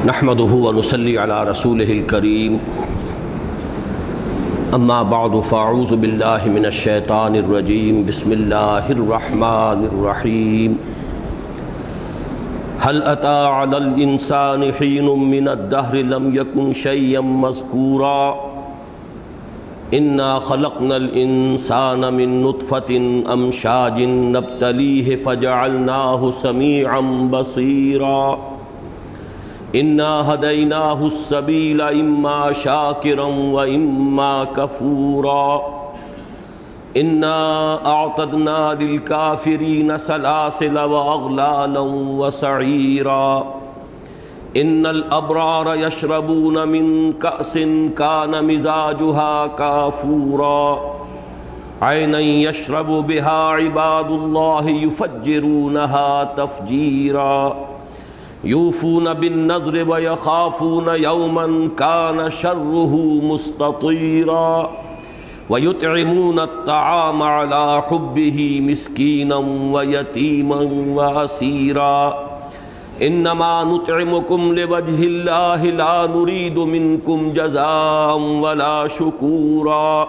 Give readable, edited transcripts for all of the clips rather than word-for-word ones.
نحمده ونصلي على رسوله الكريم اما بعد فاعوذ بالله من الشيطان الرجيم بسم الله الرحمن الرحيم هل أتى على الإنسان حين من الدهر لم يكن شيئا مذكورا إنا خلقنا الإنسان من نطفة أمشاج نبتليه فجعلناه سميعا بصيرا إنا هديناه السبيل إما شاكرا وإما كفورا إنا أعتدنا للكافرين سلاسل وأغلالا وسعيرا إن الأبرار يشربون من كأس كان مزاجها كافورا عينا يشرب بها عباد الله يفجرونها تفجيرا يوفون بالنذر ويخافون يوما كان شره مستطيرا ويطعمون الطعام على حبه مسكينا ويتيما وأسيرا إنما نطعمكم لوجه الله لا نريد منكم جزاء ولا شكورا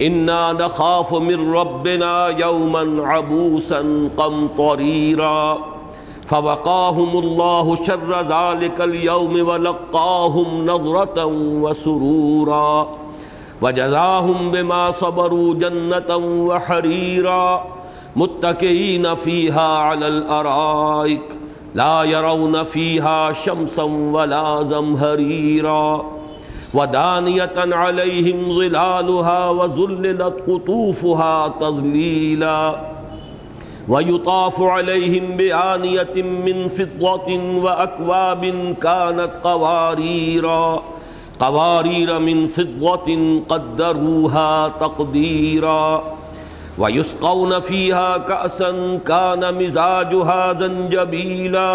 إنا نخاف من ربنا يوما عبوسا قمطريرا فوقاهم الله شر ذلك اليوم ولقاهم نضرة وسرورا وجزاهم بما صبروا جنة وحريرا متكئين فيها على الأرائك لا يرون فيها شمسا ولا زمهريرا ودانية عليهم ظلالها وذللت قطوفها تذليلا ويطاف عليهم بآنية من فضة وأكواب كانت قوارير من فضة قدروها تقديرا ويسقون فيها كأسا كان مزاجها زنجبيلا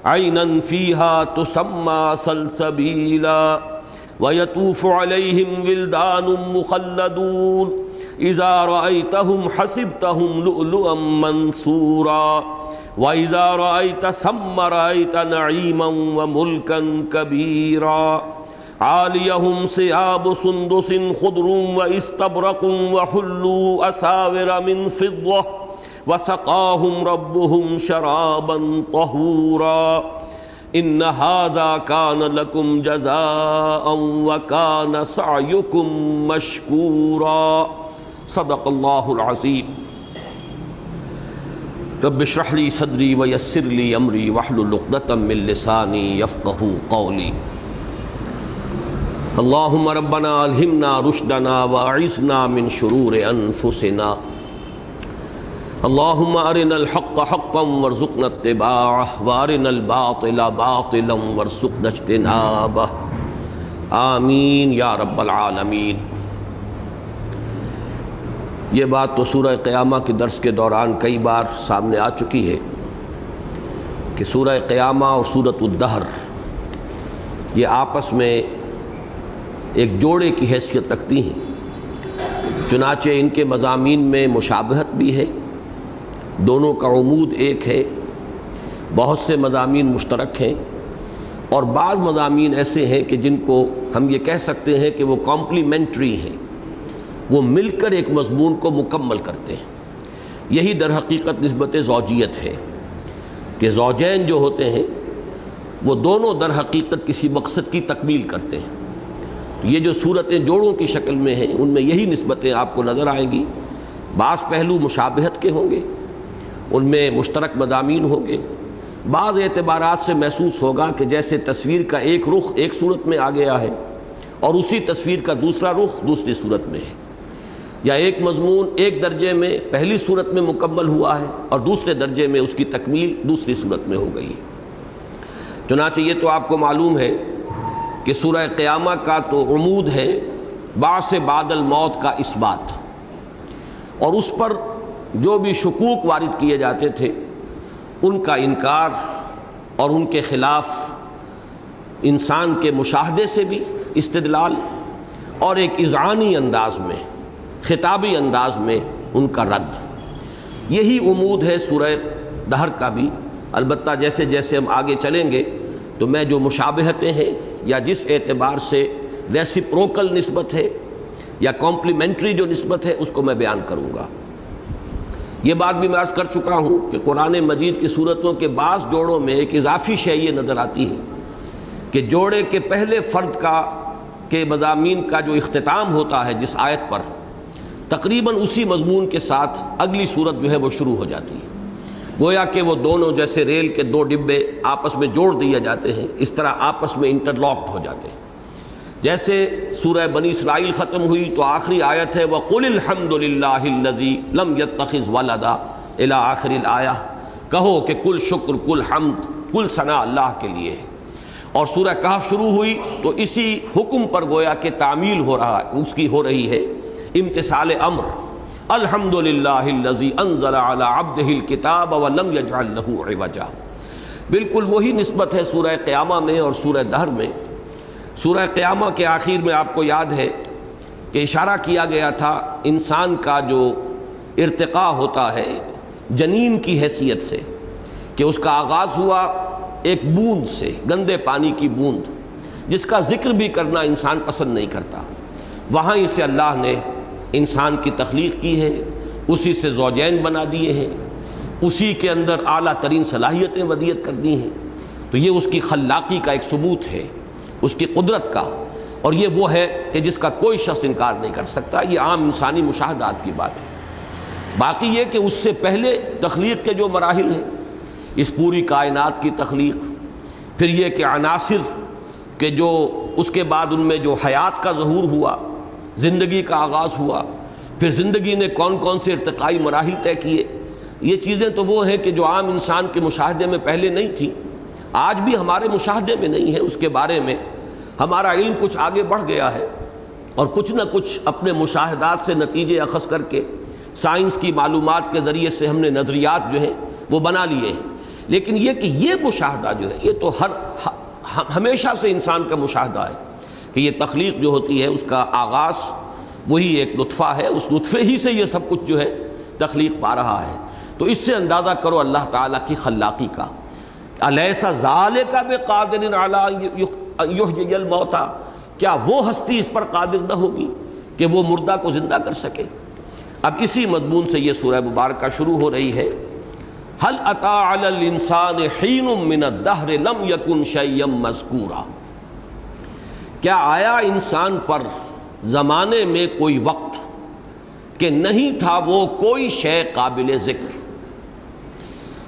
عينا فيها تسمى سلسبيلا ويطوف عليهم ولدان مخلدون إذا رأيتهم حسبتهم لؤلؤا منثورا وإذا رأيت ثم رأيت نعيما وملكا كبيرا عاليهم ثياب سندس خضر واستبرق وحلوا أساور من فضة وسقاهم ربهم شرابا طهورا إن هذا كان لكم جزاء وكان سعيكم مشكورا صدق الله العظيم رب اشرح لي صدري ويسر لي أمري واحلل عقدة من لساني يفقهوا قولي اللهم ربنا ألهمنا رشدنا وأعصمنا من شرور أنفسنا اللهم أرنا الحق حقا وارزقنا اتباعه وأرنا الباطل باطلا وارزقنا اجتنابه آمین یا رب العالمین۔ یہ بات تو سورہ قیامہ کے درس کے دوران کئی بار سامنے آ چکی ہے کہ سورہ قیامہ اور سورۃ الدہر یہ آپس میں ایک جوڑے کی حیثیت رکھتی ہیں، چنانچہ ان کے مضامین میں مشابہت بھی ہے، دونوں کا عمود ایک ہے، بہت سے مضامین مشترک ہیں، اور بعض مضامین ایسے ہیں کہ جن کو ہم یہ کہہ سکتے ہیں کہ وہ کمپلیمنٹری ہیں، وہ مل کر ایک مضمون کو مکمل کرتے ہیں۔ یہی در حقیقت نسبت زوجیت ہے کہ زوجین جو ہوتے ہیں وہ دونوں در حقیقت کسی مقصد کی تکمیل کرتے ہیں۔ یہ جو صورتیں جوڑوں کی شکل میں ہیں ان میں یہی نسبتیں آپ کو نظر آئیں گی۔ بعض پہلو مشابہت کے ہوں گے، ان میں مشترک مضامین ہوں گے، بعض اعتبارات سے محسوس ہوگا کہ جیسے تصویر کا ایک رخ ایک صورت میں آ گیا ہے اور اسی تصویر کا دوسرا رخ دوسری صورت میں ہے، یا ایک مضمون ایک درجے میں پہلی صورت میں مکمل ہوا ہے اور دوسرے درجے میں اس کی تکمیل دوسری صورت میں ہو گئی ہے۔ چنانچہ یہ تو آپ کو معلوم ہے کہ سورہ قیامہ کا تو عمود ہے بعث بعد الموت کا اثبات، اور اس پر جو بھی شکوک وارد کیے جاتے تھے ان کا انکار اور ان کے خلاف انسان کے مشاہدے سے بھی استدلال اور ایک اذعانی انداز میں خطابی انداز میں ان کا رد، یہی عمود ہے سورہ دہر کا بھی۔ البتہ جیسے جیسے ہم آگے چلیں گے تو میں جو مشابہتیں ہیں یا جس اعتبار سے ریسیپروکل نسبت ہے یا کمپلیمنٹری جو نسبت ہے اس کو میں بیان کروں گا۔ یہ بات بھی میں عرض کر چکا ہوں کہ قرآن مجید کی صورتوں کے بعض جوڑوں میں ایک اضافی شے یہ نظر آتی ہے کہ جوڑے کے پہلے فرد کے مضامین کا جو اختتام ہوتا ہے جس آیت پر، تقریباً اسی مضمون کے ساتھ اگلی صورت جو ہے وہ شروع ہو جاتی ہے، گویا کہ وہ دونوں جیسے ریل کے دو ڈبے آپس میں جوڑ دیے جاتے ہیں، اس طرح آپس میں انٹرلاکڈ ہو جاتے ہیں۔ جیسے سورہ بنی اسرائیل ختم ہوئی تو آخری آیت ہے وَقُلِ الْحَمْدُ لِلَّهِ الَّذِي لَمْ يَتَّخِذْ وَلَدًا اِلَىٰ آخر الآیہ، کہو کہ کل شکر، کل حمد، کل ثنا اللہ کے لیے ہے۔ اور سورہ کہف شروع ہوئی تو اسی حکم پر گویا کہ تعمیل ہو رہا ہے، اس کی ہو رہی ہے امتثال امر، الحمد للہ الذی انزل علی عبدہ الکتاب ولم یجعل لہ عوجا۔ بالکل وہی نسبت ہے سورہ قیامہ میں اور سورہ دہر میں۔ سورہ قیامہ کے آخر میں آپ کو یاد ہے کہ اشارہ کیا گیا تھا انسان کا جو ارتقاء ہوتا ہے جنین کی حیثیت سے، کہ اس کا آغاز ہوا ایک بوند سے، گندے پانی کی بوند جس کا ذکر بھی کرنا انسان پسند نہیں کرتا، وہاں سے اللہ نے انسان کی تخلیق کی ہے، اسی سے زوجین بنا دیے ہیں، اسی کے اندر اعلیٰ ترین صلاحیتیں ودیت کر دی ہیں۔ تو یہ اس کی خلاقی کا ایک ثبوت ہے، اس کی قدرت کا، اور یہ وہ ہے کہ جس کا کوئی شخص انکار نہیں کر سکتا۔ یہ عام انسانی مشاہدات کی بات ہے۔ باقی یہ کہ اس سے پہلے تخلیق کے جو مراحل ہیں، اس پوری کائنات کی تخلیق، پھر یہ کہ عناصر کہ جو اس کے بعد ان میں جو حیات کا ظہور ہوا، زندگی کا آغاز ہوا، پھر زندگی نے کون کون سے ارتقائی مراحل طے کیے، یہ چیزیں تو وہ ہیں کہ جو عام انسان کے مشاہدے میں پہلے نہیں تھیں، آج بھی ہمارے مشاہدے میں نہیں ہے۔ اس کے بارے میں ہمارا علم کچھ آگے بڑھ گیا ہے اور کچھ نہ کچھ اپنے مشاہدات سے نتیجے اخذ کر کے سائنس کی معلومات کے ذریعے سے ہم نے نظریات جو ہیں وہ بنا لیے ہیں، لیکن یہ کہ یہ مشاہدہ جو ہے یہ تو ہمیشہ سے انسان کا مشاہدہ ہے کہ یہ تخلیق جو ہوتی ہے اس کا آغاز وہی ایک نطفہ ہے، اس نطفے ہی سے یہ سب کچھ جو ہے تخلیق پا رہا ہے۔ تو اس سے اندازہ کرو اللہ تعالیٰ کی خلاقی کا۔ الیس ذالک بقادر علی ان یحیی الموتى، کیا وہ ہستی اس پر قادر نہ ہوگی کہ وہ مردہ کو زندہ کر سکے؟ اب اسی مضمون سے یہ سورہ مبارکہ شروع ہو رہی ہے۔ هل اتى على الانسان حين من الدهر لم يكن شيئا مذكورا، کیا آیا انسان پر زمانے میں کوئی وقت کہ نہیں تھا وہ کوئی شے قابل ذکر۔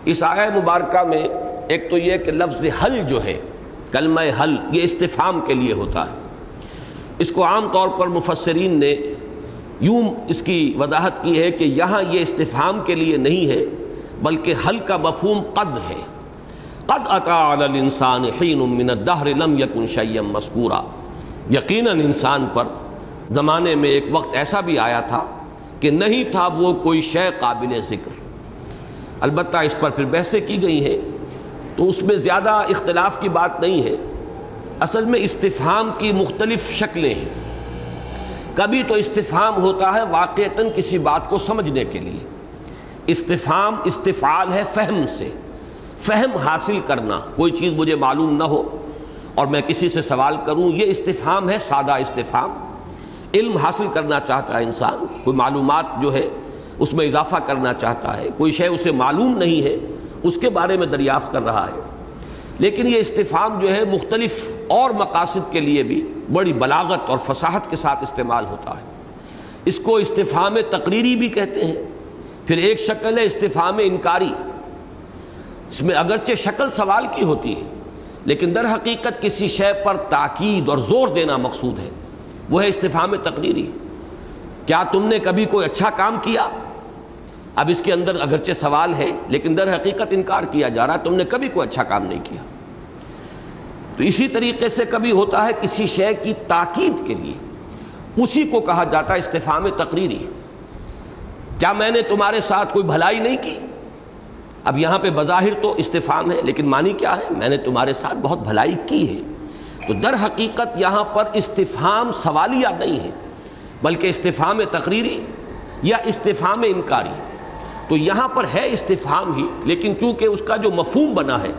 اس آیہ مبارکہ میں ایک تو یہ کہ لفظ حل جو ہے، کلمہ حل، یہ استفہام کے لیے ہوتا ہے۔ اس کو عام طور پر مفسرین نے یوں اس کی وضاحت کی ہے کہ یہاں یہ استفہام کے لیے نہیں ہے بلکہ حل کا مفہوم قد ہے۔ قد اتی علی الانسان حین من الدہر لم یکن شیئا مذکورا، یقیناً انسان پر زمانے میں ایک وقت ایسا بھی آیا تھا کہ نہیں تھا وہ کوئی شے قابل ذکر۔ البتہ اس پر پھر بحثیں کی گئی ہیں تو اس میں زیادہ اختلاف کی بات نہیں ہے۔ اصل میں استفہام کی مختلف شکلیں ہیں۔ کبھی تو استفہام ہوتا ہے واقعتاً کسی بات کو سمجھنے کے لیے، استفہام استفعال ہے فہم سے، فہم حاصل کرنا، کوئی چیز مجھے معلوم نہ ہو اور میں کسی سے سوال کروں، یہ استفہام ہے، سادہ استفہام۔ علم حاصل کرنا چاہتا ہے انسان، کوئی معلومات جو ہے اس میں اضافہ کرنا چاہتا ہے، کوئی شے اسے معلوم نہیں ہے اس کے بارے میں دریافت کر رہا ہے۔ لیکن یہ استفہام جو ہے مختلف اور مقاصد کے لیے بھی بڑی بلاغت اور فصاحت کے ساتھ استعمال ہوتا ہے۔ اس کو استفہام تقریری بھی کہتے ہیں۔ پھر ایک شکل ہے استفہام انکاری، اس میں اگرچہ شکل سوال کی ہوتی ہے لیکن در حقیقت کسی شے پر تاکید اور زور دینا مقصود ہے، وہ ہے استفہام تقریری۔ کیا تم نے کبھی کوئی اچھا کام کیا؟ اب اس کے اندر اگرچہ سوال ہے لیکن در حقیقت انکار کیا جا رہا، تم نے کبھی کوئی اچھا کام نہیں کیا۔ تو اسی طریقے سے کبھی ہوتا ہے کسی شے کی تاکید کے لیے، اسی کو کہا جاتا ہے استفہام تقریری۔ کیا میں نے تمہارے ساتھ کوئی بھلائی نہیں کی؟ اب یہاں پہ بظاہر تو استفہام ہے لیکن معنی کیا ہے؟ میں نے تمہارے ساتھ بہت بھلائی کی ہے۔ تو در حقیقت یہاں پر استفہام سوالیہ نہیں ہے بلکہ استفہام تقریری یا استفہام انکاری۔ تو یہاں پر ہے استفہام ہی، لیکن چونکہ اس کا جو مفہوم بنا ہے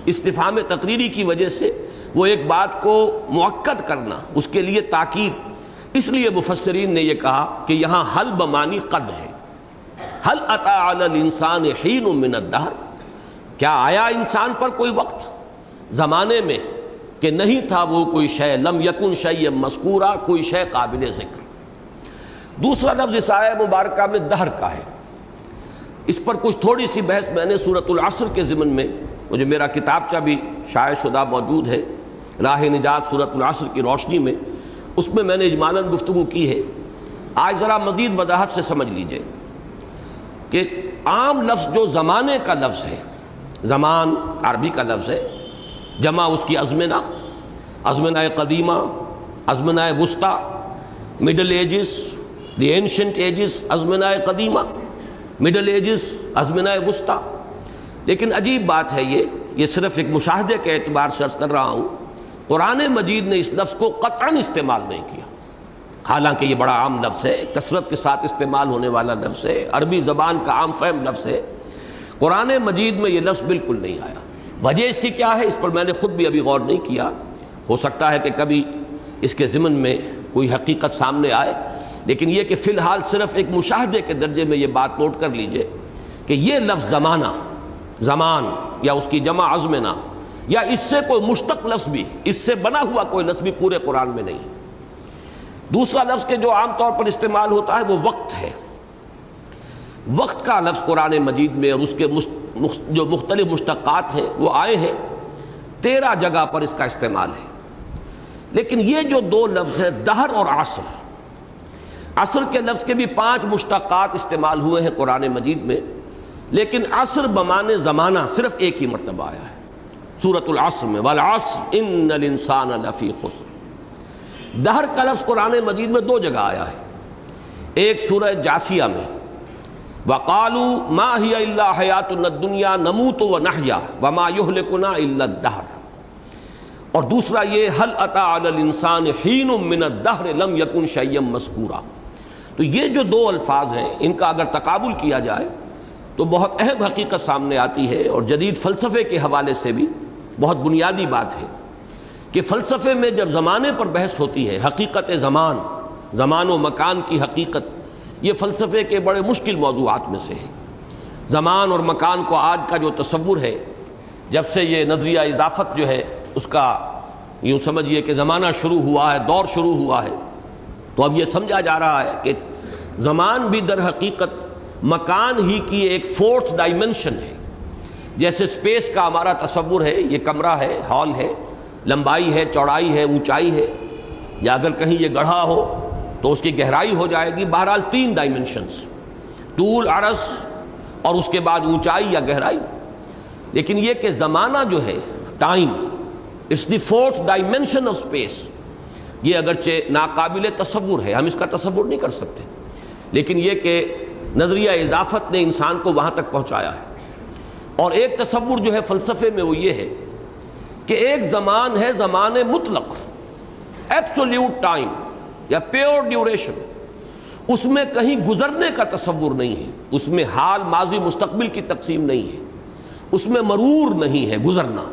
استفہام تقریری کی وجہ سے وہ ایک بات کو مؤکد کرنا، اس کے لیے تاکید، اس لیے مفسرین نے یہ کہا کہ یہاں حل بمانی قد ہے۔ حل اتی علی الانسان حین من الدہر، کیا آیا انسان پر کوئی وقت زمانے میں کہ نہیں تھا وہ کوئی شے، لم یکن شیئا مذکورا، کوئی شے قابل ذکر۔ دوسرا لفظ اس آیہ مبارکہ میں دہر کا ہے، اس پر کچھ تھوڑی سی بحث میں نے سورۃ العصر کے ضمن میں، مجھے میرا کتابچہ بھی شائع شدہ موجود ہے، راہ نجات سورۃ العصر کی روشنی میں، اس میں میں نے اجمالاً گفتگو کی ہے۔ آج ذرا مزید وضاحت سے سمجھ لیجئے کہ عام لفظ جو زمانے کا لفظ ہے، زمان عربی کا لفظ ہے، جمع اس کی ازمنہ، ازمنہ قدیمہ، ازمنہ وسطیٰ، middle ages, the ancient ages, ازمنہ قدیمہ، مڈل ایجز، ازمنہ وسطیٰ۔ لیکن عجیب بات ہے یہ صرف ایک مشاہدے کے اعتبار سے عرض کر رہا ہوں، قرآن مجید نے اس لفظ کو قطعاً استعمال نہیں کیا، حالانکہ یہ بڑا عام لفظ ہے، کثرت کے ساتھ استعمال ہونے والا لفظ ہے، عربی زبان کا عام فہم لفظ ہے۔ قرآن مجید میں یہ لفظ بالکل نہیں آیا۔ وجہ اس کی کیا ہے، اس پر میں نے خود بھی ابھی غور نہیں کیا، ہو سکتا ہے کہ کبھی اس کے ضمن میں کوئی حقیقت سامنے آئے، لیکن یہ کہ فی الحال صرف ایک مشاہدے کے درجے میں یہ بات نوٹ کر لیجئے کہ یہ لفظ زمانہ، زمان یا اس کی جمع ازمنہ یا اس سے کوئی مشتق لفظ بھی، اس سے بنا ہوا کوئی لفظ بھی پورے قرآن میں نہیں۔ دوسرا لفظ کہ جو عام طور پر استعمال ہوتا ہے وہ وقت ہے۔ وقت کا لفظ قرآن مجید میں اور اس کے جو مختلف مشتقات ہیں وہ آئے ہیں، 13 جگہ پر اس کا استعمال ہے۔ لیکن یہ جو دو لفظ ہیں دہر اور عصر، عصر کے لفظ کے بھی 5 مشتقات استعمال ہوئے ہیں قرآن مجید میں، لیکن عصر بمعنی زمانہ صرف ایک ہی مرتبہ آیا ہے سورۃ العصر میں، والعصر ان الانسان لفی خسر۔ دہر کا لفظ قرآن مجید میں 2 جگہ آیا ہے، ایک سورہ جاثیہ میں وَقَالُوا مَا هِيَ إِلَّا حَيَاتُنَا الدُّنْيَا نَمُوتُ وَنَحْيَا وَمَا يُهْلِكُنَا إِلَّا الدَّهْرُ، اور دوسرا یہ هَلْ أَتَىٰ عَلَى الْإِنسَانِ حِينٌ مِّنَ الدَّهْرِ لَمْ يَكُنْ شَيْئًا مَّذْكُورًا۔ تو یہ جو 2 الفاظ ہیں ان کا اگر تقابل کیا جائے تو بہت اہم حقیقت سامنے آتی ہے، اور جدید فلسفے کے حوالے سے بھی بہت بنیادی بات ہے کہ فلسفے میں جب زمانے پر بحث ہوتی ہے، حقیقت زمان، زمان و مکان کی حقیقت، یہ فلسفے کے بڑے مشکل موضوعات میں سے ہے۔ زمان اور مکان کو آج کا جو تصور ہے، جب سے یہ نظریہ اضافت جو ہے اس کا یوں سمجھیے کہ زمانہ شروع ہوا ہے، دور شروع ہوا ہے، تو اب یہ سمجھا جا رہا ہے کہ زمان بھی در حقیقت مکان ہی کی ایک 4th ڈائمنشن ہے۔ جیسے سپیس کا ہمارا تصور ہے، یہ کمرہ ہے، ہال ہے، لمبائی ہے، چوڑائی ہے، اونچائی ہے، یا اگر کہیں یہ گڑھا ہو تو اس کی گہرائی ہو جائے گی، بہرحال 3 ڈائمنشنز، طول، عرض اور اس کے بعد اونچائی یا گہرائی۔ لیکن یہ کہ زمانہ جو ہے، time, it's the 4th dimension of space, یہ اگرچہ ناقابل تصور ہے، ہم اس کا تصور نہیں کر سکتے، لیکن یہ کہ نظریہ اضافت نے انسان کو وہاں تک پہنچایا ہے۔ اور ایک تصور جو ہے فلسفے میں وہ یہ ہے کہ ایک زمان ہے زمان مطلق، ایبسولوٹ ٹائم یا پیور ڈیوریشن، اس میں کہیں گزرنے کا تصور نہیں ہے، اس میں حال، ماضی، مستقبل کی تقسیم نہیں ہے، اس میں مرور نہیں ہے، گزرنا۔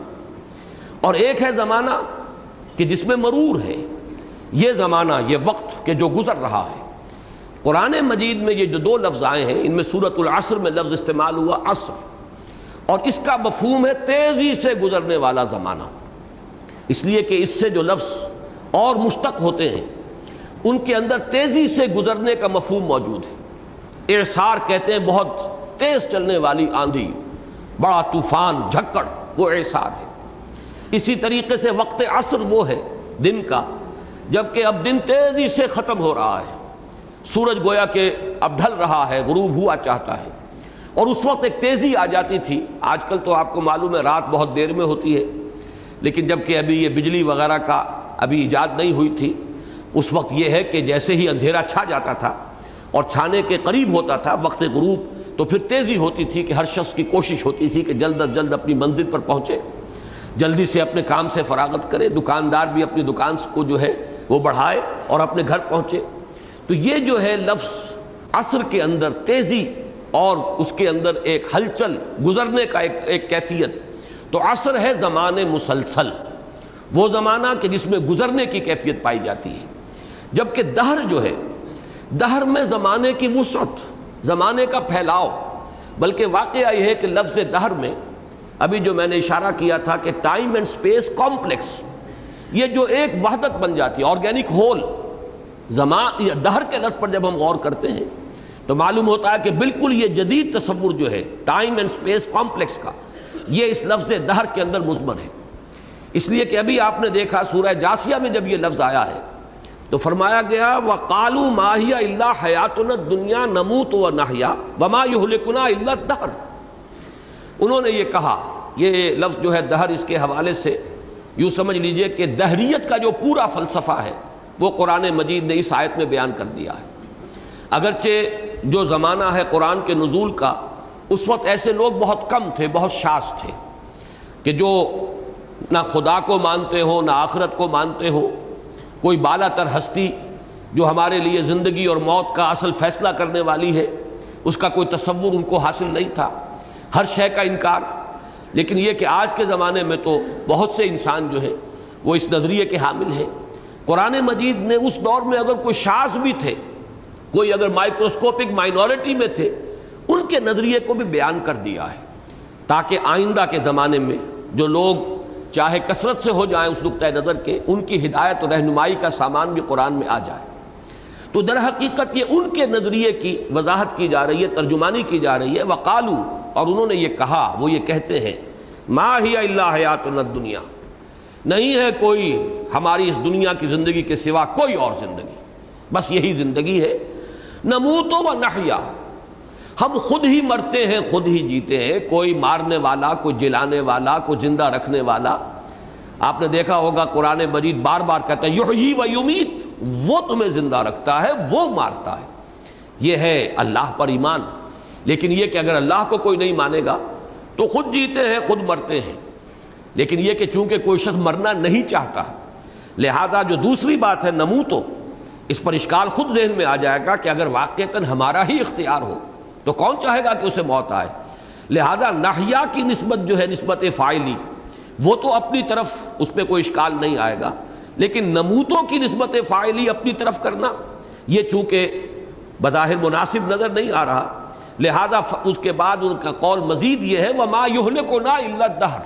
اور ایک ہے زمانہ کہ جس میں مرور ہے، یہ زمانہ، یہ وقت کہ جو گزر رہا ہے۔ قرآن مجید میں یہ جو 2 لفظ آئے ہیں، ان میں سورۃ العصر میں لفظ استعمال ہوا عصر، اور اس کا مفہوم ہے تیزی سے گزرنے والا زمانہ، اس لیے کہ اس سے جو لفظ اور مشتق ہوتے ہیں ان کے اندر تیزی سے گزرنے کا مفہوم موجود ہے۔ اعصار کہتے ہیں بہت تیز چلنے والی آندھی، بڑا طوفان، جھکڑ، وہ اعصار ہے۔ اسی طریقے سے وقت عصر وہ ہے دن کا، جبکہ اب دن تیزی سے ختم ہو رہا ہے، سورج گویا کہ اب ڈھل رہا ہے، غروب ہوا چاہتا ہے، اور اس وقت ایک تیزی آ جاتی تھی۔ آج کل تو آپ کو معلوم ہے رات بہت دیر میں ہوتی ہے، لیکن جبکہ ابھی یہ بجلی وغیرہ کا ابھی ایجاد نہیں ہوئی تھی، اس وقت یہ ہے کہ جیسے ہی اندھیرا چھا جاتا تھا اور چھانے کے قریب ہوتا تھا وقت غروب، تو پھر تیزی ہوتی تھی کہ ہر شخص کی کوشش ہوتی تھی کہ جلد از جلد اپنی منزل پر پہنچے، جلدی سے اپنے کام سے فراغت کرے، دکاندار بھی اپنی دکان کو جو ہے وہ بڑھائے اور اپنے گھر پہنچے۔ تو یہ جو ہے لفظ عصر کے اندر تیزی اور اس کے اندر ایک ہلچل، گزرنے کا ایک کیفیت، تو عصر ہے زمان مسلسل، وہ زمانہ کہ جس میں گزرنے کی کیفیت پائی جاتی ہے، جبکہ دہر جو ہے، دہر میں زمانے کی وسعت، زمانے کا پھیلاؤ، بلکہ واقعہ یہ ہے کہ لفظ دہر میں ابھی جو میں نے اشارہ کیا تھا کہ ٹائم اینڈ سپیس کمپلیکس، یہ جو ایک وحدت بن جاتی ہے، آرگینک ہول، دہر کے لفظ پر جب ہم غور کرتے ہیں تو معلوم ہوتا ہے کہ بالکل یہ جدید تصور جو ہے ٹائم اینڈ سپیس کمپلیکس کا، یہ اس لفظ دہر کے اندر مضمر ہے۔ اس لیے کہ ابھی آپ نے دیکھا سورہ جاسیہ میں جب یہ لفظ آیا ہے تو فرمایا گیا وَقَالُوا مَا هِيَ إِلَّا حَيَاتُنَا الدُّنْيَا نَمُوتُ وَنَحْيَا وَمَا يُهْلِكُنَا إِلَّا الدَّهْرُ، انہوں نے یہ کہا، یہ لفظ جو ہے دہر، اس کے حوالے سے یوں سمجھ لیجئے کہ دہریت کا جو پورا فلسفہ ہے وہ قرآن مجید نے اس آیت میں بیان کر دیا ہے۔ اگرچہ جو زمانہ ہے قرآن کے نزول کا، اس وقت ایسے لوگ بہت کم تھے، بہت شاذ تھے کہ جو نہ خدا کو مانتے ہو، نہ آخرت کو مانتے ہو، کوئی بالا تر ہستی جو ہمارے لیے زندگی اور موت کا اصل فیصلہ کرنے والی ہے، اس کا کوئی تصور ان کو حاصل نہیں تھا، ہر شے کا انکار۔ لیکن یہ کہ آج کے زمانے میں تو بہت سے انسان جو ہے وہ اس نظریے کے حامل ہیں۔ قرآن مجید نے اس دور میں اگر کوئی شاذ بھی تھے، کوئی اگر مائکروسکوپک مائنورٹی میں تھے، ان کے نظریے کو بھی بیان کر دیا ہے، تاکہ آئندہ کے زمانے میں جو لوگ چاہے کثرت سے ہو جائیں اس نقطۂ نظر کے، ان کی ہدایت و رہنمائی کا سامان بھی قرآن میں آ جائے۔ تو در حقیقت یہ ان کے نظریے کی وضاحت کی جا رہی ہے، ترجمانی کی جا رہی ہے۔ وقالو، اور انہوں نے یہ کہا، وہ یہ کہتے ہیں ما ہی الا حیاتنا الدنیا، نہیں ہے کوئی ہماری اس دنیا کی زندگی کے سوا کوئی اور زندگی، بس یہی زندگی ہے۔ نموت و نحیا، ہم خود ہی مرتے ہیں، خود ہی جیتے ہیں، کوئی مارنے والا، کوئی جلانے والا، کوئی زندہ رکھنے والا۔ آپ نے دیکھا ہوگا قرآن مجید بار بار کہتا ہے یحیی و یمیت، وہ تمہیں زندہ رکھتا ہے، وہ مارتا ہے۔ یہ ہے اللہ پر ایمان۔ لیکن یہ کہ اگر اللہ کو کوئی نہیں مانے گا تو خود جیتے ہیں، خود مرتے ہیں۔ لیکن یہ کہ چونکہ کوئی شخص مرنا نہیں چاہتا، لہذا جو دوسری بات ہے نموتو، اس پر اشکال خود ذہن میں آ جائے گا کہ اگر واقعتاً ہمارا ہی اختیار ہو تو کون چاہے گا کہ اسے موت آئے؟ لہذا نحیا کی نسبت جو ہے نسبت فاعلی، وہ تو اپنی طرف اس پہ کوئی اشکال نہیں آئے گا، لیکن نموتوں کی نسبت فاعلی اپنی طرف کرنا یہ چونکہ بظاہر مناسب نظر نہیں آ رہا، لہذا اس کے بعد ان کا قول مزید یہ ہے وَمَا يُهْلِكُنَا إِلَّا الدَّهْرُ،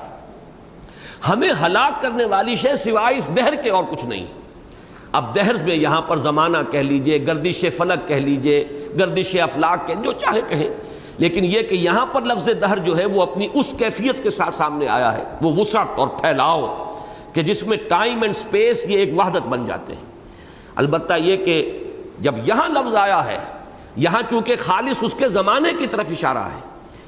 ہمیں ہلاک کرنے والی شے سوائے اس دہر کے اور کچھ نہیں۔ اب دہر میں یہاں پر زمانہ کہہ لیجئے، گردش فلک کہہ لیجئے، گردش افلاک کہہ، جو چاہے کہیں، لیکن یہ کہ یہاں پر لفظ دہر جو ہے وہ اپنی اس کیفیت کے ساتھ سامنے آیا ہے، وہ وسعت اور پھیلاؤ کہ جس میں ٹائم اینڈ سپیس یہ ایک وحدت بن جاتے ہیں۔ البتہ یہ کہ جب یہاں لفظ آیا ہے، یہاں چونکہ خالص اس کے زمانے کی طرف اشارہ ہے،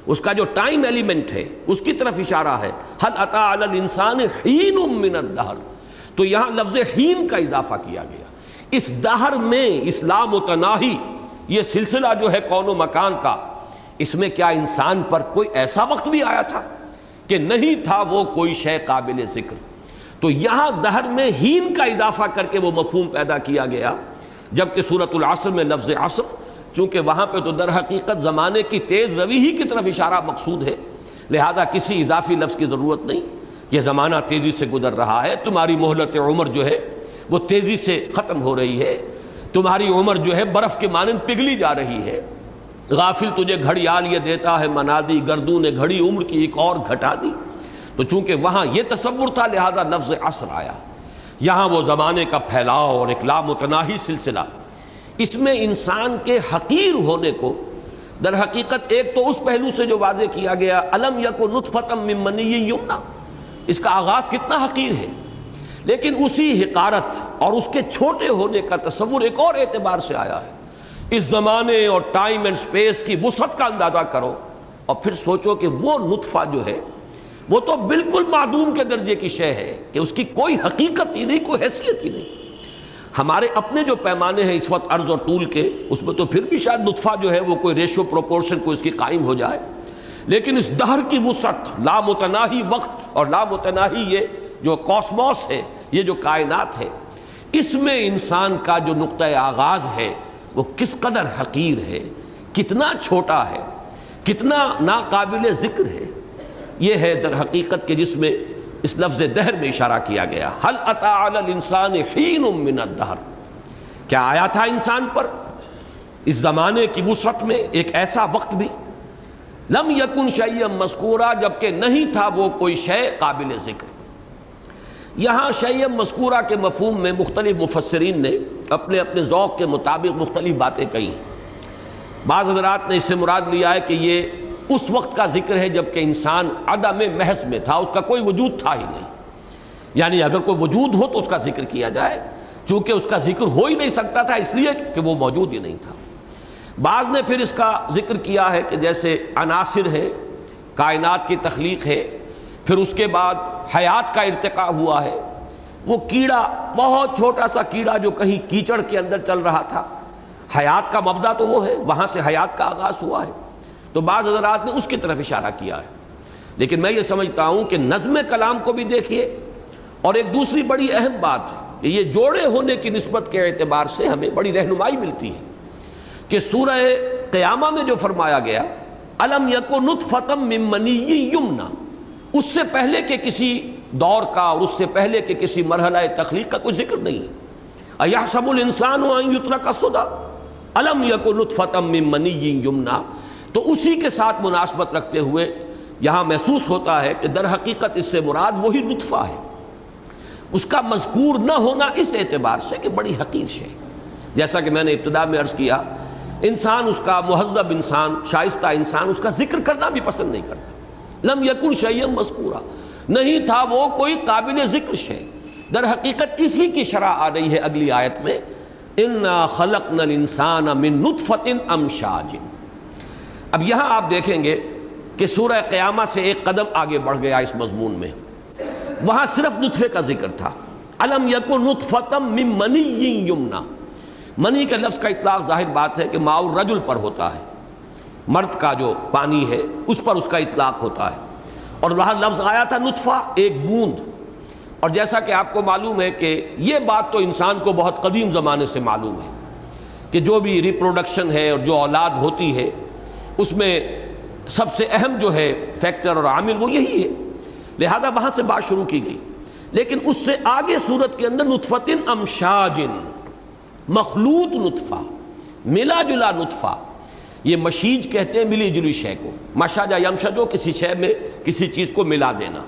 اس کا جو ٹائم ایلیمنٹ ہے اس کی طرف اشارہ ہے، هل اتى على الانسان حین من الدہر، تو یہاں لفظ حین کا اضافہ کیا گیا۔ اس دہر میں اس لامتناہی یہ سلسلہ جو ہے کون و مکان کا، اس میں کیا انسان پر کوئی ایسا وقت بھی آیا تھا کہ نہیں تھا وہ کوئی شے قابل ذکر؟ تو یہاں دہر میں حین کا اضافہ کر کے وہ مفہوم پیدا کیا گیا، جبکہ سورۃ العصر میں لفظ عصر، چونکہ وہاں پہ تو در حقیقت زمانے کی تیز روی ہی کی طرف اشارہ مقصود ہے، لہذا کسی اضافی لفظ کی ضرورت نہیں۔ یہ زمانہ تیزی سے گزر رہا ہے، تمہاری مہلت عمر جو ہے وہ تیزی سے ختم ہو رہی ہے، تمہاری عمر جو ہے برف کے مانند پگھلی جا رہی ہے۔ غافل تجھے گھڑیال یہ دیتا ہے منادی، گردوں نے گھڑی عمر کی ایک اور گھٹا دی۔ تو چونکہ وہاں یہ تصور تھا لہذا لفظ عصر آیا۔ یہاں وہ زمانے کا پھیلاؤ اور ایک لامتناہی سلسلہ، اس میں انسان کے حقیر ہونے کو در حقیقت ایک تو اس پہلو سے جو واضح کیا گیا الم یک نطفۃ من منی یمنی، اس کا آغاز کتنا حقیر ہے، لیکن اسی حقارت اور اس کے چھوٹے ہونے کا تصور ایک اور اعتبار سے آیا ہے۔ اس زمانے اور ٹائم اینڈ سپیس کی وسعت کا اندازہ کرو اور پھر سوچو کہ وہ نطفہ جو ہے وہ تو بالکل معدوم کے درجے کی شے ہے کہ اس کی کوئی حقیقت ہی نہیں، کوئی حیثیت ہی نہیں۔ ہمارے اپنے جو پیمانے ہیں اس وقت عرض اور طول کے، اس میں تو پھر بھی شاید نطفہ جو ہے وہ کوئی ریشو پروپورشن کو اس کی قائم ہو جائے، لیکن اس دہر کی وسعت، لامتناہی وقت اور لامتناہی یہ جو کاسموس ہے، یہ جو کائنات ہے، اس میں انسان کا جو نقطۂ آغاز ہے وہ کس قدر حقیر ہے، کتنا چھوٹا ہے، کتنا ناقابل ذکر ہے۔ یہ ہے در حقیقت کہ جس میں اس لفظ دہر میں اشارہ کیا گیا. هل اتى على الانسان حين من الدهر، کیا آیا تھا انسان پر اس زمانے کی وسعت میں ایک ایسا وقت بھی، لم یکن شیئا مذکورا، جبکہ نہیں تھا وہ کوئی شے قابل ذکر. یہاں شیئا مذکورا کے مفہوم میں مختلف مفسرین نے اپنے اپنے ذوق کے مطابق مختلف باتیں کہی. بعض حضرات نے اس سے مراد لیا ہے کہ یہ اس وقت کا ذکر ہے جبکہ انسان عدم محض میں تھا، اس کا کوئی وجود تھا ہی نہیں، یعنی اگر کوئی وجود ہو تو اس کا ذکر کیا جائے، چونکہ اس کا ذکر ہو ہی نہیں سکتا تھا اس لیے کہ وہ موجود ہی نہیں تھا. بعض نے پھر اس کا ذکر کیا ہے کہ جیسے عناصر ہے، کائنات کی تخلیق ہے، پھر اس کے بعد حیات کا ارتقاء ہوا ہے. وہ کیڑا، بہت چھوٹا سا کیڑا جو کہیں کیچڑ کے اندر چل رہا تھا، حیات کا مبدا تو وہ ہے، وہاں سے حیات کا آغاز ہوا ہے. تو بعض حضرات نے اس کی طرف اشارہ کیا ہے. لیکن میں یہ سمجھتا ہوں کہ نظم کلام کو بھی دیکھیے، اور ایک دوسری بڑی اہم بات ہے کہ یہ جوڑے ہونے کی نسبت کے اعتبار سے ہمیں بڑی رہنمائی ملتی ہے کہ سورہ قیامہ میں جو فرمایا گیا الم یکن نطفۃ من منی یمنی، اس سے پہلے کے کسی دور کا اور اس سے پہلے کے کسی مرحلہ تخلیق کا کوئی ذکر نہیں ہے. ایحسب الانسان ان یترک سدی الم یکن نطفۃ من منی یمنی، تو اسی کے ساتھ مناسبت رکھتے ہوئے یہاں محسوس ہوتا ہے کہ در حقیقت اس سے مراد وہی نطفہ ہے. اس کا مذکور نہ ہونا اس اعتبار سے کہ بڑی حقیر شے، جیسا کہ میں نے ابتدا میں عرض کیا، انسان اس کا مہذب انسان، شائستہ انسان اس کا ذکر کرنا بھی پسند نہیں کرتا. لم یکن شیئا مذکورا، نہیں تھا وہ کوئی قابل ذکر شے. در حقیقت اسی کی شرح آ رہی ہے اگلی آیت میں، انا خلقنا الانسان من نطفۃ امشاج. اب یہاں آپ دیکھیں گے کہ سورہ قیامہ سے ایک قدم آگے بڑھ گیا اس مضمون میں. وہاں صرف نطفے کا ذکر تھا، الم یکن نطفۃ من منی یمنی. منی کے لفظ کا اطلاق ظاہر بات ہے کہ ماء الرجل پر ہوتا ہے، مرد کا جو پانی ہے اس پر اس کا اطلاق ہوتا ہے. اور وہاں لفظ آیا تھا نطفہ، ایک بوند. اور جیسا کہ آپ کو معلوم ہے کہ یہ بات تو انسان کو بہت قدیم زمانے سے معلوم ہے کہ جو بھی ریپروڈکشن ہے اور جو اولاد ہوتی ہے اس میں سب سے اہم جو ہے فیکٹر اور عامل وہ یہی ہے، لہذا وہاں سے بات شروع کی گئی. لیکن اس سے آگے صورت کے اندر نطفۃ امشاج، مخلوط نطفہ، ملا جلا نطفہ. یہ مشیج کہتے ہیں ملی جلی شے کو، مشاجہ یمشجو کسی شے میں کسی چیز کو ملا دینا.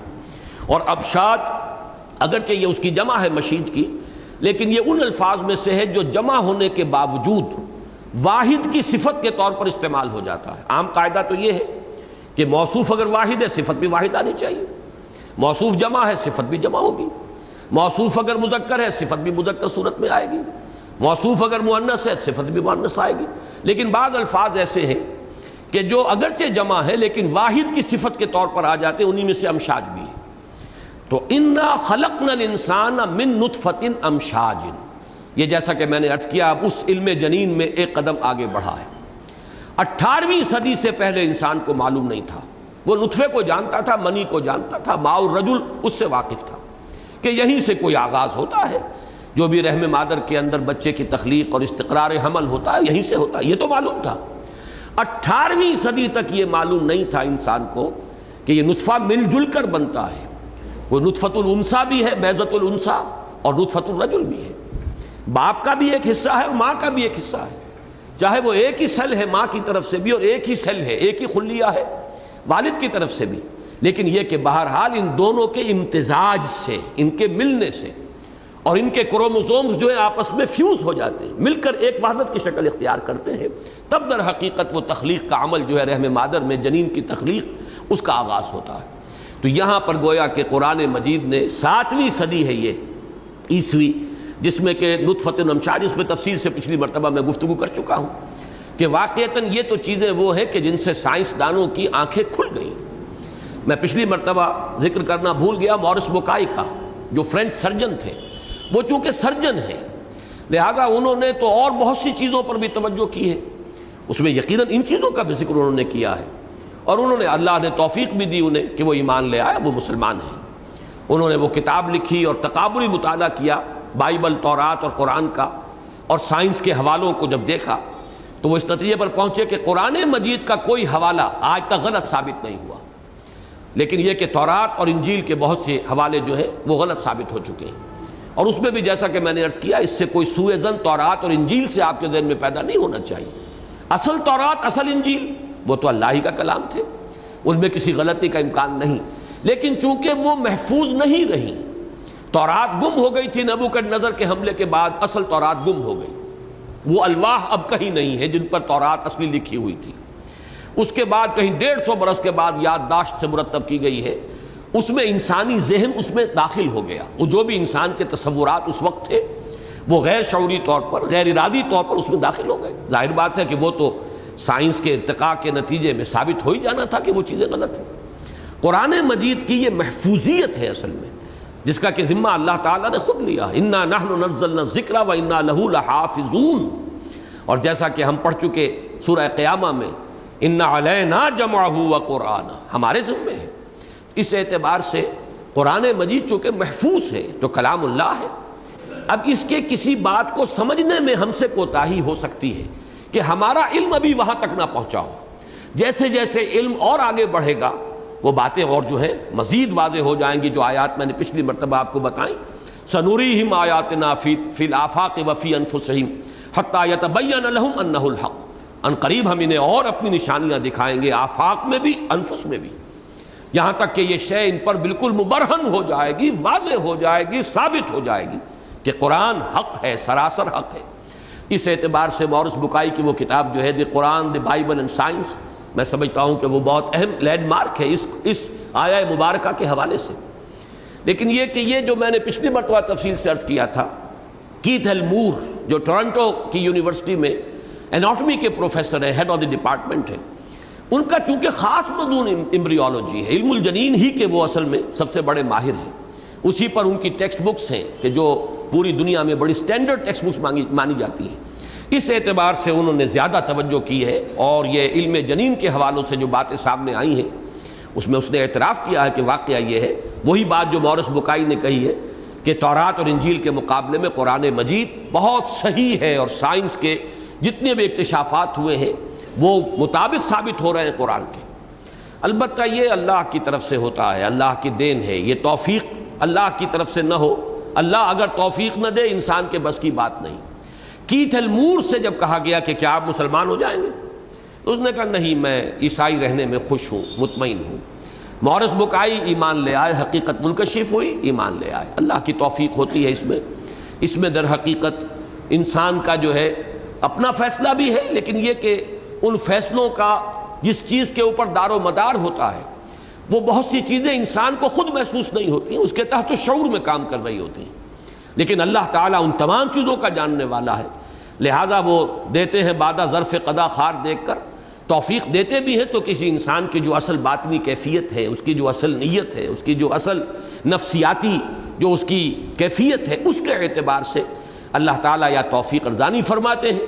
اور ابشاج اگرچہ یہ اس کی جمع ہے مشیج کی، لیکن یہ ان الفاظ میں سے ہے جو جمع ہونے کے باوجود واحد کی صفت کے طور پر استعمال ہو جاتا ہے. عام قاعدہ تو یہ ہے کہ موصوف اگر واحد ہے صفت بھی واحد آنی چاہیے. موصوف جمع ہے صفت بھی جمع ہوگی. موصوف اگر مذکر ہے صفت بھی مذکر صورت میں آئے گی. موصوف اگر مؤنث ہے صفت بھی مؤنث آئے گی. لیکن بعض الفاظ ایسے ہیں کہ جو اگرچہ جمع ہے لیکن واحد کی صفت کے طور پر آ جاتے ہیں، انہی میں سے امشاج بھی ہے. تو انا خلقنا الانسان من نطفۃ امشاج، یہ جیسا کہ میں نے عرض کیا اب اس علم جنین میں ایک قدم آگے بڑھا ہے. 18ویں صدی سے پہلے انسان کو معلوم نہیں تھا. وہ نطفے کو جانتا تھا، منی کو جانتا تھا، ماء الرجل اس سے واقف تھا کہ یہیں سے کوئی آغاز ہوتا ہے، جو بھی رحم مادر کے اندر بچے کی تخلیق اور استقرار حمل ہوتا ہے یہیں سے ہوتا ہے، یہ تو معلوم تھا. 18ویں صدی تک یہ معلوم نہیں تھا انسان کو کہ یہ نطفہ مل جل کر بنتا ہے. کوئی نطفۃ الانثیٰ بھی ہے، بیضۃ الانثیٰ، اور نطفۃ الرجل بھی ہے. باپ کا بھی ایک حصہ ہے اور ماں کا بھی ایک حصہ ہے، چاہے وہ ایک ہی سیل ہے ماں کی طرف سے بھی اور ایک ہی سیل ہے، ایک ہی خلیہ ہے والد کی طرف سے بھی. لیکن یہ کہ بہرحال ان دونوں کے امتزاج سے، ان کے ملنے سے، اور ان کے کروموزومز جو ہیں آپس میں فیوز ہو جاتے ہیں، مل کر ایک وحدت کی شکل اختیار کرتے ہیں، تب در حقیقت وہ تخلیق کا عمل جو ہے رحم مادر میں جنین کی تخلیق اس کا آغاز ہوتا ہے. تو یہاں پر گویا کہ قرآن مجید نے 7ویں صدی ہے یہ عیسوی، جس میں کہ نطفۃ امشاج، اس میں تفصیل سے پچھلی مرتبہ میں گفتگو کر چکا ہوں کہ واقعتاً یہ تو چیزیں وہ ہیں کہ جن سے سائنسدانوں کی آنکھیں کھل گئیں. میں پچھلی مرتبہ ذکر کرنا بھول گیا مورس بوکائی کا، جو فرینچ سرجن تھے. وہ چونکہ سرجن ہیں لہذا انہوں نے تو اور بہت سی چیزوں پر بھی توجہ کی ہے، اس میں یقیناً ان چیزوں کا بھی ذکر انہوں نے کیا ہے. اور انہوں نے اللہ نے توفیق بھی دی انہیں کہ وہ ایمان لے آئے، وہ مسلمان ہیں. انہوں نے وہ کتاب لکھی اور تقابلی مطالعہ کیا بائبل، تورات اور قرآن کا، اور سائنس کے حوالوں کو جب دیکھا تو وہ اس نتیجے پر پہنچے کہ قرآن مجید کا کوئی حوالہ آج تک غلط ثابت نہیں ہوا. لیکن یہ کہ تورات اور انجیل کے بہت سے حوالے جو ہے وہ غلط ثابت ہو چکے ہیں، اور اس میں بھی جیسا کہ میں نے عرض کیا، اس سے کوئی سوء ظن تورات اور انجیل سے آپ کے ذہن میں پیدا نہیں ہونا چاہیے۔ اصل تورات، اصل انجیل وہ تو اللہ ہی کا کلام تھے، ان میں کسی غلطی کا امکان نہیں، لیکن چونکہ وہ محفوظ نہیں رہی، تورات گم ہو گئی تھی نبوکدنضر کے حملے کے بعد، اصل تورات گم ہو گئی، وہ الواح اب کہیں نہیں ہے جن پر تورات اصلی لکھی ہوئی تھی۔ اس کے بعد کہیں 150 برس کے بعد یادداشت سے مرتب کی گئی ہے، اس میں انسانی ذہن اس میں داخل ہو گیا، وہ جو بھی انسان کے تصورات اس وقت تھے وہ غیر شعوری طور پر، غیر ارادی طور پر اس میں داخل ہو گئے۔ ظاہر بات ہے کہ وہ تو سائنس کے ارتقاء کے نتیجے میں ثابت ہو ہی جانا تھا کہ وہ چیزیں غلط ہیں۔ قرآن مجید کی یہ محفوظیت ہے اصل میں، جس کا کہ ذمہ اللہ تعالیٰ نے خود لیا، انا نحن نزلنا الذکر وانا لہ لحافظون، اور جیسا کہ ہم پڑھ چکے سورہ قیامہ میں، ان علینا جمعہ وقرآنہ، ہمارے ذمہ ہے۔ اس اعتبار سے قرآن مجید چونکہ محفوظ ہے، جو کلام اللہ ہے، اب اس کے کسی بات کو سمجھنے میں ہم سے کوتاہی ہو سکتی ہے کہ ہمارا علم ابھی وہاں تک نہ پہنچا ہو۔ جیسے جیسے علم اور آگے بڑھے گا وہ باتیں اور جو ہے مزید واضح ہو جائیں گی، جو آیات میں نے پچھلی مرتبہ آپ کو بتائیں، سنوریہم آیاتنا فی الآفاق وفی انفسہم حتی یتبین لہم انہ الحق، ان قریب ہم انہیں اور اپنی نشانیاں دکھائیں گے، آفاق میں بھی انفس میں بھی، یہاں تک کہ یہ شے ان پر بالکل مبرہن ہو جائے گی، واضح ہو جائے گی، ثابت ہو جائے گی کہ قرآن حق ہے، سراسر حق ہے۔ اس اعتبار سے مورس بکائی کی وہ کتاب جو ہے دی قرآن دی بائبل اینڈ سائنس، میں سمجھتا ہوں کہ وہ بہت اہم لینڈ مارک ہے اس آیہ مبارکہ کے حوالے سے۔ لیکن یہ کہ یہ جو میں نے پچھلی مرتبہ تفصیل سے عرض کیا تھا، کیتھ ایل مور جو ٹورنٹو کی یونیورسٹی میں اناٹمی کے پروفیسر ہیں، ہیڈ آف دی ڈپارٹمنٹ ہیں، ان کا چونکہ خاص مضمون ایمبریولوجی ہے، علم الجنین ہی کے وہ اصل میں سب سے بڑے ماہر ہیں، اسی پر ان کی ٹیکسٹ بکس ہیں کہ جو پوری دنیا میں بڑی سٹینڈرڈ ٹیکسٹ بکس مانی جاتی ہیں۔ اس اعتبار سے انہوں نے زیادہ توجہ کی ہے، اور یہ علم جنین کے حوالوں سے جو باتیں سامنے آئی ہیں اس میں اس نے اعتراف کیا ہے کہ واقعہ یہ ہے، وہی بات جو مورس بکائی نے کہی ہے کہ تورات اور انجیل کے مقابلے میں قرآن مجید بہت صحیح ہے، اور سائنس کے جتنے بھی اکتشافات ہوئے ہیں وہ مطابق ثابت ہو رہے ہیں قرآن کے۔ البتہ یہ اللہ کی طرف سے ہوتا ہے، اللہ کی دین ہے، یہ توفیق اللہ کی طرف سے نہ ہو، اللہ اگر توفیق نہ دے انسان کے بس کی بات نہیں۔ کیتھ ایل مور سے جب کہا گیا کہ کیا آپ مسلمان ہو جائیں گے تو اس نے کہا نہیں، میں عیسائی رہنے میں خوش ہوں، مطمئن ہوں۔ مورس بکائی ایمان لے آئے، حقیقت منکشف ہوئی، ایمان لے آئے۔ اللہ کی توفیق ہوتی ہے اس میں در حقیقت انسان کا جو ہے اپنا فیصلہ بھی ہے، لیکن یہ کہ ان فیصلوں کا جس چیز کے اوپر دار و مدار ہوتا ہے وہ بہت سی چیزیں انسان کو خود محسوس نہیں ہوتی ہیں، اس کے تحت شعور میں کام کر رہی ہوتی ہیں، لیکن اللہ تعالیٰ ان تمام چیزوں کا جاننے والا ہے، لہذا وہ دیتے ہیں بعد ظرف قضا خار دیکھ کر، توفیق دیتے بھی ہیں تو کسی انسان کی جو اصل باطنی کیفیت ہے، اس کی جو اصل نیت ہے، اس کی جو اصل نفسیاتی جو اس کی کیفیت ہے، اس کے اعتبار سے اللہ تعالیٰ یا توفیق ارزانی فرماتے ہیں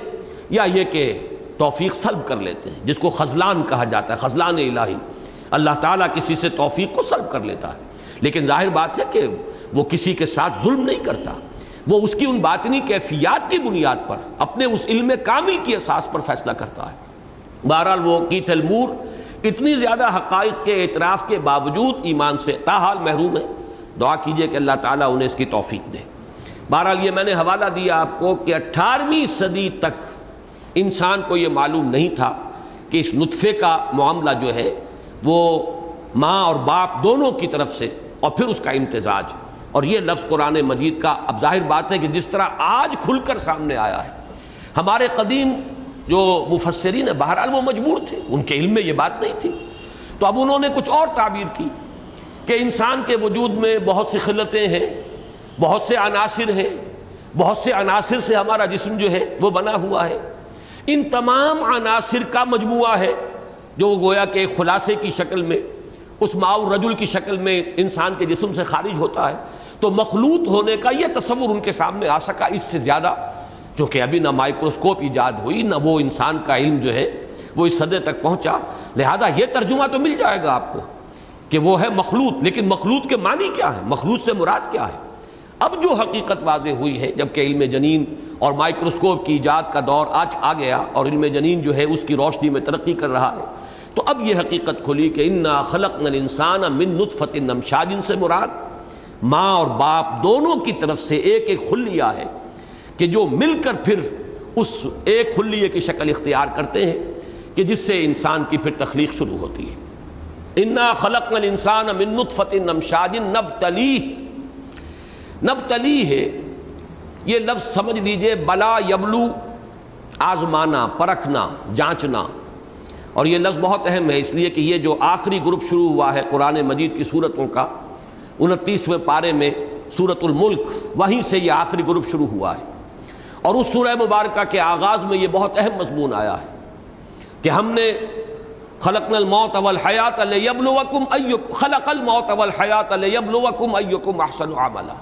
یا یہ کہ توفیق سلب کر لیتے ہیں، جس کو خذلان کہا جاتا ہے، خذلان الہی، اللہ تعالیٰ کسی سے توفیق کو سلب کر لیتا ہے، لیکن ظاہر بات ہے کہ وہ کسی کے ساتھ ظلم نہیں کرتا، وہ اس کی ان باطنی کیفیات کی بنیاد پر اپنے اس علم کامل کی اساس پر فیصلہ کرتا ہے۔ بہرحال وہ کیتھ ایل مور اتنی زیادہ حقائق کے اعتراف کے باوجود ایمان سے تاحال محروم ہے، دعا کیجئے کہ اللہ تعالیٰ انہیں اس کی توفیق دے۔ بہرحال یہ میں نے حوالہ دیا آپ کو کہ 18ویں صدی تک انسان کو یہ معلوم نہیں تھا کہ اس نطفے کا معاملہ جو ہے وہ ماں اور باپ دونوں کی طرف سے، اور پھر اس کا امتزاج، اور یہ لفظ قرآن مجید کا اب ظاہر بات ہے کہ جس طرح آج کھل کر سامنے آیا ہے، ہمارے قدیم جو مفسرین ہیں بہرحال وہ مجبور تھے، ان کے علم میں یہ بات نہیں تھی، تو اب انہوں نے کچھ اور تعبیر کی کہ انسان کے وجود میں بہت سی خلتیں ہیں، بہت سے عناصر ہیں، بہت سے عناصر سے ہمارا جسم جو ہے وہ بنا ہوا ہے، ان تمام عناصر کا مجموعہ ہے جو گویا کہ ایک خلاصے کی شکل میں اس ماء الرجل کی شکل میں انسان کے جسم سے خارج ہوتا ہے۔ تو مخلوط ہونے کا یہ تصور ان کے سامنے آ سکا، اس سے زیادہ چونکہ ابھی نہ مائکروسکوپ ایجاد ہوئی، نہ وہ انسان کا علم جو ہے وہ اس سطح تک پہنچا، لہذا یہ ترجمہ تو مل جائے گا آپ کو کہ وہ ہے مخلوط، لیکن مخلوط کے معنی کیا ہے، مخلوط سے مراد کیا ہے؟ اب جو حقیقت واضح ہوئی ہے جبکہ علم جنین اور مائکروسکوپ کی ایجاد کا دور آج آ گیا اور علم جنین جو ہے اس کی روشنی میں ترقی کر رہا ہے تو اب یہ حقیقت کھلی کہ انا خلقنا الانسان من نطفۃ امشاج سے مراد ماں اور باپ دونوں کی طرف سے ایک ایک خلیہ ہے کہ جو مل کر پھر اس ایک خلیے کی شکل اختیار کرتے ہیں کہ جس سے انسان کی پھر تخلیق شروع ہوتی ہے۔ انا خلقنا الانسان من نطفۃ امشاج نبتلیہ ہے، یہ لفظ سمجھ لیجئے بلا یبلو، آزمانا، پرکھنا، جانچنا، اور یہ لفظ بہت اہم ہے اس لیے کہ یہ جو آخری گروپ شروع ہوا ہے قرآن مجید کی سورتوں کا 29ویں پارے میں سورۃ الملک، وہیں سے یہ آخری گروپ شروع ہوا ہے، اور اس سورہ مبارکہ کے آغاز میں یہ بہت اہم مضمون آیا ہے کہ ہم نے خلقنا الموت والحیات لیبلوکم خلق الموت والحیات لیبلوکم ایکم احسن عملا،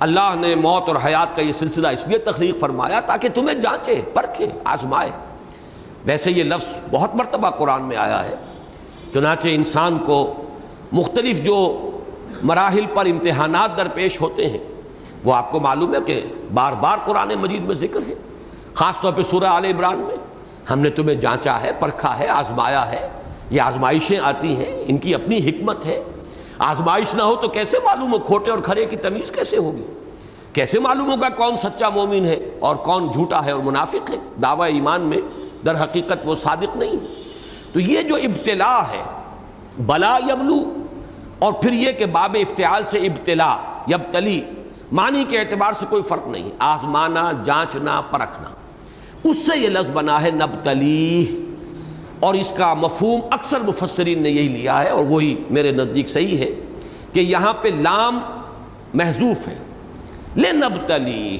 اللہ نے موت اور حیات کا یہ سلسلہ اس لیے تخلیق فرمایا تاکہ تمہیں جانچے، پرکھے، آزمائے۔ ویسے یہ لفظ بہت مرتبہ قرآن میں آیا ہے، چنانچہ انسان کو مختلف جو مراحل پر امتحانات درپیش ہوتے ہیں وہ آپ کو معلوم ہے کہ بار بار قرآن مجید میں ذکر ہے، خاص طور پہ سورہ آل عمران میں ہم نے تمہیں جانچا ہے، پرکھا ہے، آزمایا ہے۔ یہ آزمائشیں آتی ہیں، ان کی اپنی حکمت ہے۔ آزمائش نہ ہو تو کیسے معلوم ہو کھوٹے اور کھرے کی تمیز کیسے ہوگی؟ کیسے معلوم ہوگا کون سچا مومن ہے اور کون جھوٹا ہے اور منافق ہے؟ دعوی ایمان میں در حقیقت وہ صادق نہیں۔ تو یہ جو ابتلا ہے، بلا یبلو، اور پھر یہ کہ باب افتعال سے ابتلا، یبتلی، معنی کے اعتبار سے کوئی فرق نہیں، آزمانا، جانچنا، پرکھنا، اس سے یہ لفظ بنا ہے نبتلی، اور اس کا مفہوم اکثر مفسرین نے یہی لیا ہے، اور وہی میرے نزدیک صحیح ہے کہ یہاں پہ لام محذوف ہے، لنبتلی،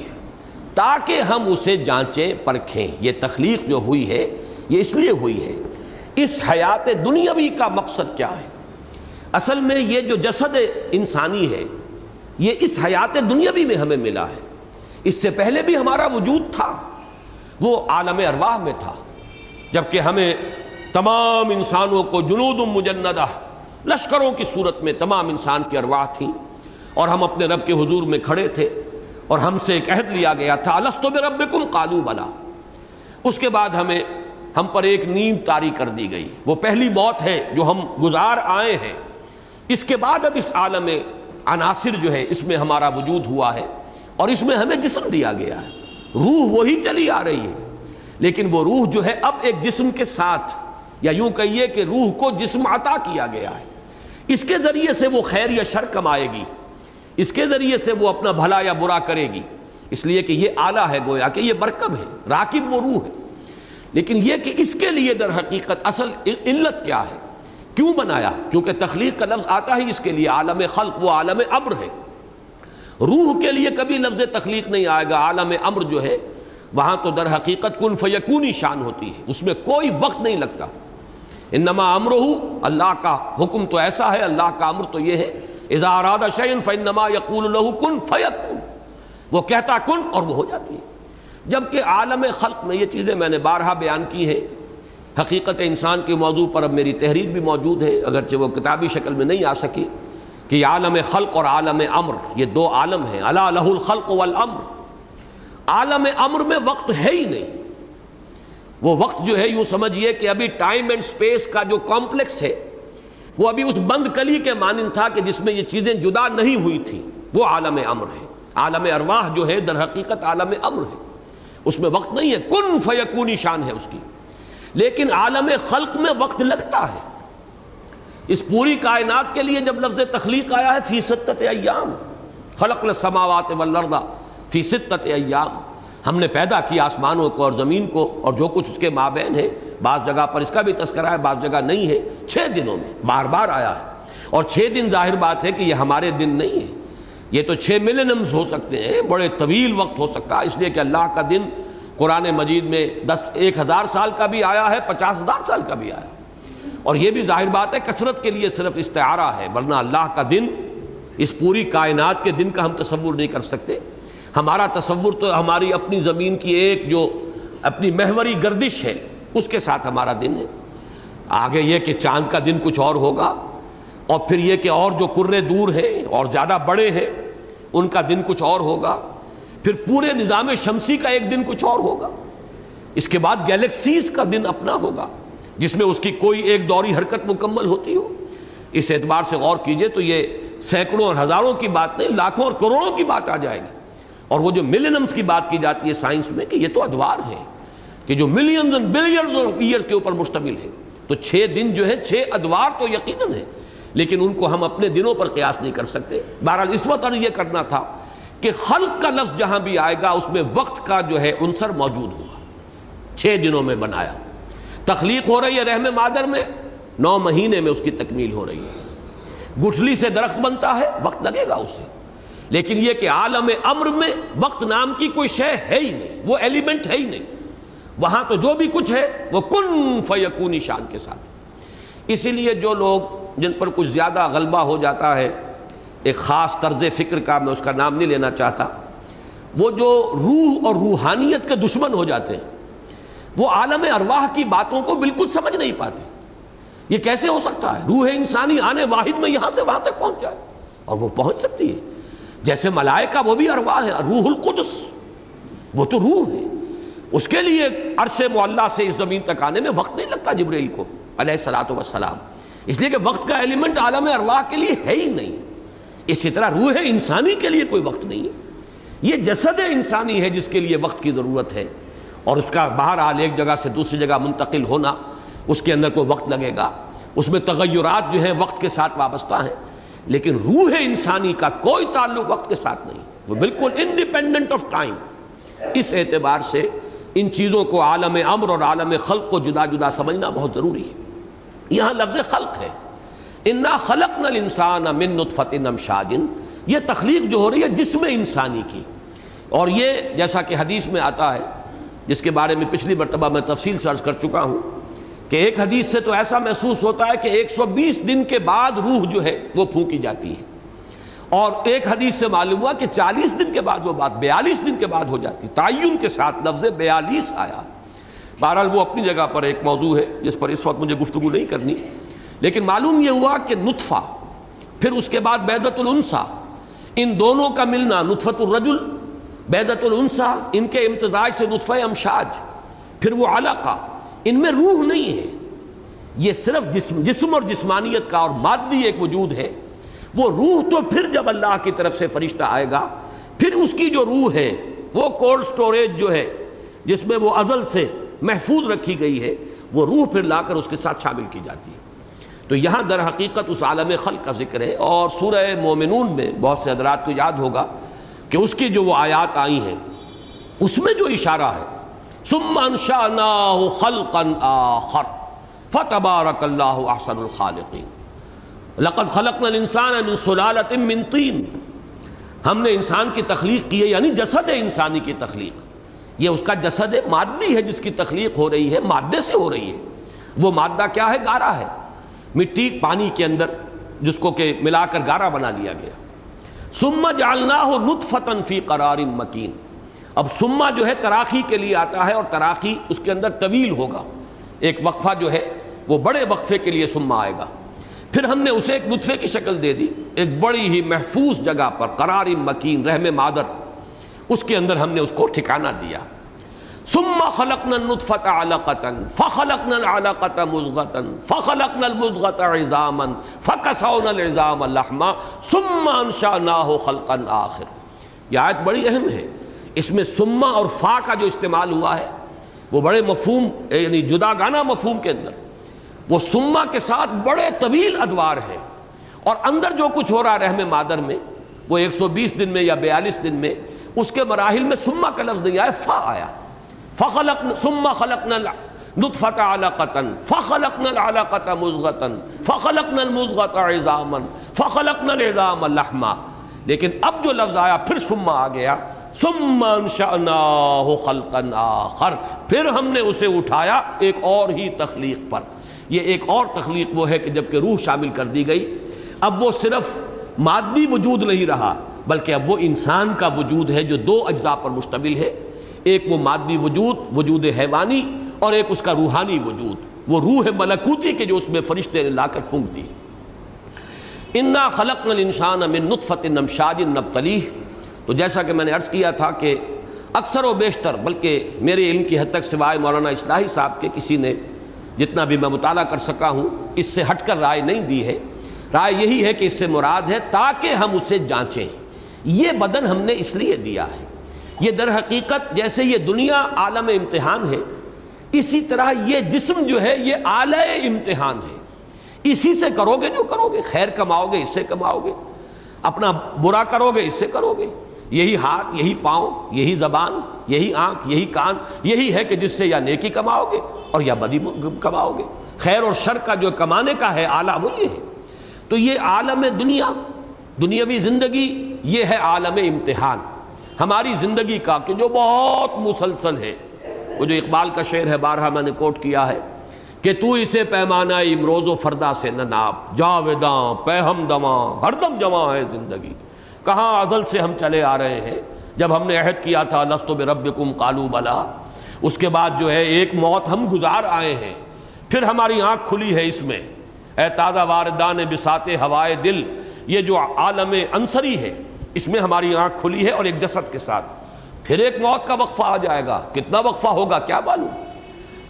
تاکہ ہم اسے جانچیں، پرکھیں۔ یہ تخلیق جو ہوئی ہے یہ اس لیے ہوئی ہے، اس حیات دنیاوی کا مقصد کیا ہے؟ اصل میں یہ جو جسد انسانی ہے یہ اس حیات دنیاوی میں ہمیں ملا ہے، اس سے پہلے بھی ہمارا وجود تھا، وہ عالم ارواح میں تھا، جبکہ ہمیں تمام انسانوں کو جنود مجندہ، لشکروں کی صورت میں تمام انسان کی ارواح تھیں، اور ہم اپنے رب کے حضور میں کھڑے تھے، اور ہم سے ایک عہد لیا گیا تھا، الستو بربکم قالوا بلا۔ اس کے بعد ہم پر ایک نیند طاری کر دی گئی، وہ پہلی موت ہے جو ہم گزار آئے ہیں۔ اس کے بعد اب اس عالم عناصر جو ہے اس میں ہمارا وجود ہوا ہے، اور اس میں ہمیں جسم دیا گیا ہے، روح وہی چلی آ رہی ہے، لیکن وہ روح جو ہے اب ایک جسم کے ساتھ، یا یوں کہیے کہ روح کو جسم عطا کیا گیا ہے، اس کے ذریعے سے وہ خیر یا شر کمائے گی، اس کے ذریعے سے وہ اپنا بھلا یا برا کرے گی، اس لیے کہ یہ آلہ ہے، گویا کہ یہ مرکب ہے، راکب وہ روح ہے۔ لیکن یہ کہ اس کے لیے در حقیقت اصل علت کیا ہے، کیوں بنایا؟ چونکہ تخلیق کا لفظ آتا ہی اس کے لیے، عالم خلق وہ عالم امر ہے، روح کے لیے کبھی لفظ تخلیق نہیں آئے گا۔ عالم امر جو ہے وہاں تو در حقیقت کن فیکونی شان ہوتی ہے، اس میں کوئی وقت نہیں لگتا۔ انما امرہ، اللہ کا حکم تو ایسا ہے، اللہ کا امر تو یہ ہے، اذا اراد شیئا فانما یقول له کن فیکون، وہ کہتا کن اور وہ ہو جاتی ہے۔ جبکہ عالم خلق میں یہ چیزیں میں نے بارہا بیان کی ہیں، حقیقت انسان کے موضوع پر اب میری تحریر بھی موجود ہے، اگرچہ وہ کتابی شکل میں نہیں آ سکی، کہ عالم خلق اور عالم امر یہ دو عالم ہیں، الا لہ الخلق والامر۔ عالم امر میں وقت ہے ہی نہیں، وہ وقت جو ہے یوں سمجھیے کہ ابھی ٹائم اینڈ سپیس کا جو کمپلیکس ہے وہ ابھی اس بند کلی کے مانند تھا کہ جس میں یہ چیزیں جدا نہیں ہوئی تھیں، وہ عالم امر ہے۔ عالم ارواح جو ہے در حقیقت عالم امر ہے، اس میں وقت نہیں ہے، کن فیکونی شان ہے اس کی۔ لیکن عالم خلق میں وقت لگتا ہے۔ اس پوری کائنات کے لیے جب لفظ تخلیق آیا ہے فی ستۃ ایام، خلقنا السماوات والارض فی ستۃ ایام، ہم نے پیدا کیا آسمانوں کو اور زمین کو اور جو کچھ اس کے مابین ہے، بعض جگہ پر اس کا بھی تذکرہ ہے، بعض جگہ نہیں ہے، 6 دنوں میں بار بار آیا ہے۔ اور 6 دن ظاہر بات ہے کہ یہ ہمارے دن نہیں ہے، یہ تو 6 ملینمز ہو سکتے ہیں، بڑے طویل وقت ہو سکتا ہے، اس لیے کہ اللہ کا دن قرآن مجید میں 10,000 سال کا بھی آیا ہے، 50,000 سال کا بھی آیا ہے، اور یہ بھی ظاہر بات ہے کثرت کے لیے صرف استعارہ ہے، ورنہ اللہ کا دن اس پوری کائنات کے دن کا ہم تصور نہیں کر سکتے۔ ہمارا تصور تو ہماری اپنی زمین کی ایک جو اپنی محوری گردش ہے اس کے ساتھ ہمارا دن ہے، آگے یہ کہ چاند کا دن کچھ اور ہوگا، اور پھر یہ کہ اور جو کرے دور ہیں اور زیادہ بڑے ہیں ان کا دن کچھ اور ہوگا، پھر پورے نظام شمسی کا ایک دن کچھ اور ہوگا، اس کے بعد گیلیکسیز کا دن اپنا ہوگا، جس میں اس کی کوئی ایک دوری حرکت مکمل ہوتی ہو. اس اعتبار سے غور کیجئے تو یہ سینکڑوں اور ہزاروں کی بات نہیں، لاکھوں اور کروڑوں کی بات آ جائے گی. اور وہ جو ملینمز کی بات کی جاتی ہے سائنس میں کہ یہ تو ادوار ہیں کہ جو millions and billions of years کے اوپر مشتمل ہے. تو 6 دن جو ہے 6 ادوار تو یقیناً ہے، لیکن ان کو ہم اپنے دنوں پر قیاس نہیں کر سکتے. بہرحال اس وقت یہ کرنا تھا کہ خلق کا لفظ جہاں بھی آئے گا اس میں وقت کا جو ہے عنصر موجود ہوگا. 6 دنوں میں بنایا. تخلیق ہو رہی ہے رحم مادر میں، 9 مہینے میں اس کی تکمیل ہو رہی ہے. گٹھلی سے درخت بنتا ہے، وقت لگے گا اسے. لیکن یہ کہ عالم امر میں وقت نام کی کوئی شے ہے ہی نہیں، وہ ایلیمنٹ ہے ہی نہیں. وہاں تو جو بھی کچھ ہے وہ کن فیکونی شان کے ساتھ. اسی لیے جو لوگ جن پر کچھ زیادہ غلبہ ہو جاتا ہے ایک خاص طرز فکر کا، میں اس کا نام نہیں لینا چاہتا، وہ جو روح اور روحانیت کے دشمن ہو جاتے ہیں، وہ عالم ارواح کی باتوں کو بالکل سمجھ نہیں پاتے. یہ کیسے ہو سکتا ہے؟ روح انسانی آنے واحد میں یہاں سے وہاں تک پہنچ جائے، اور وہ پہنچ سکتی ہے. جیسے ملائکہ وہ بھی ارواح ہے، روح القدس وہ تو روح ہے، اس کے لیے عرش معلیٰ سے اس زمین تک آنے میں وقت نہیں لگتا جبرائیل کو علیہ الصلوۃ والسلام، اس لیے کہ وقت کا ایلیمنٹ عالم ارواح کے لیے ہے ہی نہیں. اسی طرح روح انسانی کے لیے کوئی وقت نہیں ہے. یہ جسد انسانی ہے جس کے لیے وقت کی ضرورت ہے، اور اس کا بہرحال ایک جگہ سے دوسری جگہ منتقل ہونا، اس کے اندر کوئی وقت لگے گا. اس میں تغیرات جو ہیں وقت کے ساتھ وابستہ ہیں. لیکن روح انسانی کا کوئی تعلق وقت کے ساتھ نہیں، وہ بالکل انڈیپینڈنٹ آف ٹائم. اس اعتبار سے ان چیزوں کو عالم امر اور عالم خلق کو جدا جدا سمجھنا بہت ضروری ہے. یہاں لفظ خلق ہے، انا خلقنا الانسان من نطفۃ امشاج، یہ تخلیق جو ہو رہی ہے جسم انسانی کی. اور یہ جیسا کہ حدیث میں آتا ہے، جس کے بارے میں پچھلی مرتبہ میں تفصیل سے عرض کر چکا ہوں، کہ ایک حدیث سے تو ایسا محسوس ہوتا ہے کہ 120 دن کے بعد روح جو ہے وہ پھونکی جاتی ہے، اور ایک حدیث سے معلوم ہوا کہ 40 دن کے بعد وہ بات 42 دن کے بعد ہو جاتی. تعین کے ساتھ لفظ 42 آیا. بہرحال وہ اپنی جگہ پر ایک موضوع ہے جس پر اس وقت مجھے گفتگو نہیں کرنی. لیکن معلوم یہ ہوا کہ نطفہ، پھر اس کے بعد بیضۃ الانثی، ان دونوں کا ملنا، نطفۃ الرجل بیضۃ الانثی، ان کے امتزاج سے نطفہ امشاج، پھر وہ علقہ، ان میں روح نہیں ہے. یہ صرف جسم اور جسمانیت کا اور مادی ایک وجود ہے. وہ روح تو پھر جب اللہ کی طرف سے فرشتہ آئے گا، پھر اس کی جو روح ہے وہ کولڈ سٹوریج جو ہے جس میں وہ ازل سے محفوظ رکھی گئی ہے، وہ روح پھر لا کر اس کے ساتھ شامل کی جاتی ہے. تو یہاں در حقیقت اس عالم خلق کا ذکر ہے. اور سورہ مومنون میں بہت سے حضرات کو یاد ہوگا کہ اس کی جو وہ آیات آئی ہیں اس میں جو اشارہ ہے ثم انشأناه خلقا آخر فتبارک اللہ احسن الخالقین لقد خلقنا الانسان من صلالۃ من طین. ہم نے انسان کی تخلیق کی ہے، یعنی جسد انسانی کی تخلیق. یہ اس کا جسد مادی ہے جس کی تخلیق ہو رہی ہے، مادے سے ہو رہی ہے. وہ مادہ کیا ہے؟ گارا ہے، مٹی پانی کے اندر جس کو کہ ملا کر گارا بنا لیا گیا. ثم جعلناہ نطفۃ فی قرار مکین. اب ثم جو ہے تراخی کے لیے آتا ہے، اور تراخی اس کے اندر طویل ہوگا. ایک وقفہ جو ہے وہ بڑے وقفے کے لیے ثم آئے گا. پھر ہم نے اسے ایک نطفے کی شکل دے دی، ایک بڑی ہی محفوظ جگہ پر، قرار مکین، رحم مادر، اس کے اندر ہم نے اس کو ٹھکانہ دیا. ثم خلقنا النطفة علقة فخلقنا العلقة مضغة فخلقنا المضغة عظاما فكسونا العظام لحما ثم انشأناه خلقا آخر. یہ آیت بڑی اہم ہے. اس میں ثم اور فا کا جو استعمال ہوا ہے وہ بڑے مفہوم، یعنی جداگانہ مفہوم کے اندر، وہ ثم کے ساتھ بڑے طویل ادوار ہیں. اور اندر جو کچھ ہو رہا ہے رحم مادر میں، وہ 120 دن میں یا 42 دن میں، اس کے مراحل میں ثم کا لفظ نہیں آیا، فا آیا. ثم خلقنا نطفة علقة فخلقنا العلقة مضغة فخلقنا المضغة عظاما فخلقنا العظام لحما. لیکن اب جو لفظ آیا پھر ثم آ گیا، ثم انشأناه خلقا آخر، پھر ہم نے اسے اٹھایا ایک اور ہی تخلیق پر. یہ ایک اور تخلیق وہ ہے کہ جب کہ روح شامل کر دی گئی، اب وہ صرف مادی وجود نہیں رہا، بلکہ اب وہ انسان کا وجود ہے جو 2 اجزاء پر مشتمل ہے. ایک وہ مادی وجود، وجود حیوانی، اور ایک اس کا روحانی وجود، وہ روح ملکوتی کے جو اس میں فرشتے نے لا کر پھونک دی. انا خلقنا الانسان من نطفۃ امشاج نبتلیہ. تو جیسا کہ میں نے عرض کیا تھا کہ اکثر و بیشتر، بلکہ میرے علم کی حد تک سوائے مولانا اصلاحی صاحب کے، کسی نے جتنا بھی میں مطالعہ کر سکا ہوں اس سے ہٹ کر رائے نہیں دی ہے۔ رائے یہی ہے کہ اس سے مراد ہے تاکہ ہم اسے جانچیں۔ یہ بدن ہم نے اس لیے دیا ہے، یہ در حقیقت جیسے یہ دنیا عالم امتحان ہے، اسی طرح یہ جسم جو ہے یہ آلہ امتحان ہے۔ اسی سے کرو گے جو کرو گے، خیر کماؤ گے اس سے کماؤ گے، اپنا برا کرو گے اس سے کرو گے۔ یہی ہاتھ، یہی پاؤں، یہی زبان، یہی آنکھ، یہی کان، یہی ہے کہ جس سے یا نیکی کماؤ گے اور یا بدی کماؤ گے۔ خیر اور شر کا جو کمانے کا ہے آلہ وہ یہ ہے۔ تو یہ عالم دنیا، دنیاوی زندگی، یہ ہے عالم امتحان ہماری زندگی کا، کہ جو بہت مسلسل ہے۔ وہ جو اقبال کا شعر ہے، بارہا میں نے کوٹ کیا ہے کہ تو اسے پیمانہ امروز و فردا سے نہ ناپ، جاویداں پہم دماں ہر دم جمع ہے زندگی۔ کہاں ازل سے ہم چلے آ رہے ہیں، جب ہم نے عہد کیا تھا لست بربکم قالوا بلا، اس کے بعد جو ہے ایک موت ہم گزار آئے ہیں، پھر ہماری آنکھ کھلی ہے اس میں۔ اے تازہ واردان بساط ہوائے دل، یہ جو عالم انصری ہے اس میں ہماری آنکھ کھلی ہے اور ایک جسد کے ساتھ۔ پھر ایک موت کا وقفہ آ جائے گا، کتنا وقفہ ہوگا کیا معلوم،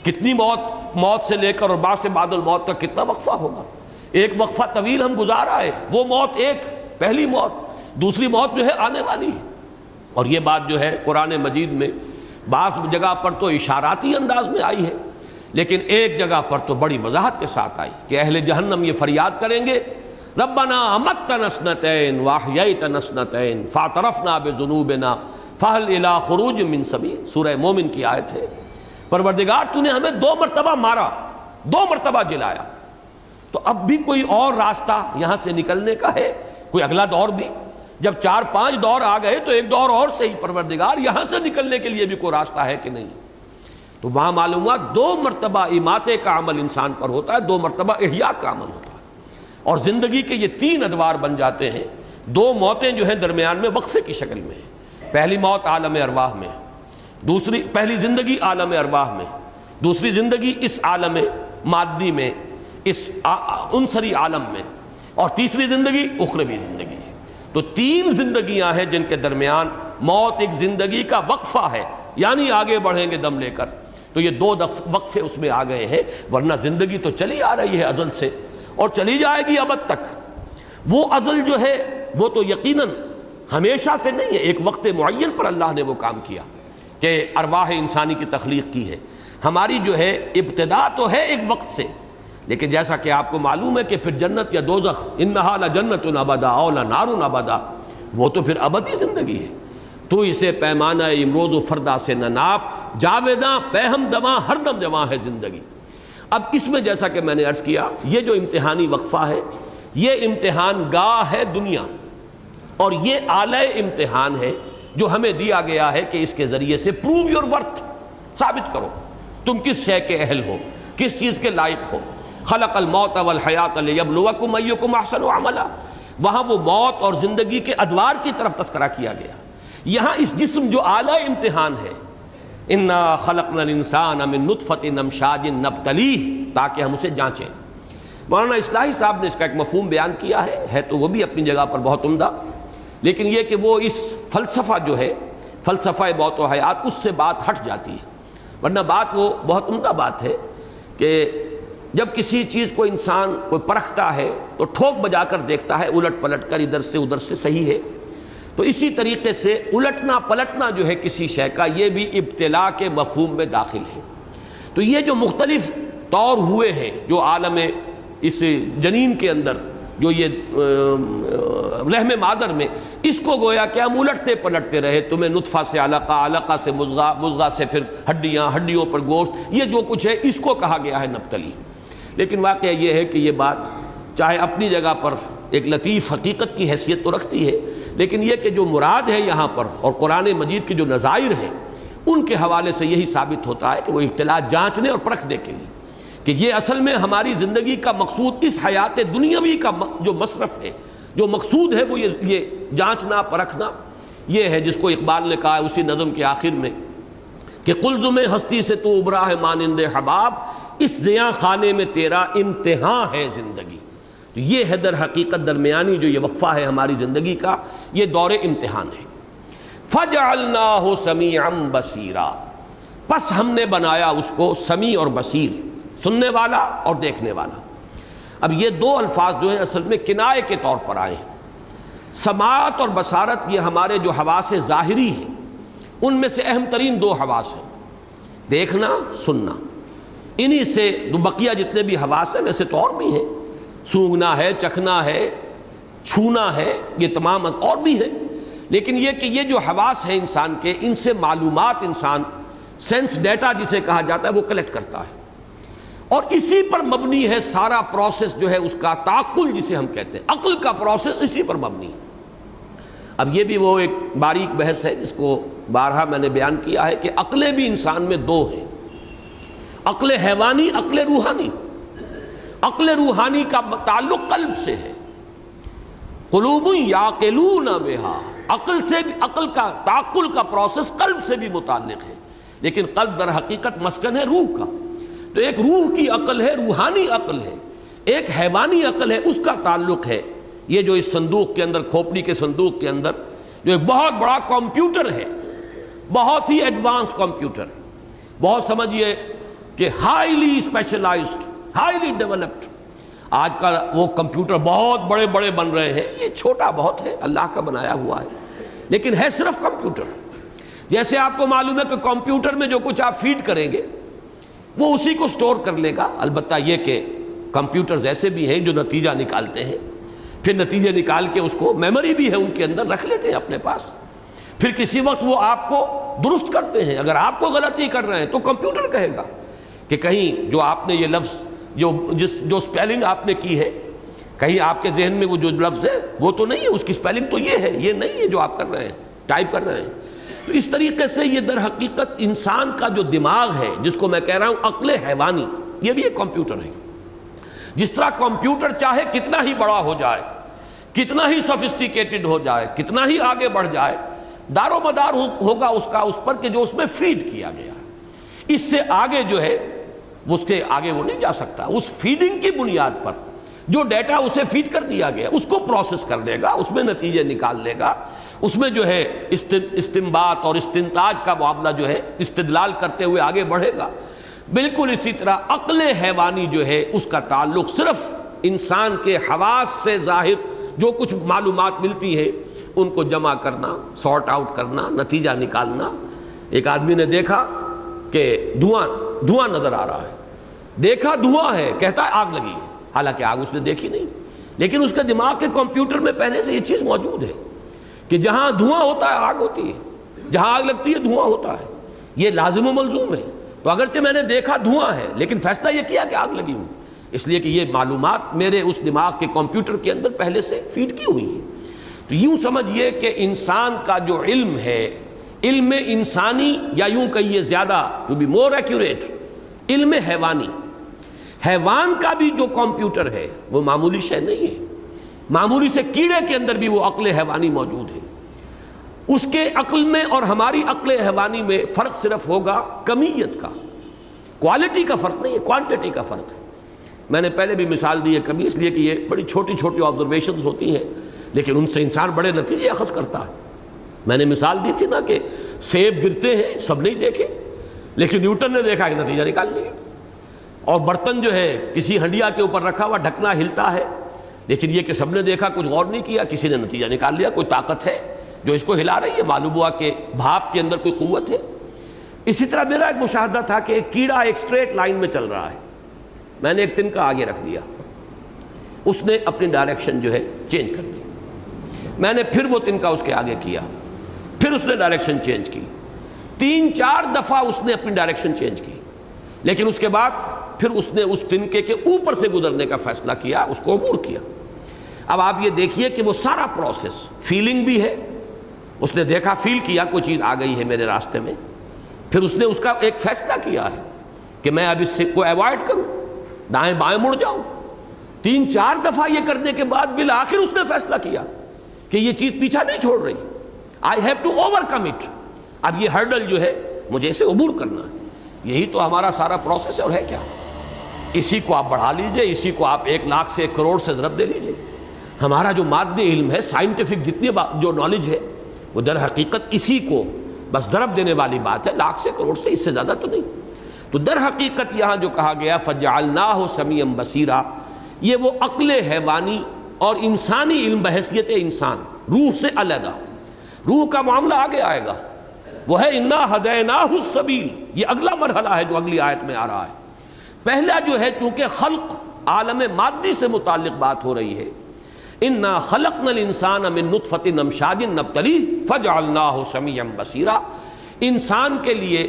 کتنی موت سے لے کر اور بعد سے بعد الموت کا کتنا وقفہ ہوگا۔ ایک وقفہ طویل ہم گزار آئے، وہ موت ایک، پہلی موت، دوسری موت جو ہے آنے والی ہے۔ اور یہ بات جو ہے قرآن مجید میں بعض جگہ پر تو اشاراتی انداز میں آئی ہے، لیکن ایک جگہ پر تو بڑی وضاحت کے ساتھ آئی کہ اہل جہنم یہ فریاد کریں گے، ربنا امتنا اثنتین واحییتنا اثنتین فاعترفنا بذنوبنا فہل الی خروج من سبیل۔ سورہ مومن کی آیت ہے، پروردگار تو نے ہمیں 2 مرتبہ مارا، 2 مرتبہ جلایا، تو اب بھی کوئی اور راستہ یہاں سے نکلنے کا ہے، کوئی اگلا دور بھی؟ جب 4-5 دور آ گئے تو ایک دور اور سے ہی پروردگار یہاں سے نکلنے کے لیے بھی کوئی راستہ ہے کہ نہیں؟ تو وہاں معلوم ہوا 2 مرتبہ اماتے کا عمل انسان پر ہوتا ہے، 2 مرتبہ احیاء کا عمل ہوتا ہے، اور زندگی کے یہ 3 ادوار بن جاتے ہیں۔ 2 موتیں جو ہیں درمیان میں وقفے کی شکل میں ہیں۔ پہلی موت عالم ارواح میں، پہلی زندگی عالم ارواح میں، دوسری زندگی اس عالم مادی میں، اس عنصری عالم میں، اور تیسری زندگی اخروی زندگی ہے۔ تو 3 زندگیاں ہیں جن کے درمیان موت ایک زندگی کا وقفہ ہے، یعنی آگے بڑھیں گے دم لے کر۔ تو یہ 2 وقفے اس میں آ گئے ہیں، ورنہ زندگی تو چلی آ رہی ہے ازل سے اور چلی جائے گی ابد تک۔ وہ ازل جو ہے وہ تو یقیناً ہمیشہ سے نہیں ہے، ایک وقت معین پر اللہ نے وہ کام کیا کہ ارواح انسانی کی تخلیق کی ہے۔ ہماری جو ہے ابتدا تو ہے ایک وقت سے، لیکن جیسا کہ آپ کو معلوم ہے کہ پھر جنت یا دوزخ، انہا لجنت ابدا او لنار ابدا، وہ تو پھر ابدی زندگی ہے۔ تو اسے پیمانہ امروز و فردا سے نہ ناپ، جاویداں پہم دماں ہر دم جمع ہے زندگی۔ اب اس میں جیسا کہ میں نے عرض کیا، یہ جو امتحانی وقفہ ہے یہ امتحان گاہ ہے دنیا، اور یہ اعلی امتحان ہے جو ہمیں دیا گیا ہے کہ اس کے ذریعے سے پروو یور ورتھ، ثابت کرو تم کس شے کے اہل ہو، کس چیز کے لائق ہو۔ خلق الموت والحیات لیبلوکم ایکم احسن عملا، وہاں وہ موت اور زندگی کے ادوار کی طرف تذکرہ کیا گیا۔ یہاں اس جسم جو اعلی امتحان ہے، انا خلقنا الانسان من نطفۃ امشاج نبتلیہ، تاکہ ہم اسے جانچیں۔ مولانا اصلاحی صاحب نے اس کا ایک مفہوم بیان کیا ہے تو وہ بھی اپنی جگہ پر بہت عمدہ، لیکن یہ کہ وہ اس فلسفہ جو ہے، فلسفہ موت و حیات، اس سے بات ہٹ جاتی ہے، ورنہ بات وہ بہت عمدہ بات ہے کہ جب کسی چیز کو انسان کوئی پرکھتا ہے تو ٹھوک بجا کر دیکھتا ہے، الٹ پلٹ کر ادھر سے صحیح ہے۔ تو اسی طریقے سے الٹنا پلٹنا جو ہے کسی شے کا، یہ بھی ابتلاء کے مفہوم میں داخل ہے۔ تو یہ جو مختلف طور ہوئے ہیں جو عالم اس جنین کے اندر، جو یہ رحم مادر میں، اس کو گویا کہ ہم الٹتے پلٹتے رہے، تمہیں نطفہ سے علقہ، علقہ سے مضغہ، مضغہ سے پھر ہڈیاں، ہڈیوں پر گوشت، یہ جو کچھ ہے اس کو کہا گیا ہے نبتلی۔ لیکن واقعہ یہ ہے کہ یہ بات چاہے اپنی جگہ پر ایک لطیف حقیقت کی حیثیت تو رکھتی ہے، لیکن یہ کہ جو مراد ہے یہاں پر اور قرآن مجید کے جو نظائر ہیں ان کے حوالے سے یہی ثابت ہوتا ہے کہ وہ ابتلاء جانچنے اور پرکھنے کے لیے، کہ یہ اصل میں ہماری زندگی کا مقصود، اس حیات دنیاوی کا جو مصرف ہے، جو مقصود ہے، وہ یہ جانچنا پرکھنا یہ ہے، جس کو اقبال نے کہا ہے اسی نظم کے آخر میں کہ قلزم ہستی سے تو ابرا ہے مانند حباب، اس زیاں خانے میں تیرا امتحان ہے زندگی۔ تو یہ ہے در حقیقت درمیانی جو یہ وقفہ ہے ہماری زندگی کا، یہ دور امتحان ہے۔ فَجَعَلْنَاهُ سَمِيعًا بَصِيرًا، پس ہم نے بنایا اس کو سمیع اور بصیر۔ سننے والا اور دیکھنے والا۔ اب یہ دو الفاظ جو ہیں اصل میں کنایے کے طور پر آئے ہیں۔ سماعت اور بصارت یہ ہمارے جو حواس ظاہری ہیں ان میں سے اہم ترین دو حواس ہیں، دیکھنا، سننا۔ انہی سے بقیہ جتنے بھی حواس ہیں ویسے تو اور بھی ہیں، سونگھنا ہے، چکھنا ہے، چھونا ہے، یہ تمام اور بھی ہیں، لیکن یہ کہ یہ جو حواس ہیں انسان کے، ان سے معلومات انسان سینس ڈیٹا جسے کہا جاتا ہے وہ کلیکٹ کرتا ہے، اور اسی پر مبنی ہے سارا پروسیس جو ہے اس کا تعقل جسے ہم کہتے ہیں، عقل کا پروسیس اسی پر مبنی ہے۔ اب یہ بھی وہ ایک باریک بحث ہے جس کو بارہا میں نے بیان کیا ہے کہ عقلیں بھی انسان میں دو ہیں، عقل حیوانی، عقل روحانی۔ عقل روحانی کا تعلق قلب سے ہے، قلوب یعقلون بہا، عقل سے بھی، عقل کا تعقل کا پروسیس قلب سے بھی متعلق ہے، لیکن قلب در حقیقت مسکن ہے روح کا۔ تو ایک روح کی عقل ہے، روحانی عقل ہے، ایک حیوانی عقل ہے، اس کا تعلق ہے یہ جو اس صندوق کے اندر، کھوپڑی کے صندوق کے اندر جو ایک بہت بڑا کمپیوٹر ہے، بہت ہی ایڈوانس کمپیوٹر، بہت سمجھیے کہ ہائیلی اسپیشلائزڈ، ہائیلی ڈیولپڈ۔ آج کا وہ کمپیوٹر بہت بڑے بڑے بن رہے ہیں، یہ چھوٹا بہت ہے، اللہ کا بنایا ہوا ہے، لیکن ہے صرف کمپیوٹر۔ جیسے آپ کو معلوم ہے کہ کمپیوٹر میں جو کچھ آپ فیڈ کریں گے وہ اسی کو سٹور کر لے گا، البتہ یہ کہ کمپیوٹرز ایسے بھی ہیں جو نتیجہ نکالتے ہیں، پھر نتیجے نکال کے اس کو میموری بھی ہے ان کے اندر رکھ لیتے ہیں اپنے پاس، پھر کسی وقت وہ آپ کو درست کرتے ہیں۔ اگر آپ کو غلطی کر رہے ہیں تو کمپیوٹر کہے گا کہ کہیں جو آپ نے یہ لفظ جو سپیلنگ آپ نے کی ہے، کہیں آپ کے ذہن میں وہ جو لفظ ہے وہ تو نہیں ہے، اس کی سپیلنگ تو یہ ہے، یہ نہیں ہے جو آپ کر رہے ہیں، ٹائپ کر رہے ہیں۔ تو اس طریقے سے یہ در حقیقت انسان کا جو دماغ ہے، جس کو میں کہہ رہا ہوں عقل حیوانی، یہ بھی ایک کمپیوٹر ہے۔ جس طرح کمپیوٹر چاہے کتنا ہی بڑا ہو جائے، کتنا ہی سوفسٹیکیٹڈ ہو جائے، کتنا ہی آگے بڑھ جائے، دار و مدار ہوگا اس کا اس پر کہ جو اس میں فیڈ کیا گیا ہے۔ اس سے آگے جو ہے اس کے آگے وہ نہیں جا سکتا۔ اس فیڈنگ کی بنیاد پر جو ڈیٹا اسے فیڈ کر دیا گیا اس کو پروسیس کر لے گا، اس میں نتیجے نکال لے گا، اس میں جو ہے استنباط اور استنتاج کا معاملہ جو ہے استدلال کرتے ہوئے آگے بڑھے گا۔ بالکل اسی طرح عقل حیوانی جو ہے اس کا تعلق صرف انسان کے حواس سے ظاہر جو کچھ معلومات ملتی ہیں ان کو جمع کرنا، سارٹ آؤٹ کرنا، نتیجہ نکالنا۔ ایک آدمی نے دیکھا کہ دھواں نظر آ رہا ہے، دیکھا دھواں ہے، کہتا ہے آگ لگی ہے، حالانکہ آگ اس نے دیکھی نہیں، لیکن اس کے دماغ کے کمپیوٹر میں پہلے سے یہ چیز موجود ہے کہ جہاں دھواں ہوتا ہے آگ ہوتی ہے، جہاں آگ لگتی ہے دھواں ہوتا ہے، یہ لازم و ملزوم ہے۔ تو اگرچہ میں نے دیکھا دھواں ہے لیکن فیصلہ یہ کیا کہ آگ لگی ہوئی، اس لیے کہ یہ معلومات میرے اس دماغ کے کمپیوٹر کے اندر پہلے سے فیڈ کی ہوئی ہیں۔ تو یوں سمجھئے کہ انسان کا جو علم ہے، علم انسانی، یا یوں کہیے زیادہ ٹو بی مور ایکوریٹ، علم حیوانی، حیوان کا بھی جو کمپیوٹر ہے وہ معمولی شے نہیں ہے، معمولی سے کیڑے کے اندر بھی وہ عقل حیوانی موجود ہے۔ اس کے عقل میں اور ہماری عقل حیوانی میں فرق صرف ہوگا کمیت کا، کوالٹی کا فرق نہیں ہے، کوانٹٹی کا فرق ہے۔ میں نے پہلے بھی مثال دی ہے کبھی، اس لیے کہ یہ بڑی چھوٹی چھوٹی آبزرویشنز ہوتی ہیں لیکن ان سے انسان بڑے نتیجے اخذ کرتا ہے۔ میں نے مثال دی تھی نا کہ سیب گرتے ہیں، سب نہیں دیکھے، لیکن نیوٹن نے دیکھا کہ نتیجہ نکال لیا۔ اور برتن جو ہے کسی ہنڈیا کے اوپر رکھا ہوا ڈھکنا ہلتا ہے، لیکن یہ کہ سب نے دیکھا، کچھ غور نہیں کیا، کسی نے نتیجہ نکال لیا، کوئی طاقت ہے جو اس کو ہلا رہی ہے، معلوم ہوا کہ بھاپ کے اندر کوئی قوت ہے۔ اسی طرح میرا ایک مشاہدہ تھا کہ ایک کیڑا ایک اسٹریٹ لائن میں چل رہا ہے، میں نے ایک تنکا آگے رکھ دیا، اس نے اپنی ڈائریکشن جو ہے چینج کر دی، میں نے پھر وہ تنکا اس کے آگے کیا، پھر اس نے ڈائریکشن چینج کی، 3-4 دفعہ اس نے اپنی ڈائریکشن چینج کی، لیکن اس کے بعد پھر اس نے اس تنکے کے اوپر سے گزرنے کا فیصلہ کیا، اس کو عبور کیا۔ اب آپ یہ دیکھیے کہ وہ سارا پروسیس، فیلنگ بھی ہے، اس نے دیکھا، فیل کیا کوئی چیز آ گئی ہے میرے راستے میں، پھر اس نے اس کا ایک فیصلہ کیا ہے کہ میں اب اس کو ایوائڈ کروں، دائیں بائیں مڑ جاؤں۔ 3-4 دفعہ یہ کرنے کے بعد بالآخر اس نے فیصلہ کیا کہ یہ چیز پیچھا نہیں چھوڑ رہی، I have to overcome it، اب یہ ہرڈل جو ہے مجھے اسے عبور کرنا ہے۔ یہی تو ہمارا سارا پروسیس ہے، اور ہے کیا؟ اسی کو آپ بڑھا لیجئے، اسی کو آپ 1 لاکھ سے 1 کروڑ سے ضرب دے لیجئے۔ ہمارا جو مادی علم ہے، سائنٹیفک جتنی جو نالج ہے، وہ در حقیقت اسی کو بس ضرب دینے والی بات ہے، 1 لاکھ سے 1 کروڑ سے، اس سے زیادہ تو نہیں۔ تو در حقیقت یہاں جو کہا گیا فجعلناہ سمیعا بصیرا، یہ وہ عقل حیوانی اور انسانی علم بحیثیت انسان، روح سے علیحدہ، روح کا معاملہ آگے آئے گا، وہ ہے انا ہدیناہ السبیل، یہ اگلا مرحلہ ہے جو اگلی آیت میں آ رہا ہے۔ پہلا جو ہے چونکہ خلق عالم مادی سے متعلق بات ہو رہی ہے، انا خلقنا الانسان من نطفۃ امشاج نبتلیہ فجعلناہ سمیعا بصیرا، انسان کے لیے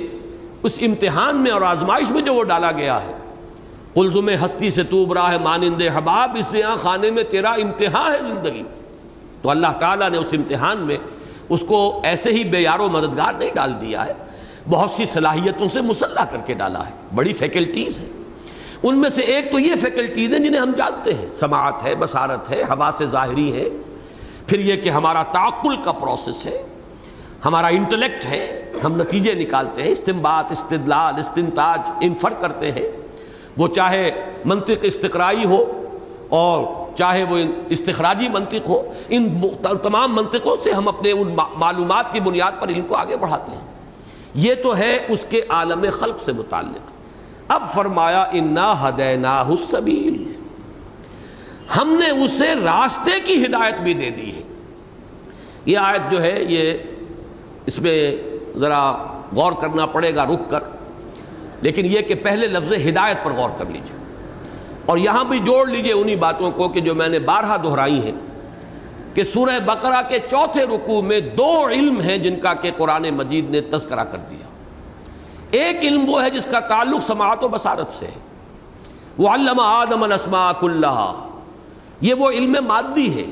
اس امتحان میں اور آزمائش میں جو وہ ڈالا گیا ہے، قلزم ہستی سے تو ابرا ہے مانند حباب، اس یہاں خانے میں تیرا امتحان ہے زندگی، تو اللہ تعالیٰ نے اس امتحان میں اس کو ایسے ہی بے یار و مددگار نہیں ڈال دیا ہے، بہت سی صلاحیتوں سے مسلح کر کے ڈالا ہے، بڑی فیکلٹیز ہیں۔ ان میں سے ایک تو یہ فیکلٹیز ہیں جنہیں ہم جانتے ہیں، سماعت ہے، بصارت ہے، حواس ظاہری ہے، پھر یہ کہ ہمارا تعقل کا پروسیس ہے، ہمارا انٹلیکٹ ہے، ہم نتیجے نکالتے ہیں، استنباط، استدلال، استنتاج، انفر کرتے ہیں، وہ چاہے منطق استقرائی ہو اور چاہے وہ استخراجی منطق ہو، ان تمام منطقوں سے ہم اپنے ان معلومات کی بنیاد پر علم کو آگے بڑھاتے ہیں۔ یہ تو ہے اس کے عالم خلق سے متعلق۔ اب فرمایا انا ہدیناہ السبیل، ہم نے اسے راستے کی ہدایت بھی دے دی ہے۔ یہ آیت جو ہے یہ اس میں ذرا غور کرنا پڑے گا رک کر، لیکن یہ کہ پہلے لفظ ہدایت پر غور کر لیجیے اور یہاں بھی جوڑ لیجئے انہی باتوں کو کہ جو میں نے بارہا دہرائی ہیں کہ سورہ بقرہ کے چوتھے رکوع میں دو علم ہیں جن کا کہ قرآن مجید نے تذکرہ کر دیا۔ ایک علم وہ ہے جس کا تعلق سماعت و بصارت سے ہے، وعلم آدم الاسماء کلہا، یہ وہ علم مادی ہے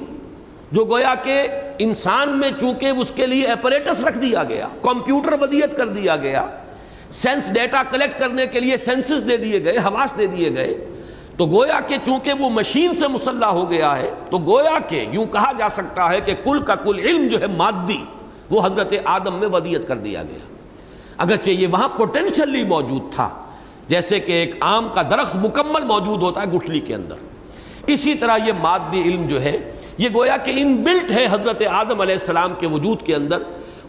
جو گویا کہ انسان میں چونکہ اس کے لیے ایپریٹس رکھ دیا گیا، کمپیوٹر ودیت کر دیا گیا، سینس ڈیٹا کلیکٹ کرنے کے لیے سینسز دے دیے گئے، حواس دے دیے گئے، تو گویا کہ چونکہ وہ مشین سے مسلح ہو گیا ہے، تو گویا کہ یوں کہا جا سکتا ہے کہ کل کا کل علم جو ہے مادی وہ حضرت آدم میں ودیت کر دیا گیا، اگرچہ یہ وہاں پوٹینشلی موجود تھا، جیسے کہ ایک آم کا درخت مکمل موجود ہوتا ہے گٹھلی کے اندر، اسی طرح یہ مادی علم جو ہے یہ گویا کہ ان بلٹ ہے حضرت آدم علیہ السلام کے وجود کے اندر،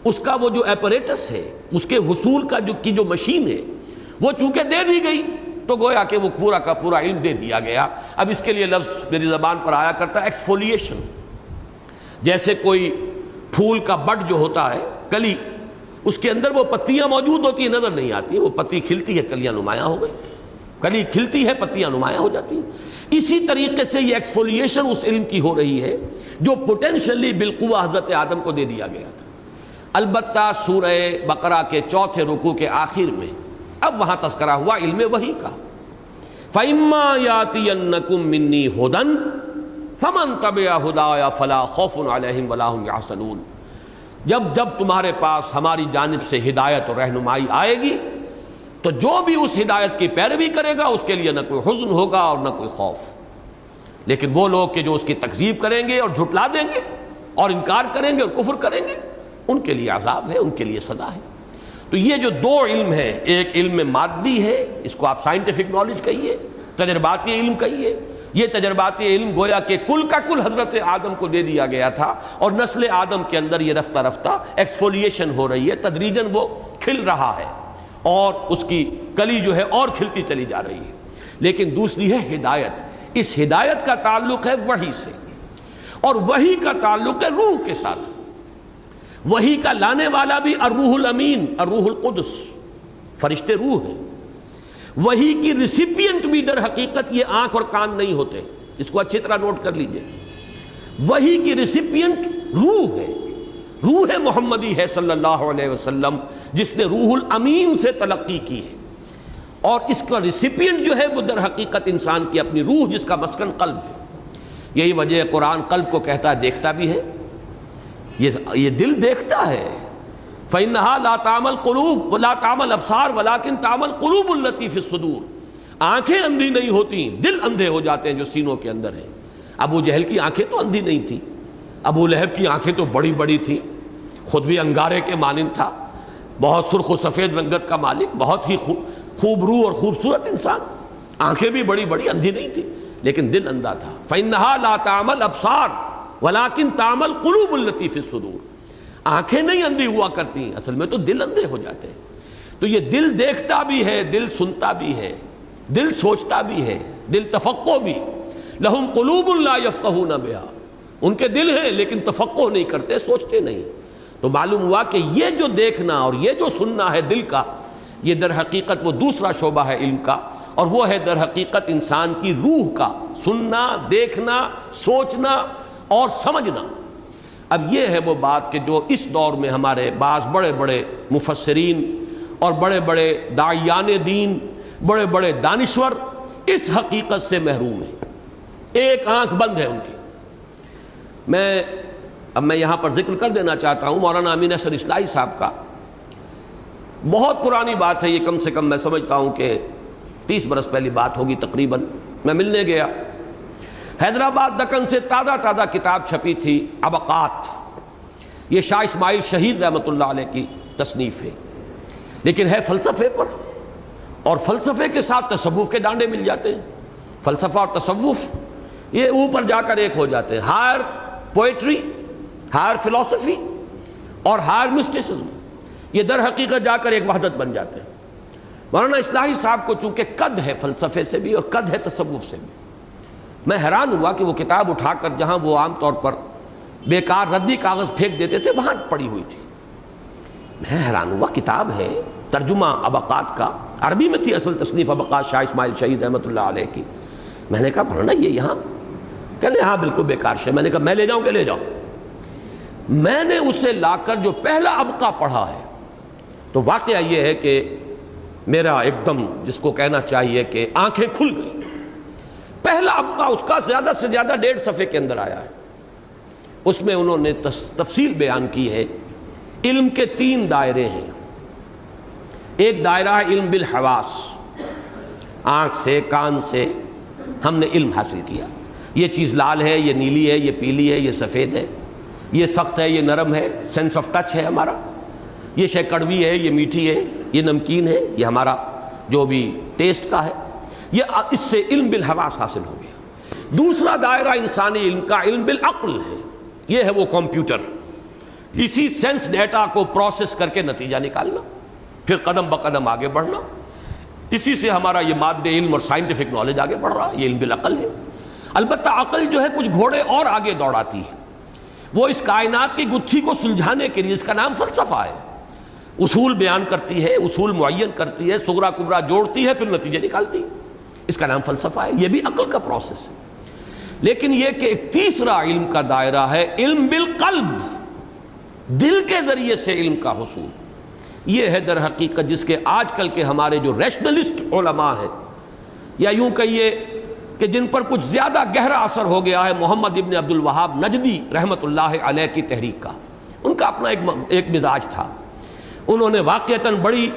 اس کا وہ جو ایپریٹس ہے، اس کے حصول کا جو مشین ہے وہ چونکہ دے دی گئی تو گویا کہ وہ پورا کا پورا علم دے دیا گیا۔ اب اس کے لیے لفظ میری زبان پر آیا کرتا ہے ایکسفولیشن، جیسے کوئی پھول کا بڈ جو ہوتا ہے، کلی، اس کے اندر وہ پتیاں موجود ہوتی ہیں، نظر نہیں آتی، وہ پتی کھلتی ہے کلیاں نمایاں ہو گئی، کلی کھلتی ہے پتیاں نمایاں ہو جاتی ہیں۔ اسی طریقے سے یہ ایکسفولیشن اس علم کی ہو رہی ہے جو پوٹینشلی بالقوہ حضرت آدم کو دے دیا گیا تھا۔ البتہ سورہ بقرہ کے چوتھے رکوع کے آخر میں اب وہاں تذکرہ ہوا علم وحی کا، فَإِمَّا يَأْتِيَنَّكُم مِّنِّي هُدًى فَمَن تَبِعَ هُدَايَ فَلَا خَوْفٌ عَلَيْهِمْ وَلَا هُمْ يَحْزَنُونَ، جب تمہارے پاس ہماری جانب سے ہدایت اور رہنمائی آئے گی تو جو بھی اس ہدایت کی پیروی کرے گا اس کے لیے نہ کوئی حزن ہوگا اور نہ کوئی خوف، لیکن وہ لوگ کہ جو اس کی تکذیب کریں گے اور جھٹلا دیں گے اور انکار کریں گے اور کفر کریں گے، ان کے لیے عذاب ہے، ان کے لیے سزا ہے۔ تو یہ جو دو علم ہے، ایک علم مادی ہے، اس کو آپ سائنٹیفک نالج کہیے، تجرباتی علم کہیے، یہ تجرباتی علم گویا کہ کل کا کل حضرت آدم کو دے دیا گیا تھا، اور نسل آدم کے اندر یہ رفتہ رفتہ ایکسفولیشن ہو رہی ہے، تدریجاً وہ کھل رہا ہے اور اس کی کلی جو ہے اور کھلتی چلی جا رہی ہے۔ لیکن دوسری ہے ہدایت، اس ہدایت کا تعلق ہے وحی سے، اور وحی کا تعلق ہے روح کے ساتھ۔ وحی کا لانے والا بھی الروح الامین، الروح القدس، فرشتے روح ہیں۔ وحی کی ریسیپینٹ بھی در حقیقت یہ آنکھ اور کان نہیں ہوتے، اس کو اچھی طرح نوٹ کر لیجئے۔ وحی کی ریسیپینٹ روح ہے، روح محمدی ہے صلی اللہ علیہ وسلم، جس نے روح الامین سے تلقی کی ہے، اور اس کا ریسیپینٹ جو ہے وہ در حقیقت انسان کی اپنی روح، جس کا مسکن قلب ہے۔ یہی وجہ قرآن قلب کو کہتا ہے دیکھتا بھی ہے، یہ دل دیکھتا ہے، فَإِنَّهَا لَا تَعْمَى الْقُلُوبُ وَلَا تَعْمَى الْأَبْصَارُ وَلَكِنْ تَعْمَى الْقُلُوبُ الَّتِي فِي الصُّدُورِ، آنکھیں اندھی نہیں ہوتی، دل اندھے ہو جاتے ہیں جو سینوں کے اندر ہیں۔ ابو جہل کی آنکھیں تو اندھی نہیں تھیں، ابو لہب کی آنکھیں تو بڑی بڑی تھیں، خود بھی انگارے کے مانند تھا، بہت سرخ و سفید رنگت کا مالک، بہت ہی خوب روح اور خوبصورت انسان، آنکھیں بھی بڑی بڑی، اندھی نہیں تھی، لیکن دل اندھا تھا۔ فَإِنَّهَا لَا تَعْمَى الْأَبْصَارُ وَلَكِنْ تَعْمَى الْقُلُوبُ الَّتِي فِي الصُّدُورِ، آنکھیں نہیں اندھی ہوا کرتی، اصل میں تو دل اندھے ہو جاتے ہیں۔ تو یہ دل دیکھتا بھی ہے، دل سنتا بھی ہے، دل سوچتا بھی ہے، دل تفقہ بھی. لہم قلوب لا یفقہون بہا، ان کے دل ہیں لیکن تفقہ نہیں کرتے، سوچتے نہیں. تو معلوم ہوا کہ یہ جو دیکھنا اور یہ جو سننا ہے دل کا، یہ در حقیقت وہ دوسرا شعبہ ہے علم کا، اور وہ ہے در حقیقت انسان کی روح کا سننا، دیکھنا، سوچنا اور سمجھنا. اب یہ ہے وہ بات کہ جو اس دور میں ہمارے بعض بڑے بڑے مفسرین اور بڑے بڑے داعیان دین، بڑے بڑے دانشور اس حقیقت سے محروم ہیں، ایک آنکھ بند ہے ان کی. اب میں یہاں پر ذکر کر دینا چاہتا ہوں مولانا امین احسن اصلاحی صاحب کا. بہت پرانی بات ہے یہ، کم سے کم میں سمجھتا ہوں کہ 30 برس پہلی بات ہوگی تقریباً. میں ملنے گیا حیدرآباد، دکن سے تازہ کتاب چھپی تھی ابقات. یہ شاہ اسماعیل شہید رحمۃ اللہ علیہ کی تصنیف ہے، لیکن ہے فلسفے پر، اور فلسفے کے ساتھ تصوف کے ڈانڈے مل جاتے ہیں. فلسفہ اور تصوف یہ اوپر جا کر ایک ہو جاتے ہیں. ہائر پوئٹری، ہائر فلسفی اور ہائر مسٹسزم، یہ در حقیقت جا کر ایک وحدت بن جاتے ہیں. مولانا اصلاحی صاحب کو چونکہ قد ہے فلسفے سے بھی اور قد ہے تصوف سے بھی، میں حیران ہوا کہ وہ کتاب اٹھا کر جہاں وہ عام طور پر بیکار ردی کاغذ پھینک دیتے تھے وہاں پڑی ہوئی تھی. میں حیران ہوا، کتاب ہے ترجمہ ابقات کا، عربی میں تھی اصل تصنیف ابقات شاہ اسماعیل شہید رحمۃ اللہ علیہ کی. میں نے کہا مولانا یہ یہاں، کہنے ہاں بالکل بیکار شے. میں نے کہا میں لے جاؤں کہ لے جاؤں. میں نے اسے لا کر جو پہلا ابقہ پڑھا ہے تو واقعہ یہ ہے کہ میرا ایک دم جس کو کہنا چاہیے کہ آنکھیں کھل گئی. پہلا ابقہ اس کا زیادہ سے زیادہ 1.5 صفحے کے اندر آیا ہے. اس میں انہوں نے تفصیل بیان کی ہے. علم کے 3 دائرے ہیں. ایک دائرہ ہے علم بالحواس، آنکھ سے، کان سے ہم نے علم حاصل کیا. یہ چیز لال ہے، یہ نیلی ہے، یہ پیلی ہے، یہ سفید ہے، یہ سخت ہے، یہ نرم ہے، سینس آف ٹچ ہے ہمارا. یہ شے کڑوی ہے، یہ میٹھی ہے، یہ نمکین ہے، یہ ہمارا جو بھی ٹیسٹ کا ہے. یہ اس سے علم بالحواس حاصل ہو گیا. دوسرا دائرہ انسانی علم کا علم بالعقل ہے. یہ ہے وہ کمپیوٹر، اسی سینس ڈیٹا کو پروسیس کر کے نتیجہ نکالنا، پھر قدم بقدم آگے بڑھنا. اسی سے ہمارا یہ مادہ علم اور سائنٹیفک نالج آگے بڑھ رہا ہے. یہ علم بالعقل ہے. البتہ عقل جو ہے کچھ گھوڑے اور آگے دوڑاتی ہے. وہ اس کائنات کی گتھی کو سلجھانے کے لیے، اس کا نام فلسفہ ہے، اصول بیان کرتی ہے، اصول معین کرتی ہے، صغرا کبرا جوڑتی ہے، پھر نتیجے نکالتی ہے. اس کا نام فلسفہ ہے. یہ بھی عقل کا پروسیس ہے. لیکن یہ کہ ایک تیسرا علم کا دائرہ ہے علم بالقلب، دل کے ذریعے سے علم کا حصول. یہ ہے در حقیقت جس کے آج کل کے ہمارے جو ریشنلسٹ علماء ہیں، یا یوں کہیے کہ جن پر کچھ زیادہ گہرا اثر ہو گیا ہے محمد ابن عبد الوہاب نجدی رحمۃ اللہ علیہ کی تحریک کا. ان کا اپنا ایک مزاج تھا. انہوں نے واقعتاً بڑی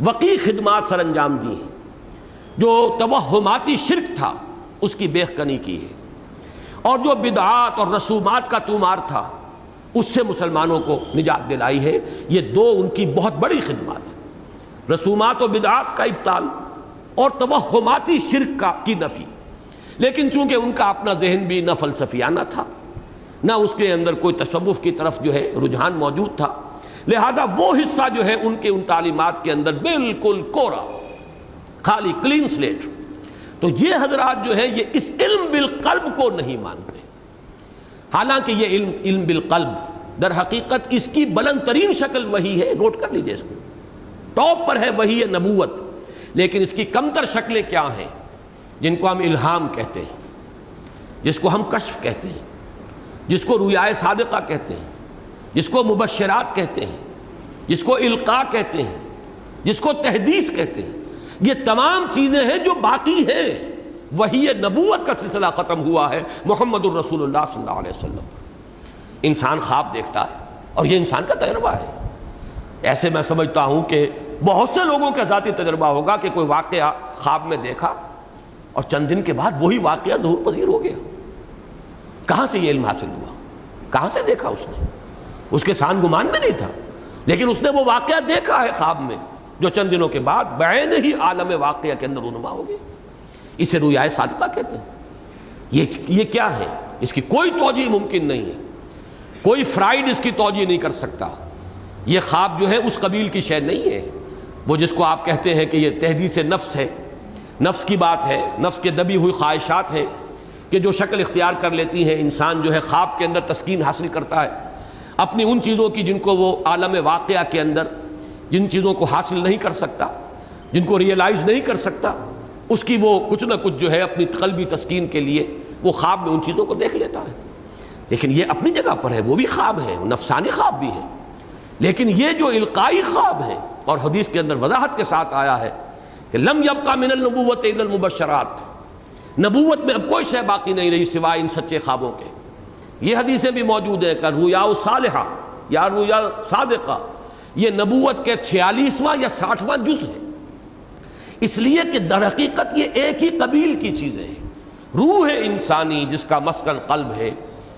وقیع خدمات سر انجام دی ہیں. جو توہماتی شرک تھا اس کی بیخکنی کی ہے، اور جو بدعات اور رسومات کا تومار تھا اس سے مسلمانوں کو نجات دلائی ہے. یہ 2 ان کی بہت بڑی خدمات ہیں، رسومات و بدعات کا ابطال اور توہماتی شرک کی نفی. لیکن چونکہ ان کا اپنا ذہن بھی نہ فلسفیانہ تھا، نہ اس کے اندر کوئی تصوف کی طرف جو ہے رجحان موجود تھا، لہذا وہ حصہ جو ہے ان کے ان تعلیمات کے اندر بالکل کورا، خالی، کلین سلیٹ. تو یہ حضرات جو ہے یہ اس علم بالقلب کو نہیں مانتے. حالانکہ یہ علم بالقلب در حقیقت اس کی بلند ترین شکل وہی ہے. نوٹ کر لیجئے اس کو، ٹاپ پر ہے وہی نبوت. لیکن اس کی کمتر شکلیں کیا ہیں، جن کو ہم الہام کہتے ہیں، جس کو ہم کشف کہتے ہیں، جس کو رؤیائے صادقہ کہتے ہیں، جس کو مبشرات کہتے ہیں، جس کو القاء کہتے ہیں، جس کو تحدیث کہتے ہیں. یہ تمام چیزیں ہیں جو باقی ہیں. وہی نبوت کا سلسلہ ختم ہوا ہے محمد الرسول اللہ صلی اللہ علیہ وسلم. انسان خواب دیکھتا ہے اور یہ انسان کا تجربہ ہے. ایسے میں سمجھتا ہوں کہ بہت سے لوگوں کا ذاتی تجربہ ہوگا کہ کوئی واقعہ خواب میں دیکھا اور چند دن کے بعد وہی واقعہ ظہور پذیر ہو گیا. کہاں سے یہ علم حاصل ہوا؟ کہاں سے دیکھا اس نے؟ اس کے سان گمان میں نہیں تھا، لیکن اس نے وہ واقعہ دیکھا ہے خواب میں جو چند دنوں کے بعد بعین ہی عالم واقعہ کے اندر رونما ہو گیا. اسے رؤیائے صادقہ کہتے ہیں. یہ کیا ہے؟ اس کی کوئی توجیہ ممکن نہیں ہے. کوئی فرائیڈ اس کی توجیہ نہیں کر سکتا. یہ خواب جو ہے اس قبیل کی شے نہیں ہے. وہ جس کو آپ کہتے ہیں کہ یہ تحدیث نفس ہے، نفس کی بات ہے، نفس کے دبی ہوئی خواہشات ہیں کہ جو شکل اختیار کر لیتی ہیں. انسان جو ہے خواب کے اندر تسکین حاصل کرتا ہے اپنی ان چیزوں کی جن کو وہ عالم واقعہ کے اندر جن چیزوں کو حاصل نہیں کر سکتا، جن کو ریئلائز نہیں کر سکتا، اس کی وہ کچھ نہ کچھ جو ہے اپنی قلبی تسکین کے لیے وہ خواب میں ان چیزوں کو دیکھ لیتا ہے. لیکن یہ اپنی جگہ پر ہے، وہ بھی خواب ہے، نفسانی خواب بھی ہے. لیکن یہ جو القائی خواب ہے، اور حدیث کے اندر وضاحت کے ساتھ آیا ہے کہ لم یبقى من النبوۃ الا المبشرات، نبوت میں اب کوئی شے باقی نہیں رہی سوائے ان سچے خوابوں کے. یہ حدیثیں بھی موجود ہیں کہ رؤیا صالحہ یا رؤیا صادقہ یہ نبوت کے 46واں یا 60واں جز ہے. اس لیے کہ در حقیقت یہ ایک ہی قبیل کی چیزیں ہیں. روح انسانی جس کا مسکن قلب ہے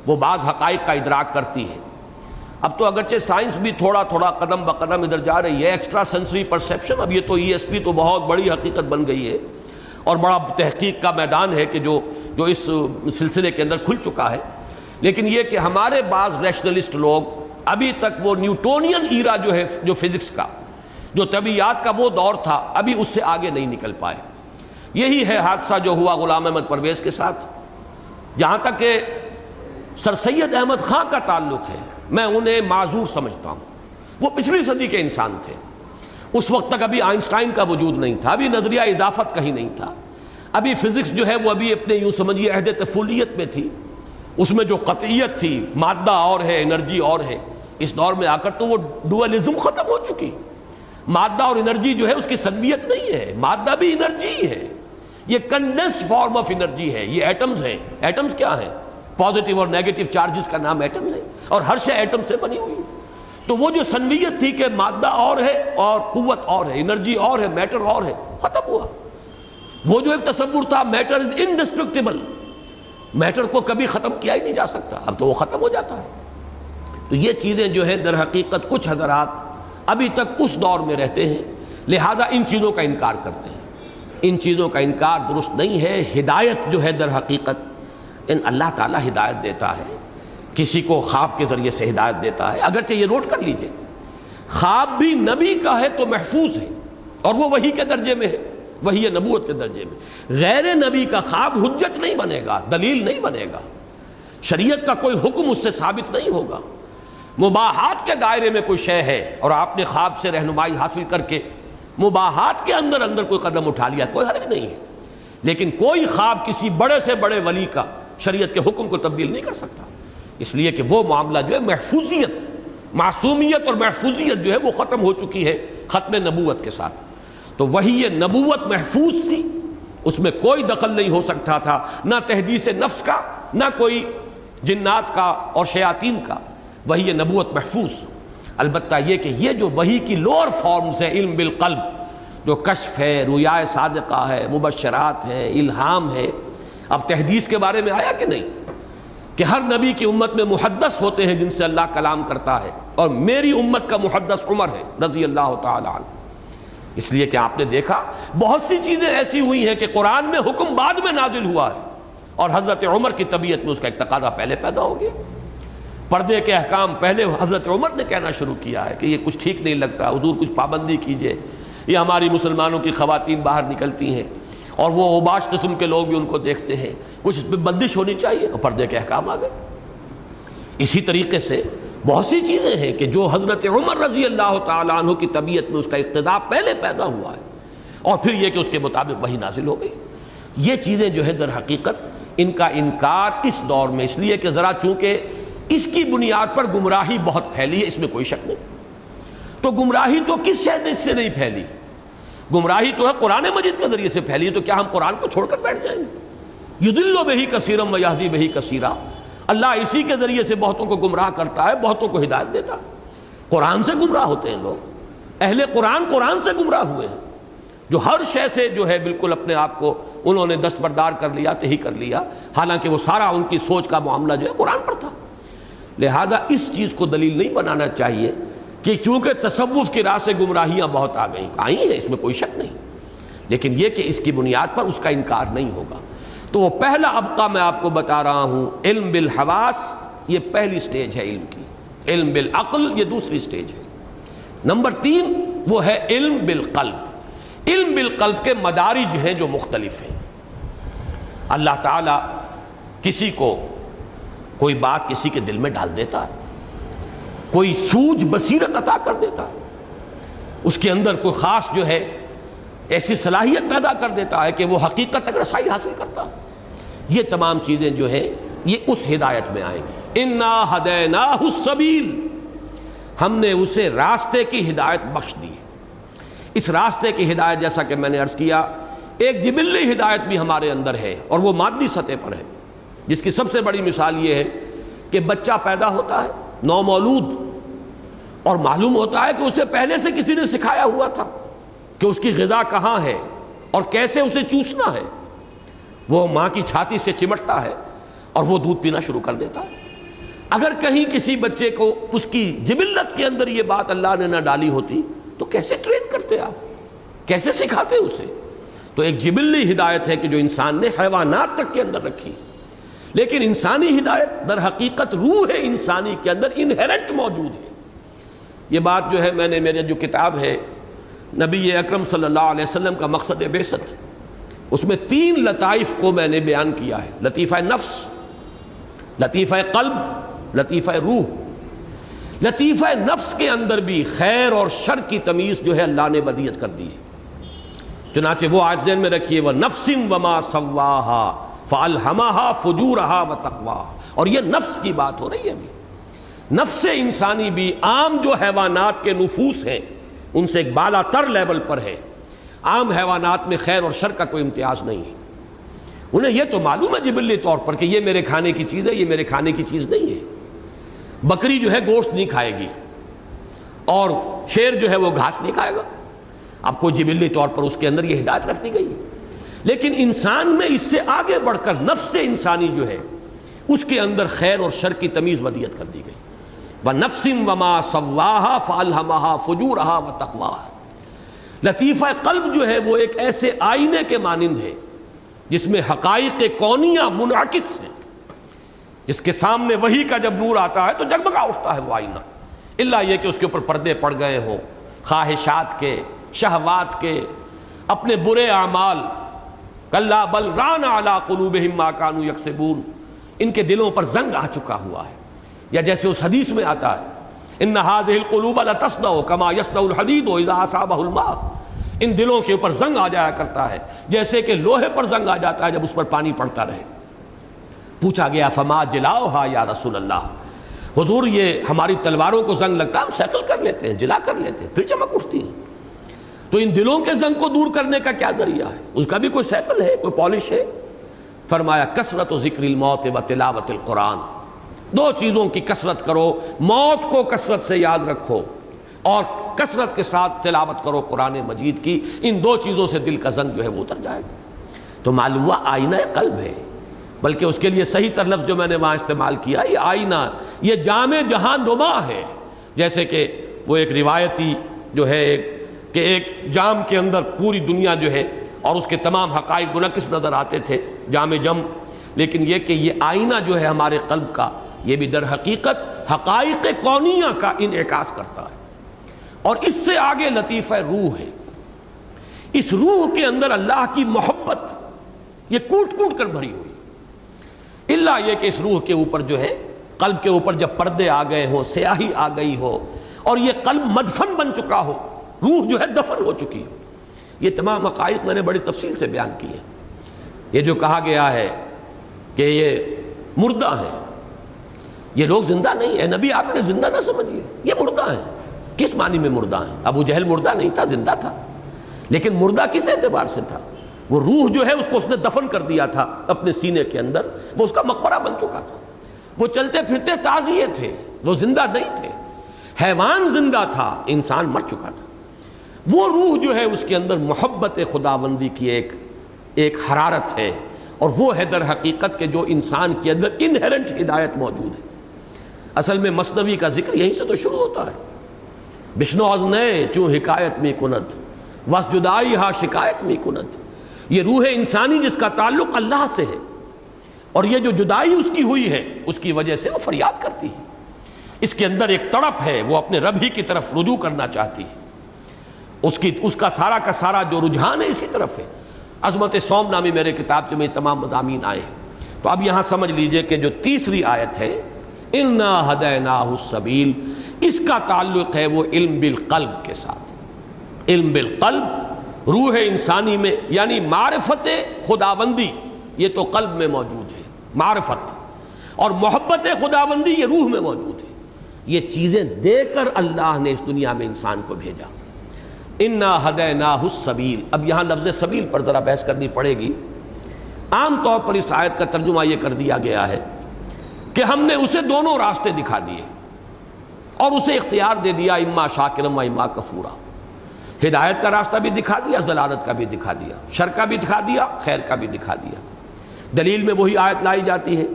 وہ بعض حقائق کا ادراک کرتی ہے. اب تو اگرچہ سائنس بھی تھوڑا تھوڑا قدم بقدم ادھر جا رہی ہے، ایکسٹرا سینسری پرسیپشن، اب یہ تو ESP تو بہت بڑی حقیقت بن گئی ہے اور بڑا تحقیق کا میدان ہے کہ جو اس سلسلے کے اندر کھل چکا ہے. لیکن یہ کہ ہمارے بعض ریشنلسٹ لوگ ابھی تک وہ نیوٹونین ایرا جو ہے، جو فزکس کا، جو طبیعیات کا وہ دور تھا، ابھی اس سے آگے نہیں نکل پائے. یہی ہے حادثہ جو ہوا غلام احمد پرویز کے ساتھ. جہاں تک کہ سر سید احمد خان کا تعلق ہے، میں انہیں معذور سمجھتا ہوں. وہ پچھلی صدی کے انسان تھے. اس وقت تک ابھی آئنسٹائن کا وجود نہیں تھا، ابھی نظریہ اضافت کہیں نہیں تھا، ابھی فزکس جو ہے وہ ابھی اپنے یوں سمجھیے عہد طفولیت میں تھی. اس میں جو قطعیت تھی، مادہ اور ہے انرجی اور ہے، اس دور میں آ کر تو وہ ڈوئلزم ختم ہو چکی. مادہ اور انرجی جو ہے اس کی سنویت نہیں ہے، مادہ بھی انرجی ہے، یہ کنڈنسڈ فارم آف انرجی ہے. یہ ایٹمز ہیں. ایٹمز کیا ہیں؟ پازیٹیو اور نیگیٹو چارجز کا نام ایٹم ہے، اور ہر شے ایٹم سے بنی ہوئی ہے. تو وہ جو سنویت تھی کہ مادہ اور ہے اور قوت اور ہے، انرجی اور ہے، میٹر اور ہے، ختم ہوا. وہ جو ایک تصور تھا میٹر از انڈسٹرکٹیبل، میٹر کو کبھی ختم کیا ہی نہیں جا سکتا، اب تو وہ ختم ہو جاتا ہے. تو یہ چیزیں جو ہے در حقیقت کچھ حضرات ابھی تک اس دور میں رہتے ہیں، لہذا ان چیزوں کا انکار کرتے ہیں. ان چیزوں کا انکار درست نہیں ہے. ہدایت جو ہے در حقیقت اللہ تعالیٰ ہدایت دیتا ہے، کسی کو خواب کے ذریعے سے ہدایت دیتا ہے. اگرچہ یہ نوٹ کر لیجئے خواب بھی نبی کا ہے تو محفوظ ہے اور وہ وحی کے درجے میں ہے، وحی نبوت کے درجے میں. غیر نبی کا خواب حجت نہیں بنے گا، دلیل نہیں بنے گا، شریعت کا کوئی حکم اس سے ثابت نہیں ہوگا. مباحات کے دائرے میں کوئی شے ہے اور آپ نے خواب سے رہنمائی حاصل کر کے مباحات کے اندر کوئی قدم اٹھا لیا، کوئی حرج نہیں ہے. لیکن کوئی خواب کسی بڑے سے بڑے ولی کا شریعت کے حکم کو تبدیل نہیں کر سکتا، اس لیے کہ وہ معاملہ جو ہے محفوظیت، معصومیت اور محفوظیت جو ہے وہ ختم ہو چکی ہے ختم نبوت کے ساتھ. تو وہی یہ نبوت محفوظ تھی، اس میں کوئی دخل نہیں ہو سکتا تھا، نہ تحدیث نفس کا، نہ کوئی جنات کا اور شیاطین کا. وہی یہ نبوت محفوظ. البتہ یہ کہ یہ جو وحی کی لوور فارمز ہیں، علم بالقلب، جو کشف ہے، رؤیا صادقہ ہے، مبشرات ہے، الہام ہے. اب تحدیث کے بارے میں آیا کہ نہیں کہ ہر نبی کی امت میں محدث ہوتے ہیں جن سے اللہ کلام کرتا ہے، اور میری امت کا محدث عمر ہے رضی اللہ تعالی عنہ. اس لیے کہ آپ نے دیکھا بہت سی چیزیں ایسی ہوئی ہیں کہ قرآن میں حکم بعد میں نازل ہوا ہے اور حضرت عمر کی طبیعت میں اس کا ایک تقاضا پہلے پیدا ہو گیا. پردے کے احکام پہلے حضرت عمر نے کہنا شروع کیا ہے کہ یہ کچھ ٹھیک نہیں لگتا، حضور کچھ پابندی کیجئے. یہ ہماری مسلمانوں کی خواتین باہر نکلتی ہیں اور وہ اوباش قسم کے لوگ بھی ان کو دیکھتے ہیں، کچھ اس پہ بندش ہونی چاہیے، اور پردے کے احکام آ گئے. اسی طریقے سے بہت سی چیزیں ہیں کہ جو حضرت عمر رضی اللہ تعالیٰ عنہ کی طبیعت میں اس کا اقتداء پہلے پیدا ہوا ہے، اور پھر یہ کہ اس کے مطابق وحی نازل ہو گئی. یہ چیزیں جو ہے در حقیقت ان کا انکار اس دور میں اس لیے کہ ذرا چونکہ اس کی بنیاد پر گمراہی بہت پھیلی ہے، اس میں کوئی شک نہیں. تو گمراہی تو کس شے سے نہیں پھیلی؟ گمراہی تو ہے قرآن مجید کے ذریعے سے پھیلی. تو کیا ہم قرآن کو چھوڑ کر بیٹھ جائیں گے؟ یضل بہ کثیرا ویہدی بہ کثیرا. اللہ اسی کے ذریعے سے بہتوں کو گمراہ کرتا ہے، بہتوں کو ہدایت دیتا ہے. قرآن سے گمراہ ہوتے ہیں لوگ. اہل قرآن قرآن سے گمراہ ہوئے ہیں، جو ہر شے سے جو ہے بالکل اپنے آپ کو انہوں نے دستبردار کر لیا، تہی کر لیا، حالانکہ وہ سارا ان کی سوچ کا معاملہ جو ہے قرآن پر تھا. لہذا اس چیز کو دلیل نہیں بنانا چاہیے کہ چونکہ تصوف کی راہ سے گمراہیاں بہت آ گئیں، آئی ہیں، اس میں کوئی شک نہیں. لیکن یہ کہ اس کی بنیاد پر اس کا انکار نہیں ہوگا. تو وہ پہلا ابقا میں آپ کو بتا رہا ہوں، علم بالحواس، یہ پہلی سٹیج ہے علم کی. علم بالعقل یہ دوسری سٹیج ہے. نمبر 3 وہ ہے علم بالقلب۔ علم بالقلب کے مدارج ہیں جو مختلف ہیں۔ اللہ تعالیٰ کسی کو کوئی بات کسی کے دل میں ڈال دیتا ہے، کوئی سوجھ بصیرت عطا کر دیتا ہے، اس کے اندر کوئی خاص جو ہے ایسی صلاحیت پیدا کر دیتا ہے کہ وہ حقیقت تک رسائی حاصل کرتا ہے۔ یہ تمام چیزیں جو ہیں یہ اس ہدایت میں آئیں گی۔ اِنَّا هَدَيْنَاهُ السَّبِيلَ، ہم نے اسے راستے کی ہدایت بخش دی ہے۔ اس راستے کی ہدایت جیسا کہ میں نے عرض کیا ایک جبلی ہدایت بھی ہمارے اندر ہے اور وہ مادی سطح پر ہے، جس کی سب سے بڑی مثال یہ ہے کہ بچہ پیدا ہوتا ہے نومولود، اور معلوم ہوتا ہے کہ اسے پہلے سے کسی نے سکھایا ہوا تھا کہ اس کی غذا کہاں ہے اور کیسے اسے چوسنا ہے۔ وہ ماں کی چھاتی سے چمٹتا ہے اور وہ دودھ پینا شروع کر دیتا ہے۔ اگر کہیں کسی بچے کو اس کی جبلت کے اندر یہ بات اللہ نے نہ ڈالی ہوتی تو کیسے ٹرین کرتے آپ، کیسے سکھاتے اسے؟ تو ایک جبلی ہدایت ہے کہ جو انسان نے حیوانات تک کے اندر رکھی، لیکن انسانی ہدایت در حقیقت روح انسانی کے اندر انہیرنٹ موجود ہے۔ یہ بات جو ہے میں نے میرے جو کتاب ہے نبی اکرم صلی اللہ علیہ وسلم کا مقصد بعثت، اس میں 3 لطائف کو میں نے بیان کیا ہے، لطیفہ نفس، لطیفہ قلب، لطیفہ روح۔ لطیفہ نفس کے اندر بھی خیر اور شر کی تمیز جو ہے اللہ نے بدیعت کر دی ہے۔ چنانچہ وہ آیت ذہن میں رکھیے وَنَفْسٍ وَمَا سَوَّاهَا فَأَلْهَمَهَا فُجُورَهَا وَتَقْوَاهَا، اور یہ نفس کی بات ہو رہی ہے ابھی۔ نفس انسانی بھی عام جو حیوانات کے نفوس ہیں ان سے ایک بالا تر لیول پر ہے۔ عام حیوانات میں خیر اور شر کا کوئی امتیاز نہیں ہے، انہیں یہ تو معلوم ہے جبلی طور پر کہ یہ میرے کھانے کی چیز ہے، یہ میرے کھانے کی چیز نہیں ہے۔ بکری جو ہے گوشت نہیں کھائے گی اور شیر جو ہے وہ گھاس نہیں کھائے گا، اب کوئی جبلی طور پر اس کے اندر یہ ہدایت رکھ دی گئی ہے۔ لیکن انسان میں اس سے آگے بڑھ کر نفس انسانی جو ہے اس کے اندر خیر اور شر کی تمیز ودیعت کر دی گئی۔ وَنَفْسٍ وَمَا سَوَّاهَا فَأَلْهَمَهَا فُجُورَهَا وَتَقْوَاهَا۔ لطیفہ قلب جو ہے وہ ایک ایسے آئینے کے مانند ہے جس میں حقائق کونیہ منعکس ہیں، جس کے سامنے وحی کا جب نور آتا ہے تو جگمگا اٹھتا ہے وہ آئینہ، الا یہ کہ اس کے اوپر پردے پڑ گئے ہوں خواہشات کے، شہوات کے، اپنے برے اعمال۔ کلا بل ران علی قلوبہم ما کانوا یکسبون، ان کے دلوں پر زنگ آ چکا ہوا ہے۔ یا جیسے اس حدیث میں آتا ہے ان هذه القلوب لتصدع كما يصدع الحديد اذا اصابه الماء، ان دلوں کے اوپر زنگ آ جایا کرتا ہے جیسے کہ لوہے پر زنگ آ جاتا ہے جب اس پر پانی پڑتا رہے۔ پوچھا گیا فما جلاؤها یا رسول اللہ، حضور یہ ہماری تلواروں کو زنگ لگتا ہے ہم سیکل کر لیتے ہیں، جلا کر لیتے ہیں، پھر چمک اٹھتی ہے، تو ان دلوں کے زنگ کو دور کرنے کا کیا ذریعہ ہے؟ اس کا بھی کوئی سیکل ہے، کوئی پالش ہے؟ فرمایا کثرت ذکر الموت و تلاوت القرآن، 2 چیزوں کی کثرت کرو، موت کو کثرت سے یاد رکھو اور کثرت کے ساتھ تلاوت کرو قرآن مجید کی، ان 2 چیزوں سے دل کا زنگ جو ہے وہ اتر جائے گا۔ تو معلوم ہوا آئینہ قلب ہے، بلکہ اس کے لیے صحیح تر لفظ جو میں نے وہاں استعمال کیا یہ آئینہ، یہ جام جہاں نما ہے۔ جیسے کہ وہ ایک روایتی جو ہے کہ ایک جام کے اندر پوری دنیا جو ہے اور اس کے تمام حقائق منعکس نظر آتے تھے، جام جم، لیکن یہ کہ یہ آئینہ جو ہے ہمارے قلب کا یہ بھی در حقیقت حقائق کونیہ کا انعکاس کرتا ہے۔ اور اس سے آگے لطیفہ روح ہے، اس روح کے اندر اللہ کی محبت یہ کوٹ کوٹ کر بھری ہوئی، الا یہ کہ اس روح کے اوپر جو ہے قلب کے اوپر جب پردے آ گئے ہوں، سیاہی آ گئی ہو اور یہ قلب مدفن بن چکا ہو، روح جو ہے دفن ہو چکی ہو۔ یہ تمام حقائق میں نے بڑی تفصیل سے بیان کی ہیں۔ یہ جو کہا گیا ہے کہ یہ مردہ ہیں، یہ لوگ زندہ نہیں ہیں، نبی آپ نے زندہ نہ سمجھیے، یہ مردہ ہیں۔ کس معنی میں مردہ ہیں؟ ابو جہل مردہ نہیں تھا، زندہ تھا، لیکن مردہ کس اعتبار سے تھا؟ وہ روح جو ہے اس کو اس نے دفن کر دیا تھا اپنے سینے کے اندر، وہ اس کا مقبرہ بن چکا تھا، وہ چلتے پھرتے تازیے تھے، وہ زندہ نہیں تھے۔ حیوان زندہ تھا، انسان مر چکا تھا۔ وہ روح جو ہے اس کے اندر محبت خداوندی کی ایک حرارت ہے، اور وہ ہے در حقیقت کہ جو انسان کے اندر انہیرنٹ ہدایت موجود ہے۔ اصل میں مثنوی کا ذکر یہیں سے تو شروع ہوتا ہے، بشنو از نئے چوں حکایت میں کند وس جدائی ہا شکایت میں کند۔ یہ روح انسانی جس کا تعلق اللہ سے ہے، اور یہ جو جدائی اس کی ہوئی ہے اس کی وجہ سے وہ فریاد کرتی ہے، اس کے اندر ایک تڑپ ہے، وہ اپنے رب ہی کی طرف رجوع کرنا چاہتی ہے۔ اس کا سارا جو رجحان ہے اسی طرف ہے۔ عظمت صوم نامی میرے کتاب میں تمام مضامین آئے ہیں۔ تو اب یہاں سمجھ لیجئے کہ جو تیسری آیت ہے اِنَّا هَدَيْنَاهُ السَّبِيلَ، اس کا تعلق ہے وہ علم بالقلب کے ساتھ۔ علم بالقلب روح انسانی میں، یعنی معرفت خداوندی یہ تو قلب میں موجود ہے، معرفت، اور محبت خداوندی یہ روح میں موجود ہے۔ یہ چیزیں دے کر اللہ نے اس دنیا میں انسان کو بھیجا۔ اِنَّا هَدَيْنَاهُ السَّبِيلَ، اب یہاں لفظ سبیل پر ذرا بحث کرنی پڑے گی۔ عام طور پر اس آیت کا ترجمہ یہ کر دیا گیا ہے کہ ہم نے اسے دونوں راستے دکھا دیے اور اسے اختیار دے دیا، اما شاکرا و اما کفورا۔ ہدایت کا راستہ بھی دکھا دیا، ضلالت کا بھی دکھا دیا، شر کا بھی دکھا دیا، خیر کا بھی دکھا دیا۔ دلیل میں وہی آیت لائی جاتی ہے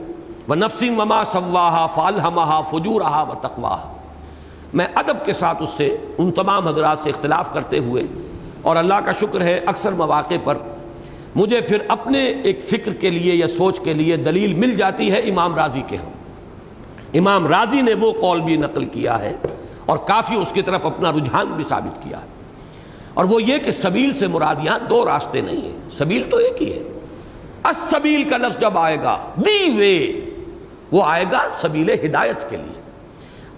وَنَفْسٍ وَمَا سَوَّاهَا فَأَلْهَمَهَا فُجُورَهَا وَتَقْوَاهَا۔ میں ادب کے ساتھ اس سے ان تمام حضرات سے اختلاف کرتے ہوئے، اور اللہ کا شکر ہے اکثر مواقع پر مجھے پھر اپنے ایک فکر کے لیے یا سوچ کے لیے دلیل مل جاتی ہے امام راضی کے ہم۔ امام راضی نے وہ قول بھی نقل کیا ہے اور کافی اس کی طرف اپنا رجحان بھی ثابت کیا ہے، اور وہ یہ کہ سبیل سے مراد یہاں دو راستے نہیں ہیں، سبیل تو ایک ہی ہے۔ السبیل کا لفظ جب آئے گا، دی وے، وہ آئے گا سبیل ہدایت کے لیے۔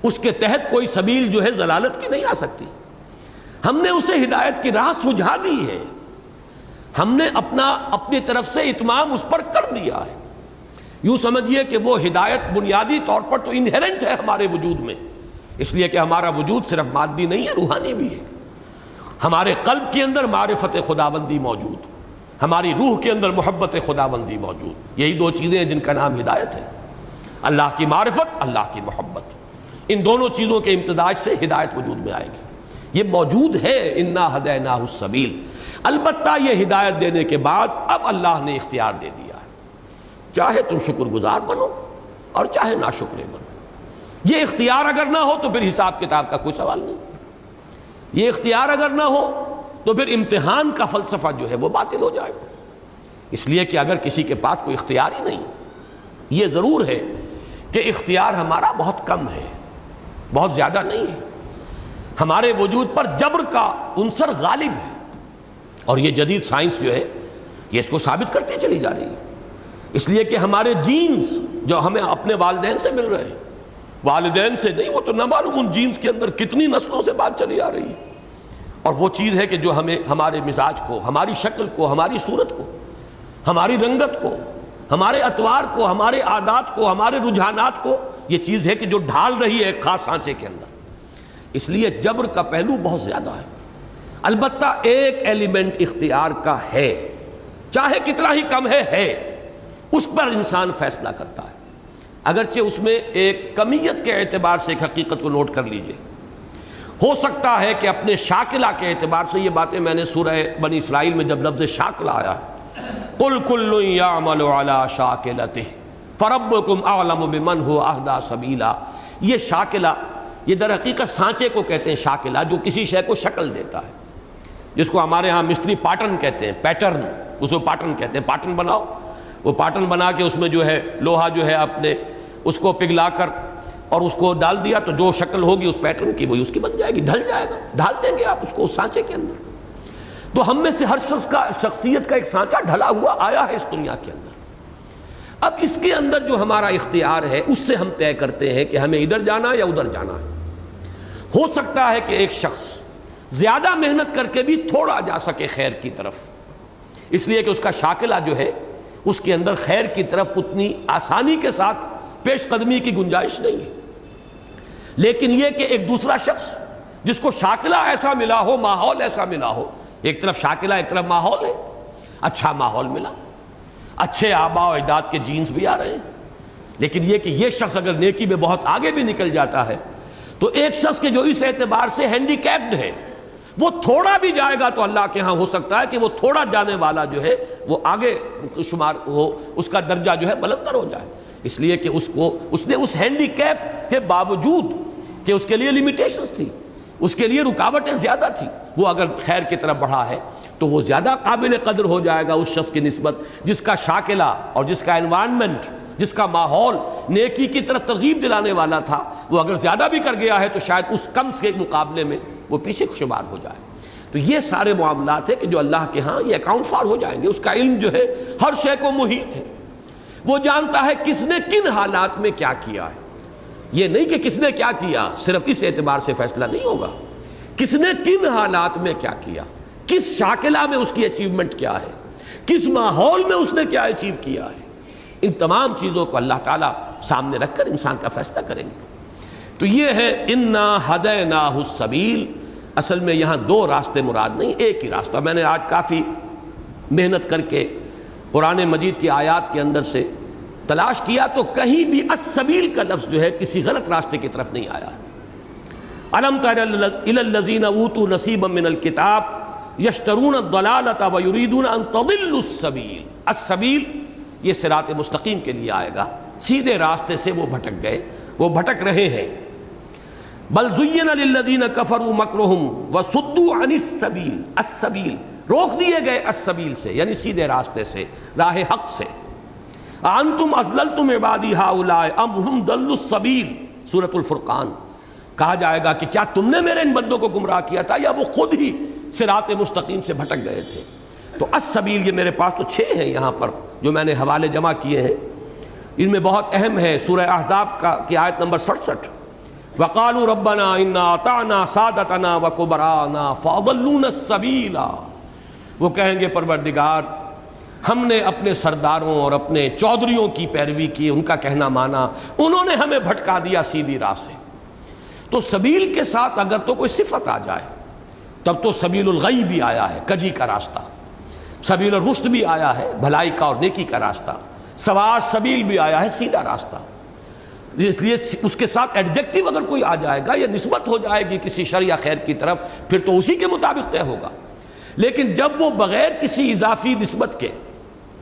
اس کے تحت کوئی سبیل جو ہے ضلالت کی نہیں آ سکتی۔ ہم نے اسے ہدایت کی راہ سجھا دی ہے، ہم نے اپنی طرف سے اتمام اس پر کر دیا ہے۔ یوں سمجھیے کہ وہ ہدایت بنیادی طور پر تو انہیرنٹ ہے ہمارے وجود میں، اس لیے کہ ہمارا وجود صرف مادی نہیں ہے، روحانی بھی ہے۔ ہمارے قلب کے اندر معرفت خداوندی موجود، ہماری روح کے اندر محبت خداوندی موجود، یہی دو چیزیں ہیں جن کا نام ہدایت ہے۔ اللہ کی معرفت، اللہ کی محبت، ان دونوں چیزوں کے امتزاج سے ہدایت وجود میں آئے گی۔ یہ موجود ہے اِنَّا هَدَيْنَاهُ السَّبِيلَ۔ البتہ یہ ہدایت دینے کے بعد اب اللہ نے اختیار دے دیا ہے، چاہے تم شکر گزار بنو اور چاہے ناشکرے بنو۔ یہ اختیار اگر نہ ہو تو پھر حساب کتاب کا کوئی سوال نہیں، یہ اختیار اگر نہ ہو تو پھر امتحان کا فلسفہ جو ہے وہ باطل ہو جائے گا۔ اس لیے کہ اگر کسی کے پاس کوئی اختیار ہی نہیں، یہ ضرور ہے کہ اختیار ہمارا بہت کم ہے، بہت زیادہ نہیں ہے، ہمارے وجود پر جبر کا عنصر غالب ہے، اور یہ جدید سائنس جو ہے یہ اس کو ثابت کرتی چلی جا رہی ہے۔ اس لیے کہ ہمارے جینز جو ہمیں اپنے والدین سے مل رہے ہیں، والدین سے نہیں، وہ تو نہ معلوم ان جینز کے اندر کتنی نسلوں سے بات چلی آ رہی ہے، اور وہ چیز ہے کہ جو ہمیں ہمارے مزاج کو، ہماری شکل کو، ہماری صورت کو، ہماری رنگت کو، ہمارے اطوار کو، ہمارے عادات کو، ہمارے رجحانات کو، یہ چیز ہے کہ جو ڈھال رہی ہے ایک خاص سانچے کے اندر۔ اس لیے جبر کا پہلو بہت زیادہ ہے۔ البتہ ایک ایلیمنٹ اختیار کا ہے، چاہے کتنا ہی کم ہے، اس پر انسان فیصلہ کرتا ہے، اگرچہ اس میں ایک کمیت کے اعتبار سے ایک حقیقت کو نوٹ کر لیجئے۔ ہو سکتا ہے کہ اپنے شاکلہ کے اعتبار سے، یہ باتیں میں نے سورہ بنی اسرائیل میں جب لفظ شاکلہ آیا قُلْ كُلٌّ يَعْمَلُ عَلَى شَاكِلَتِهِ فَرَبُّكُمْ أَعْلَمُ بِمَنْ هُوَ أَهْدَىٰ سَبِيلًا، یہ شاکلہ، یہ در حقیقت سانچے کو کہتے ہیں، شاکلہ جو کسی شے کو شکل دیتا ہے، جس کو ہمارے ہاں مستری پاٹن کہتے ہیں، پیٹرن، اس کو پاٹن کہتے ہیں۔ پاٹن بناؤ، وہ پاٹن بنا کے اس میں جو ہے لوہا جو ہے اپنے اس کو پگھلا کر اور اس کو ڈال دیا تو جو شکل ہوگی اس پیٹرن کی وہی اس کی بن جائے گی، ڈھل جائے گا، ڈھال دیں گے آپ اس کو اس سانچے کے اندر۔ تو ہم میں سے ہر شخص کا شخصیت کا ایک سانچہ ڈھلا ہوا آیا ہے اس دنیا کے اندر۔ اب اس کے اندر جو ہمارا اختیار ہے اس سے ہم طے کرتے ہیں کہ ہمیں ادھر جانا ہے یا ادھر جانا ہے۔ ہو سکتا ہے کہ ایک شخص زیادہ محنت کر کے بھی تھوڑا جا سکے خیر کی طرف، اس لیے کہ اس کا شاکلہ جو ہے اس کے اندر خیر کی طرف اتنی آسانی کے ساتھ پیش قدمی کی گنجائش نہیں ہے۔ لیکن یہ کہ ایک دوسرا شخص جس کو شاکلہ ایسا ملا ہو، ماحول ایسا ملا ہو، ایک طرف شاکلہ ایک طرف ماحول ہے، اچھا ماحول ملا، اچھے آباء و اجداد کے جینز بھی آ رہے ہیں، لیکن یہ کہ یہ شخص اگر نیکی میں بہت آگے بھی نکل جاتا ہے تو ایک شخص کے جو اس اعتبار سے ہینڈی کیپڈ ہے، وہ تھوڑا بھی جائے گا تو اللہ کے ہاں ہو سکتا ہے کہ وہ تھوڑا جانے والا جو ہے وہ آگے شمار ہو، اس کا درجہ جو ہے بلندر ہو جائے، اس لیے کہ اس نے اس ہینڈی کیپ کے باوجود کہ اس کے لیے لیمیٹیشنز تھی، اس کے لیے رکاوٹیں زیادہ تھی، وہ اگر خیر کی طرف بڑھا ہے تو وہ زیادہ قابل قدر ہو جائے گا اس شخص کی نسبت جس کا شاکلہ اور جس کا انوائرمنٹ، جس کا ماحول نیکی کی طرف ترغیب دلانے والا تھا، وہ اگر زیادہ بھی کر گیا ہے تو شاید اس کم کے مقابلے میں وہ پیچھے شمار ہو جائے۔ تو یہ سارے معاملات ہیں کہ جو اللہ کے ہاں یہ اکاؤنٹ فار ہو جائیں گے. اس کا علم جو ہے ہر شے کو محیط ہے. وہ جانتا ہے کس نے کن حالات میں کیا کیا ہے. یہ نہیں کہ کس نے کیا کیا صرف اس اعتبار سے فیصلہ نہیں ہوگا، کس نے کن حالات میں کیا کیا، کس شاکلہ میں اس کی اچیومنٹ کیا ہے، کس ماحول میں اس نے کیا اچیو کیا ہے. ان تمام چیزوں کو اللہ تعالیٰ سامنے رکھ کر انسان کا فیصلہ کریں گے. تو یہ ہے انا ہدیناہ السبیل. اصل میں یہاں دو راستے مراد نہیں، ایک ہی راستہ. میں نے آج کافی محنت کر کے قرآن مجید کی آیات کے اندر سے تلاش کیا تو کہیں بھی السبیل کا لفظ جو ہے کسی غلط راستے کی طرف نہیں آیا. الم تر الی الذین اوتوا نصیبا من الکتاب یشترون الضلالۃ ویریدون ان تضلوا السبیل. السبیل یہ صراط مستقیم کے لیے آئے گا. سیدھے راستے سے وہ بھٹک گئے، وہ بھٹک رہے ہیں. بل زین للذین کفروا مکرہم وصدوا عن السبیل. السبیل روک دیے گئے السبیل سے یعنی سیدھے راستے سے، راہ حق سے. انتم اضللتم عبادی ہؤلاء ام ہم ضلوا السبیل. سورۃ الفرقان. کہا جائے گا کہ کیا تم نے میرے ان بندوں کو گمراہ کیا تھا یا وہ خود ہی صراط مستقیم سے بھٹک گئے تھے. تو السبیل یہ میرے پاس تو 6 ہیں یہاں پر جو میں نے حوالے جمع کیے ہیں. ان میں بہت اہم ہے سورہ احزاب کی آیت نمبر 67. وقالوا ربنا انا اطعنا سادتنا وکبراءنا فاضلونا السبیل. وہ کہیں گے پروردگار ہم نے اپنے سرداروں اور اپنے چودھریوں کی پیروی کی، ان کا کہنا مانا، انہوں نے ہمیں بھٹکا دیا سیدھی راہ سے. تو سبیل کے ساتھ اگر تو کوئی صفت آ جائے تب تو سبیل الغی بھی آیا ہے، کجی کا راستہ. سبیل الرشد بھی آیا ہے، بھلائی کا اور نیکی کا راستہ. سواء سبیل بھی آیا ہے، سیدھا راستہ. اس لیے اس کے ساتھ ایڈجیکٹو اگر کوئی آ جائے گا یا نسبت ہو جائے گی کسی شر یا خیر کی طرف پھر تو اسی کے مطابق طے ہوگا. لیکن جب وہ بغیر کسی اضافی نسبت کے،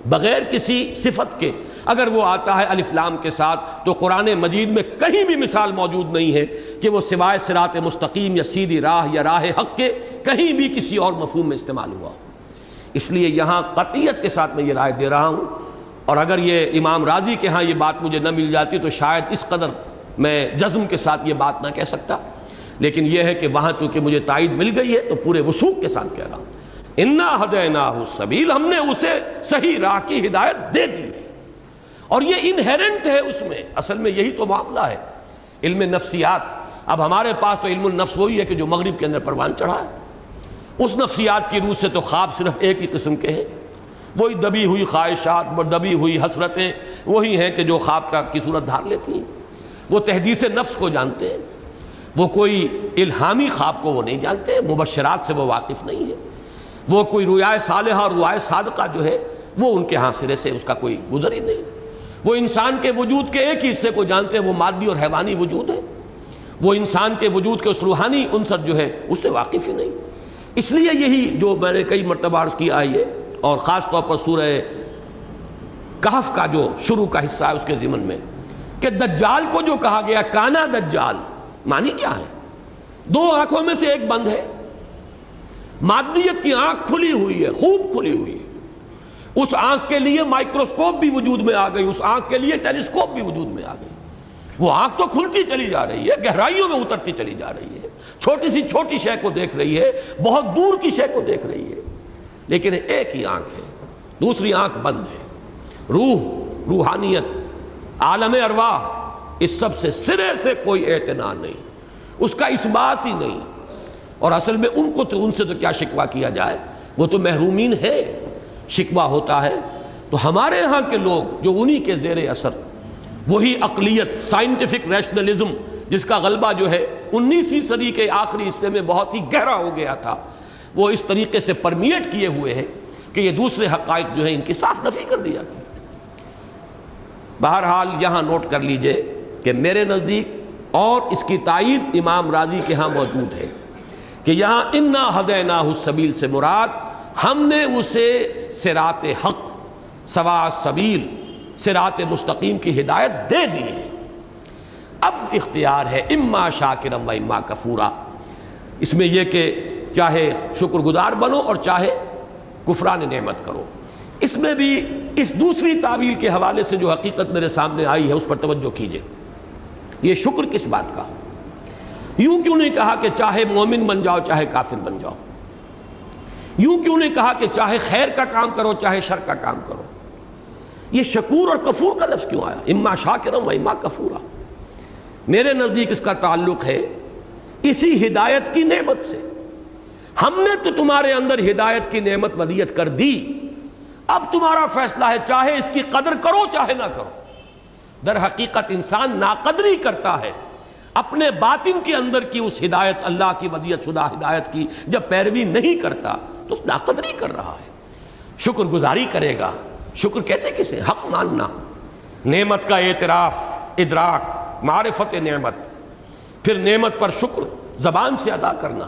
بغیر کسی صفت کے اگر وہ آتا ہے الف لام کے ساتھ تو قرآن مجید میں کہیں بھی مثال موجود نہیں ہے کہ وہ سوائے صراط مستقیم یا سیدھی راہ یا راہ حق کے کہیں بھی کسی اور مفہوم میں استعمال ہوا. اس لیے یہاں قطعیت کے ساتھ میں یہ رائے دے رہا ہوں. اور اگر یہ امام راضی کے ہاں یہ بات مجھے نہ مل جاتی تو شاید اس قدر میں جزم کے ساتھ یہ بات نہ کہہ سکتا. لیکن یہ ہے کہ وہاں چونکہ مجھے تائید مل گئی ہے تو پورے وثوق کے ساتھ کہہ رہا ہوں. انا ہدیناہ السبیل، ہم نے اسے صحیح راہ کی ہدایت دے دی. اور یہ انہیرنٹ ہے اس میں. اصل میں یہی تو معاملہ ہے علم نفسیات. اب ہمارے پاس تو علم النفس وہی ہے کہ جو مغرب کے اندر پروان چڑھا ہے. اس نفسیات کی روح سے تو خواب صرف ایک ہی قسم کے ہیں، وہی دبی ہوئی خواہشات، دبی ہوئی حسرتیں وہی ہیں کہ جو خواب کی صورت دھار لیتی ہیں. وہ تحدیث نفس کو جانتے ہیں، وہ کوئی الہامی خواب کو وہ نہیں جانتے، مبشرات سے وہ واقف نہیں ہے. وہ کوئی رؤیائے صالحہ اور رؤیائے صادقہ جو ہے وہ ان کے ہاں سرے سے اس کا کوئی گزر ہی نہیں. وہ انسان کے وجود کے ایک ہی حصے کو جانتے ہیں، وہ مادی اور حیوانی وجود ہے. وہ انسان کے وجود کے اس روحانی عنصر جو ہے اس سے واقف ہی نہیں. اس لیے یہی جو میں نے کئی مرتبہ عرض کیا ہے اور خاص طور پر سورہ کہف کا جو شروع کا حصہ ہے اس کے ضمن میں کہ دجال کو جو کہا گیا کانا دجال، معنی کیا ہے؟ 2 آنکھوں میں سے ایک بند ہے. مادیت کی آنکھ کھلی ہوئی ہے، خوب کھلی ہوئی ہے. اس آنکھ کے لیے مائکروسکوپ بھی وجود میں آ گئی، اس آنکھ کے لیے ٹیلیسکوپ بھی وجود میں آ گئی. وہ آنکھ تو کھلتی چلی جا رہی ہے، گہرائیوں میں اترتی چلی جا رہی ہے، چھوٹی سی چھوٹی شے کو دیکھ رہی ہے، بہت دور کی شے کو دیکھ رہی ہے. لیکن ایک ہی آنکھ ہے، دوسری آنکھ بند ہے. روح، روحانیت، عالم ارواح، اس سب سے سرے سے کوئی اعتنا نہیں، اس کا اس بات ہی نہیں. اور اصل میں ان سے تو کیا شکوہ کیا جائے، وہ تو محرومین ہے. شکوہ ہوتا ہے تو ہمارے ہاں کے لوگ جو انہی کے زیر اثر وہی عقلیت، سائنٹیفک ریشنلزم جس کا غلبہ جو ہے 19ویں صدی کے آخری حصے میں بہت ہی گہرا ہو گیا تھا، وہ اس طریقے سے پرمیٹ کیے ہوئے ہیں کہ یہ دوسرے حقائق جو ہیں ان کی صاف نفی کر دی جاتی. بہرحال یہاں نوٹ کر لیجئے کہ میرے نزدیک اور اس کی تائید امام راضی کے ہاں موجود ہے کہ یہاں انا ہدیناہ السبیل سے مراد ہم نے اسے صراط حق، سواء سبیل، صراط مستقیم کی ہدایت دے دی ہے. اب اختیار ہے اما شاکرا و اما کفورا. اس میں یہ کہ چاہے شکر گزار بنو اور چاہے کفران نعمت کرو. اس میں بھی اس دوسری تعویل کے حوالے سے جو حقیقت میرے سامنے آئی ہے اس پر توجہ کیجئے. یہ شکر کس بات کا؟ یوں کیوں نہیں کہا کہ چاہے مومن بن جاؤ چاہے کافر بن جاؤ؟ یوں کیوں نہیں کہا کہ چاہے خیر کا کام کرو چاہے شر کا کام کرو؟ یہ شکور اور کفور کا لفظ کیوں آیا؟ اما شاکرا و اما کفورا۔ میرے نزدیک اس کا تعلق ہے اسی ہدایت کی نعمت سے۔ ہم نے تو تمہارے اندر ہدایت کی نعمت ودیت کر دی، اب تمہارا فیصلہ ہے چاہے اس کی قدر کرو چاہے نہ کرو۔ در حقیقت انسان ناقدری کرتا ہے اپنے باطن کے اندر کی اس ہدایت، اللہ کی ودیت شدہ ہدایت کی جب پیروی نہیں کرتا تو اس ناقدری کر رہا ہے۔ شکر گزاری کرے گا، شکر کہتے کسے؟ حق ماننا، نعمت کا اعتراف، ادراک، معرفت نعمت، پھر نعمت پر شکر زبان سے ادا کرنا،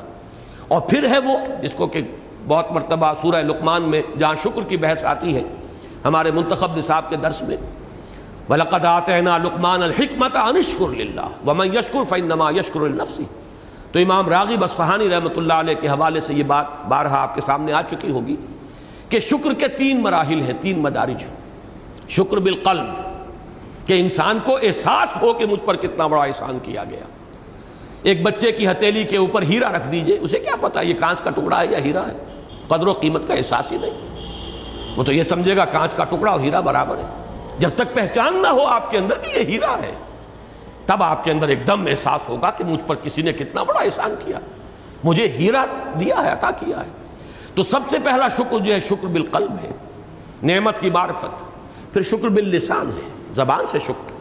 اور پھر ہے وہ جس کو کہ بہت مرتبہ سورہ لقمان میں جہاں شکر کی بحث آتی ہے ہمارے منتخب نصاب کے درس میں، وَلَقَدْ آتَيْنَا لُقْمَانَ الْحِكْمَةَ أَنِ اشْكُرْ لِلَّهِ وَمَنْ يَشْكُرْ فَإِنَّمَا يَشْكُرُ لِنَفْسِهِ۔ تو امام راغب اصفہانی رحمۃ اللہ علیہ کے حوالے سے یہ بات بارہا آپ کے سامنے آ چکی ہوگی کہ شکر کے 3 مراحل ہیں، 3 مدارج ہیں۔ شکر بالقلب، کہ انسان کو احساس ہو کہ مجھ پر کتنا بڑا احسان کیا گیا۔ ایک بچے کی ہتھیلی کے اوپر ہیرا رکھ دیجئے، اسے کیا پتا یہ کانچ کا ٹکڑا ہے یا ہیرا ہے؟ قدر و قیمت کا احساس ہی نہیں، وہ تو یہ سمجھے گا کانچ کا ٹکڑا اور ہیرا برابر ہے۔ جب تک پہچان نہ ہو آپ کے اندر کہ یہ ہیرا ہے، تب آپ کے اندر ایک دم احساس ہوگا کہ مجھ پر کسی نے کتنا بڑا احسان کیا، مجھے ہیرا دیا ہے، عطا کیا ہے۔ تو سب سے پہلا شکر جو ہے شکر بالقلب ہے، نعمت کی معرفت۔ پھر شکر باللسان ہے، زبان سے شکر،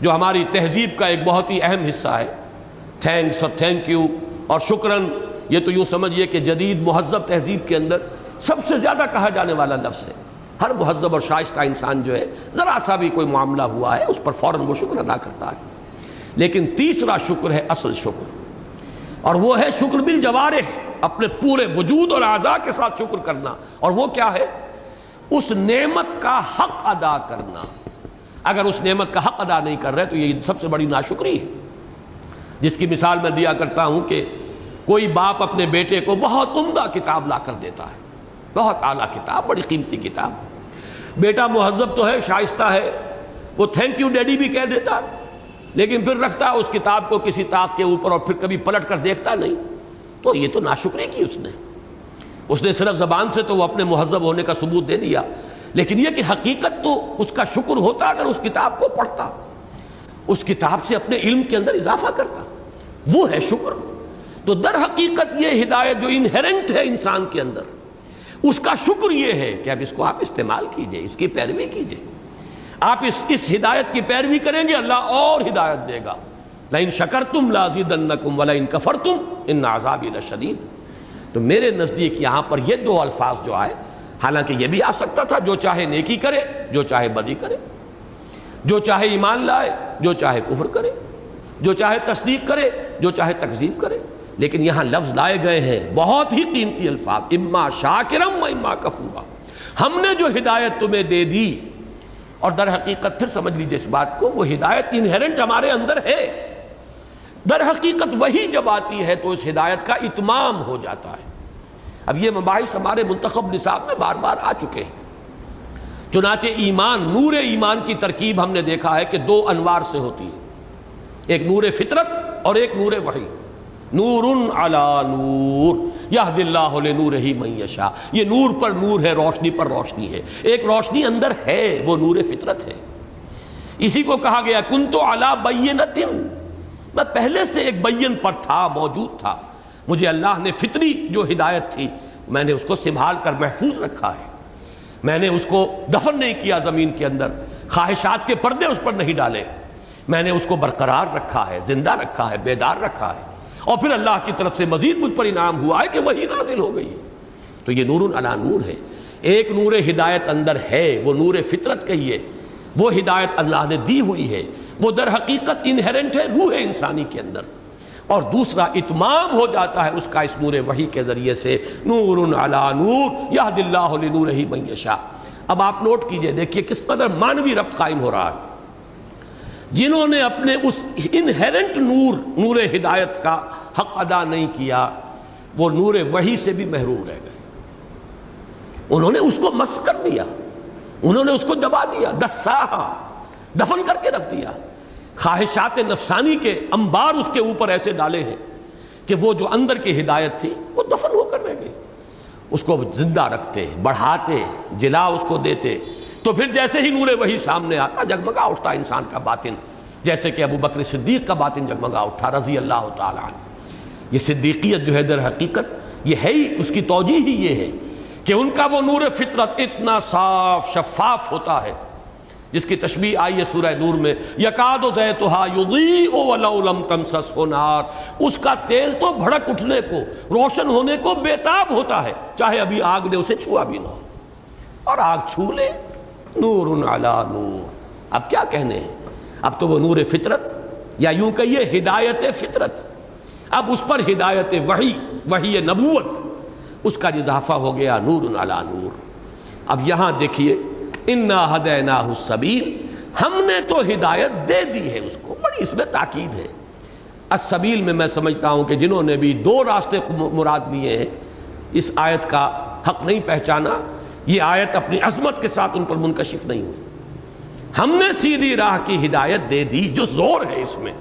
جو ہماری تہذیب کا ایک بہت ہی اہم حصہ ہے۔ تھینکس اور تھینک یو اور شکرن، یہ تو یوں سمجھیے کہ جدید مہذب تہذیب کے اندر سب سے زیادہ کہا جانے والا لفظ ہے۔ ہر مہذب اور شائستہ انسان جو ہے ذرا سا بھی کوئی معاملہ ہوا ہے اس پر فوراً وہ شکر ادا کرتا ہے۔ لیکن تیسرا شکر ہے اصل شکر، اور وہ ہے شکر بالجوارح، اپنے پورے وجود اور اعضاء کے ساتھ شکر کرنا۔ اور وہ کیا ہے؟ اس نعمت کا حق ادا کرنا۔ اگر اس نعمت کا حق ادا نہیں کر رہے تو یہ سب سے بڑی ناشکری ہے، جس کی مثال میں دیا کرتا ہوں کہ کوئی باپ اپنے بیٹے کو بہت عمدہ کتاب لا کر دیتا ہے، بہت اعلیٰ کتاب، بڑی قیمتی کتاب، بیٹا مہذب تو ہے، شائستہ ہے، وہ تھینک یو ڈیڈی بھی کہہ دیتا، لیکن پھر رکھتا ہے اس کتاب کو کسی طاق کے اوپر اور پھر کبھی پلٹ کر دیکھتا نہیں، تو یہ تو ناشکری کی اس نے صرف زبان سے تو وہ اپنے مہذب ہونے کا ثبوت دے دیا، لیکن یہ کہ حقیقت تو اس کا شکر ہوتا اگر اس کتاب کو پڑھتا، اس کتاب سے اپنے علم کے اندر اضافہ کرتا، وہ ہے شکر۔ تو در حقیقت یہ ہدایت جو انہیرنٹ ہے انسان کے اندر، اس کا شکر یہ ہے کہ اب اس کو آپ استعمال کیجئے، اس کی پیروی کیجئے۔ آپ اس ہدایت کی پیروی کریں گے اللہ اور ہدایت دے گا۔ لَإِن شَكَرْتُمْ لَأَزِيدَنَّكُمْ وَلَئِن كَفَرْتُمْ إِنَّ عَذَابِي لَشَدِيدٌ۔ تو میرے نزدیک یہاں پر یہ 2 الفاظ جو آئے، حالانکہ یہ بھی آ سکتا تھا جو چاہے نیکی کرے جو چاہے بدی کرے، جو چاہے ایمان لائے جو چاہے کفر کرے، جو چاہے تصدیق کرے جو چاہے تکذیب کرے، لیکن یہاں لفظ لائے گئے ہیں بہت ہی قیمتی الفاظ، اما شاکرم و اما کفورا۔ ہم نے جو ہدایت تمہیں دے دی، اور در حقیقت پھر سمجھ لیجیے اس بات کو، وہ ہدایت انہیرنٹ ہمارے اندر ہے، در حقیقت وہی جب آتی ہے تو اس ہدایت کا اتمام ہو جاتا ہے۔ اب یہ مباحث ہمارے منتخب نصاب میں بار بار آ چکے ہیں۔ چنانچہ ایمان، نور ایمان کی ترکیب ہم نے دیکھا ہے کہ 2 انوار سے ہوتی ہے، ایک نور فطرت اور ایک نور وحی۔ نور علی نور یہدی اللہ لنورہ من یشاء، یہ نور پر نور ہے، روشنی پر روشنی ہے، ایک روشنی اندر ہے، وہ نور فطرت ہے۔ اسی کو کہا گیا کنت علی بینۃ، میں پہلے سے ایک بین پر تھا، موجود تھا، مجھے اللہ نے فطری جو ہدایت تھی میں نے اس کو سنبھال کر محفوظ رکھا ہے، میں نے اس کو دفن نہیں کیا زمین کے اندر، خواہشات کے پردے اس پر نہیں ڈالے، میں نے اس کو برقرار رکھا ہے، زندہ رکھا ہے، بیدار رکھا ہے، اور پھر اللہ کی طرف سے مزید مجھ پر انعام ہوا ہے کہ وہی نازل ہو گئی۔ تو یہ نور علی نور ہے، ایک نور ہدایت اندر ہے، وہ نور فطرت کہیے، وہ ہدایت اللہ نے دی ہوئی ہے، وہ در حقیقت انہیرنٹ ہے روح انسانی کے اندر، اور دوسرا اتمام ہو جاتا ہے اس کا اس نور وحی کے ذریعے سے، نور علی نور یہدی اللہ لنورہ من یشاء۔ اب آپ نوٹ کیجئے، دیکھیے کس قدر معنوی ربط قائم ہو رہا ہے۔ جنہوں نے اپنے اس انہیرنٹ نور ہدایت کا حق ادا نہیں کیا، وہ نور وحی سے بھی محروم رہ گئے، انہوں نے اس کو مس کر دیا، انہوں نے اس کو دبا دیا، دساہا، دفن کر کے رکھ دیا، خواہشات نفسانی کے انبار اس کے اوپر ایسے ڈالے ہیں کہ وہ جو اندر کی ہدایت تھی وہ دفن ہو کر رہ گئی۔ اس کو زندہ رکھتے، بڑھاتے، جلا اس کو دیتے، تو پھر جیسے ہی نور وحی سامنے آتا جگمگا اٹھتا انسان کا باطن، جیسے کہ ابو بکر صدیق کا باطن جگمگا اٹھا رضی اللہ تعالیٰ عنہ۔ یہ صدیقیت جو ہے در حقیقت یہ ہے ہی، اس کی توجیہ ہی یہ ہے کہ ان کا وہ نور فطرت اتنا صاف شفاف ہوتا ہے، جس کی تشبیہ آئی ہے سورہ نور میں، یکاد زیتھا یضیء ولو لم تمسسہ نار، اس کا تیل تو بھڑک اٹھنے کو، روشن ہونے کو بےتاب ہوتا ہے، چاہے ابھی آگ نے اسے چھوا بھی نہ ہو، اور آگ چھو لے، نور علی نور۔ اب کیا کہنے ہیں، اب تو وہ نور فطرت، یا یوں کہیے ہدایت فطرت، اب اس پر ہدایت وحی نبوت، اس کا اضافہ ہو گیا نور علی نور۔ اب یہاں دیکھیے انا ہدیناہ السبیل، ہم نے تو ہدایت دے دی ہے اس کو، بڑی اس میں تاکید ہے۔ السبیل میں میں سمجھتا ہوں کہ جنہوں نے بھی دو راستے مراد لیے ہیں، اس آیت کا حق نہیں پہچانا، یہ آیت اپنی عظمت کے ساتھ ان پر منکشف نہیں ہوئی۔ ہم نے سیدھی راہ کی ہدایت دے دی، جو زور ہے اس میں،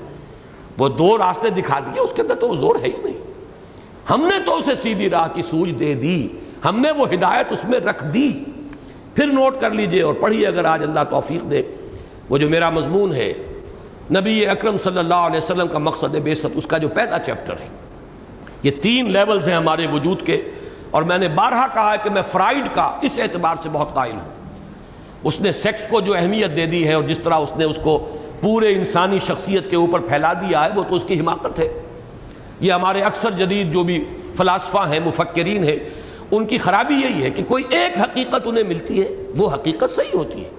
وہ دو راستے دکھا دیے، اس کے اندر تو وہ زور ہے ہی نہیں۔ ہم نے تو اسے سیدھی راہ کی سوجھ دے دی، ہم نے وہ ہدایت اس میں رکھ دی۔ پھر نوٹ کر لیجئے اور پڑھیے اگر آج اللہ توفیق دے، وہ جو میرا مضمون ہے نبی اکرم صلی اللہ علیہ وسلم کا مقصد بعثت، اس کا جو پہلا چیپٹر ہے، یہ 3 لیولز ہیں ہمارے وجود کے، اور میں نے بارہا کہا ہے کہ میں فرائیڈ کا اس اعتبار سے بہت قائل ہوں۔ اس نے سیکس کو جو اہمیت دے دی ہے اور جس طرح اس نے اس کو پورے انسانی شخصیت کے اوپر پھیلا دیا ہے، وہ تو اس کی حماقت ہے۔ یہ ہمارے اکثر جدید جو بھی فلاسفہ ہیں، مفکرین ہیں، ان کی خرابی یہی ہے کہ کوئی ایک حقیقت انہیں ملتی ہے، وہ حقیقت صحیح ہوتی ہے،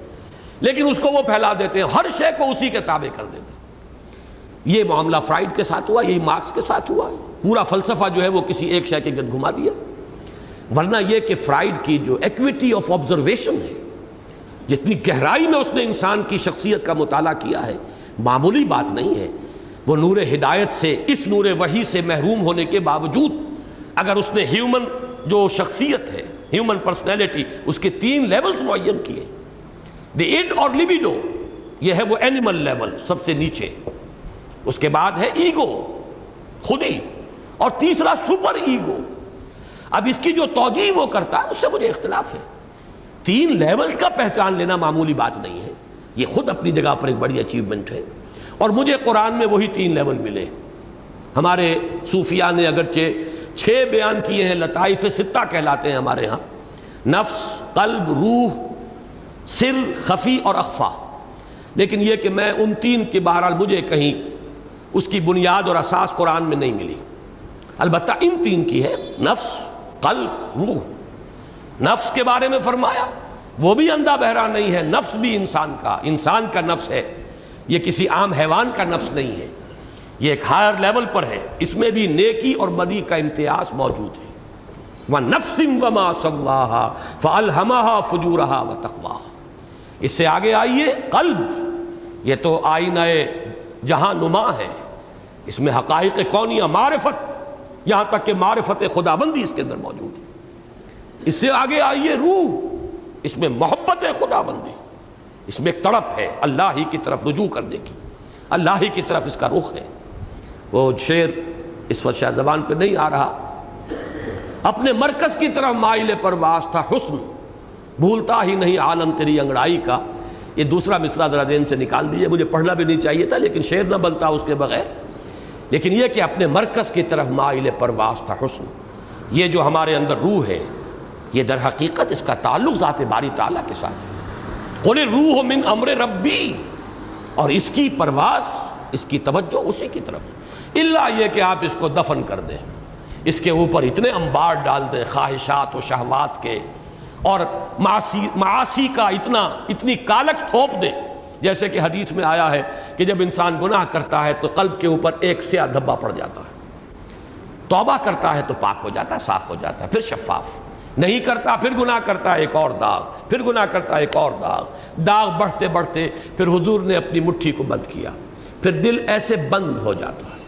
لیکن اس کو وہ پھیلا دیتے ہیں، ہر شے کو اسی کے تابع کر دیتے ہیں۔ یہ معاملہ فرائیڈ کے ساتھ ہوا، یہی مارکس کے ساتھ ہوا، پورا فلسفہ جو ہے وہ کسی ایک شے کے گرد گھما دیا۔ ورنہ یہ کہ فرائیڈ کی جو ایکویٹی آف آبزرویشن ہے، جتنی گہرائی میں اس نے انسان کی شخصیت کا مطالعہ کیا ہے، معمولی بات نہیں ہے۔ وہ نور ہدایت سے، اس نور وحی سے محروم ہونے کے باوجود اگر اس نے ہیومن جو شخصیت ہے، ہیومن پرسنالٹی، اس کے 3 لیولز معین کیے، دی اڈ اور لیبیڈو، یہ ہے وہ اینیمل لیول سب سے نیچے، اس کے بعد ہے ایگو، خودی، اور تیسرا سپر ایگو۔ اب اس کی جو توجیہ وہ کرتا ہے اس سے مجھے اختلاف ہے۔ 3 لیولز کا پہچان لینا معمولی بات نہیں ہے، یہ خود اپنی جگہ پر ایک بڑی اچیومنٹ ہے، اور مجھے قرآن میں وہی 3 لیول ملے۔ ہمارے صوفیاء نے اگرچہ 6 بیان کیے ہیں، لطائف 6 کہلاتے ہیں ہمارے ہاں، نفس، قلب، روح، سر، خفی اور اخفا، لیکن یہ کہ میں ان 3 کے بہرحال مجھے کہیں اس کی بنیاد اور اساس قرآن میں نہیں ملی۔ البتہ ان 3 کی ہے، نفس، قلب، روح۔ نفس کے بارے میں فرمایا وہ بھی اندھا بہرا نہیں ہے، نفس بھی انسان کا نفس ہے، یہ کسی عام حیوان کا نفس نہیں ہے، یہ ایک ہائر لیول پر ہے، اس میں بھی نیکی اور بدی کا امتیاز موجود ہے۔ وَنَفْسٍ وَمَا سَوَّاهَا فَأَلْهَمَهَا فُجُورَهَا وَتَقْوَاهَا۔ اس سے آگے آئیے قلب، یہ تو آئینہ جہاں نما ہے، اس میں حقائق کونیہ، معرفت، یہاں تک کہ معرفت خداوندی اس کے اندر موجود ہے۔ اس سے آگے آئیے روح، اس میں محبت خداوندی، اس میں ایک تڑپ ہے اللہ ہی کی طرف رجوع کرنے کی، اللہ ہی کی طرف اس کا رخ ہے۔ وہ شعر اس وقت شاید زبان پہ نہیں آ رہا، اپنے مرکز کی طرف مائل پرواز تھا حسن، بھولتا ہی نہیں عالم تیری انگڑائی کا۔ یہ دوسرا مصرع ذرا ذہن سے نکال دیجئے، مجھے پڑھنا بھی نہیں چاہیے تھا لیکن شعر نہ بنتا اس کے بغیر، لیکن یہ کہ اپنے مرکز کی طرف مائل پرواز تھا حسن۔ یہ جو ہمارے اندر روح ہے، یہ در حقیقت اس کا تعلق ذات باری تعالیٰ کے ساتھ ہے۔ قُلِ الرُّوحُ مِنْ أَمْرِ رَبِّي، اور اس کی پرواز، اس کی توجہ اسی کی طرف، الا یہ کہ آپ اس کو دفن کر دیں، اس کے اوپر اتنے انبار ڈال دیں خواہشات و شہوات کے، اور معاصی کا اتنی کالک تھوپ دیں، جیسے کہ حدیث میں آیا ہے کہ جب انسان گناہ کرتا ہے تو قلب کے اوپر ایک سیاہ دھبا پڑ جاتا ہے، توبہ کرتا ہے تو پاک ہو جاتا ہے، صاف ہو جاتا ہے، پھر شفاف، نہیں کرتا پھر گناہ کرتا ہے ایک اور داغ، پھر گناہ کرتا ہے ایک اور داغ بڑھتے بڑھتے پھر حضور نے اپنی مٹھی کو بند کیا، پھر دل ایسے بند ہو جاتا ہے،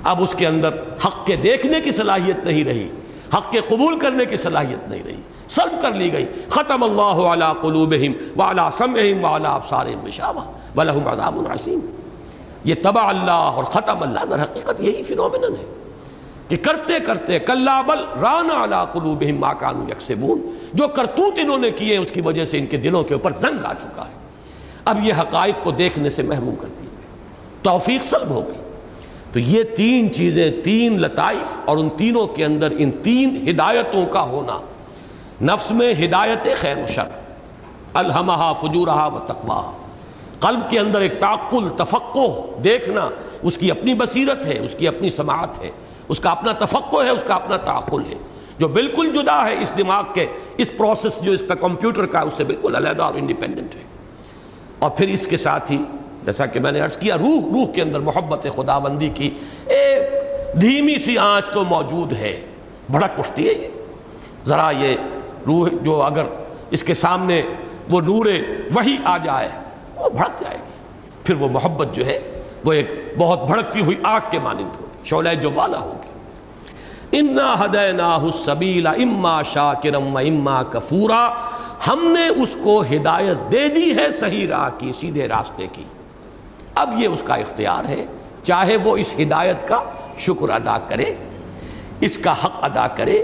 اب اس کے اندر حق کے دیکھنے کی صلاحیت نہیں رہی، حق کے قبول کرنے کی صلاحیت نہیں رہی، سلب کر لی گئی۔ ختم اللہ علی قلوبہم وعلی سمعہم وعلی ابصارہم غشاوہ ولہم عذاب عظیم۔ یہ طبع اللہ اور ختم اللہ در حقیقت یہی فینومینن ہے کہ کرتے کرتے کلا بل ران علی قلوبہم ما کانوا یکسبون، جو کرتوت انہوں نے کیے اس کی وجہ سے ان کے دلوں کے اوپر زنگ آ چکا ہے، اب یہ حقائق کو دیکھنے سے محروم کر دی گئی، توفیق سلب ہو گئی۔ تو یہ تین چیزیں، تین لطائف، اور ان تینوں کے اندر ان تین ہدایتوں کا ہونا، نفس میں ہدایت خیر و شر، الہمہا فجورہا و تقواہا، قلب کے اندر ایک تعقل، تفقہ، دیکھنا، اس کی اپنی بصیرت ہے، اس کی اپنی سماعت ہے، اس کا اپنا تفقہ ہے، اس کا اپنا تعقل ہے، جو بالکل جدا ہے اس دماغ کے، اس پروسیس جو اس کا کمپیوٹر کا، اس سے بالکل علیحدہ اور انڈیپینڈنٹ ہے۔ اور پھر اس کے ساتھ ہی جیسا کہ میں نے عرض کیا، روح کے اندر محبت خداوندی کی ایک دھیمی سی آنچ تو موجود ہے، بھڑک اٹھتی ہے یہ ذرا، یہ روح جو اگر اس کے سامنے وہ نور وحی آ جائے وہ بھڑک جائے گی، پھر وہ محبت جو ہے وہ ایک بہت بھڑکتی ہوئی آگ کے مانند ہوگی، شعلہ جوالا ہوگی۔ انا ہدیناہ السبیل اما شاکرا و اما کفورا، ہم نے اس کو ہدایت دے دی ہے صحیح راہ کی، سیدھے راستے کی، اب یہ اس کا اختیار ہے، چاہے وہ اس ہدایت کا شکر ادا کرے، اس کا حق ادا کرے،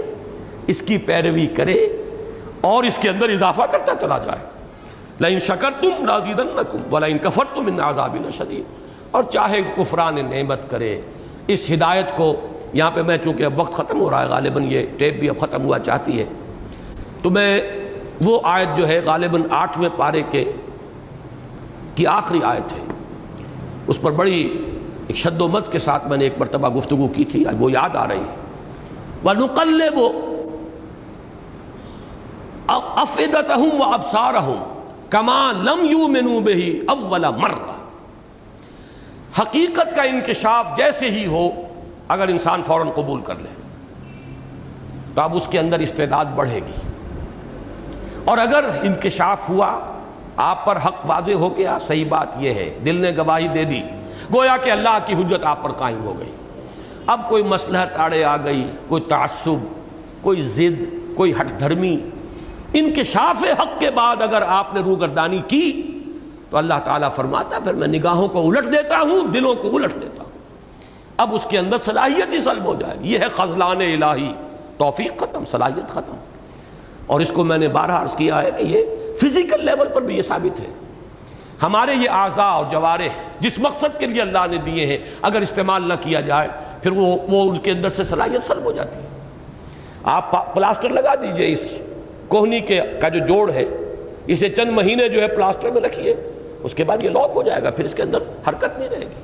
اس کی پیروی کرے اور اس کے اندر اضافہ کرتا چلا جائے۔ لئن شکرتم لازیدنکم ولئن کفرتم ان عذابی لشدید، اور چاہے کفران نعمت کرے، اس ہدایت کو، یہاں پہ میں چونکہ اب وقت ختم ہو رہا ہے، غالباً یہ ٹیپ بھی اب ختم ہوا چاہتی ہے، تو میں وہ آیت جو ہے غالباً 8ویں پارے کی آخری آیت ہے، اس پر بڑی ایک شد و مد کے ساتھ میں نے ایک مرتبہ گفتگو کی تھی، وہ یاد آ رہی ہے۔ وَنُقَلِّبُ أَفْئِدَتَهُمْ وَأَبْصَارَهُمْ كَمَا لَمْ يُؤْمِنُوا بِهِ أَوَّلَ مَرَّةٍ، حقیقت کا انکشاف جیسے ہی ہو اگر انسان فوراً قبول کر لے تو اب اس کے اندر استعداد بڑھے گی، اور اگر انکشاف ہوا، آپ پر حق واضح ہو گیا، صحیح بات یہ ہے، دل نے گواہی دے دی، گویا کہ اللہ کی حجت آپ پر قائم ہو گئی، اب کوئی مصلحت آڑے آ گئی، کوئی تعصب، کوئی ضد، کوئی ہٹ دھرمی، انکشاف حق کے بعد اگر آپ نے روگردانی کی تو اللہ تعالیٰ فرماتا پھر میں نگاہوں کو الٹ دیتا ہوں، دلوں کو الٹ دیتا ہوں، اب اس کے اندر صلاحیت ہی سلب ہو جائے گی۔ یہ ہے خذلان الہی، توفیق ختم، صلاحیت ختم۔ اور اس کو میں نے بارہا عرض کیا ہے کہ یہ فزیکل لیول پر بھی یہ ثابت ہے، ہمارے یہ اعضاء اور جوارح جس مقصد کے لیے اللہ نے دیے ہیں اگر استعمال نہ کیا جائے پھر وہ ان کے اندر سے صلاحیت سلب ہو جاتی ہے۔ آپ پلاسٹر لگا دیجئے، اس کوہنی کا جو جوڑ ہے اسے چند مہینے جو ہے پلاسٹر میں رکھیے، اس کے بعد یہ لاک ہو جائے گا، پھر اس کے اندر حرکت نہیں رہے گی۔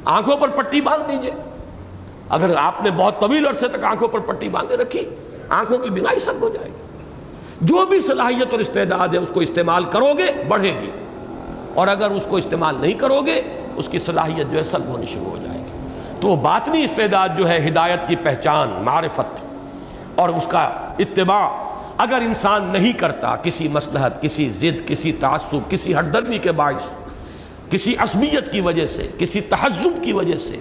آنکھوں پر پٹی باندھ دیجئے، اگر آپ نے بہت طویل عرصے تک آنکھوں پر پٹی باندھے رکھی، آنکھوں کی بینائی سلب ہو جائے گی۔ جو بھی صلاحیت اور استعداد ہے اس کو استعمال کرو گے بڑھے گی، اور اگر اس کو استعمال نہیں کرو گے اس کی صلاحیت جو ہے سلب ہونی شروع ہو جائے گی۔ تو باطنی استعداد جو ہے ہدایت کی پہچان، معرفت اور اس کا اتباع اگر انسان نہیں کرتا، کسی مصلحت، کسی ضد، کسی تعصب، کسی ہٹ درمی کے باعث، کسی عصبیت کی وجہ سے، کسی تحزب کی وجہ سے،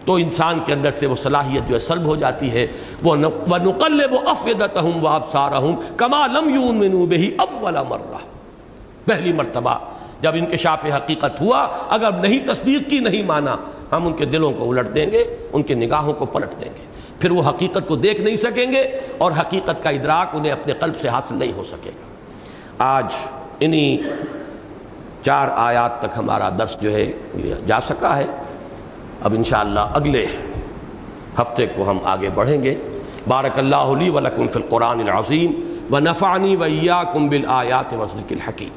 تو انسان کے اندر سے وہ صلاحیت جو ہے سلب ہو جاتی ہے۔ وَنُقَلِّبُ أَفْئِدَتَهُمْ وَأَبْصَارَهُمْ كَمَا لَمْ يُؤْمِنُوا بِهِ أَوَّلَ مَرَّةٍ، پہلی مرتبہ جب انکشاف حقیقت ہوا، اگر نہیں تصدیق کی، نہیں مانا، ہم ان کے دلوں کو الٹ دیں گے، ان کی نگاہوں کو پلٹ دیں گے، پھر وہ حقیقت کو دیکھ نہیں سکیں گے اور حقیقت کا ادراک انہیں اپنے قلب سے حاصل نہیں ہو سکے گا۔ آج انہی 4 آیات تک ہمارا درس جو ہے جا سکا ہے، اب انشاءاللہ اگلے ہفتے کو ہم آگے بڑھیں گے۔ بارک اللہ لی و لکم فی القرآن العظیم ونفعنی و ایاکم بالآیات والذکر الحکیم۔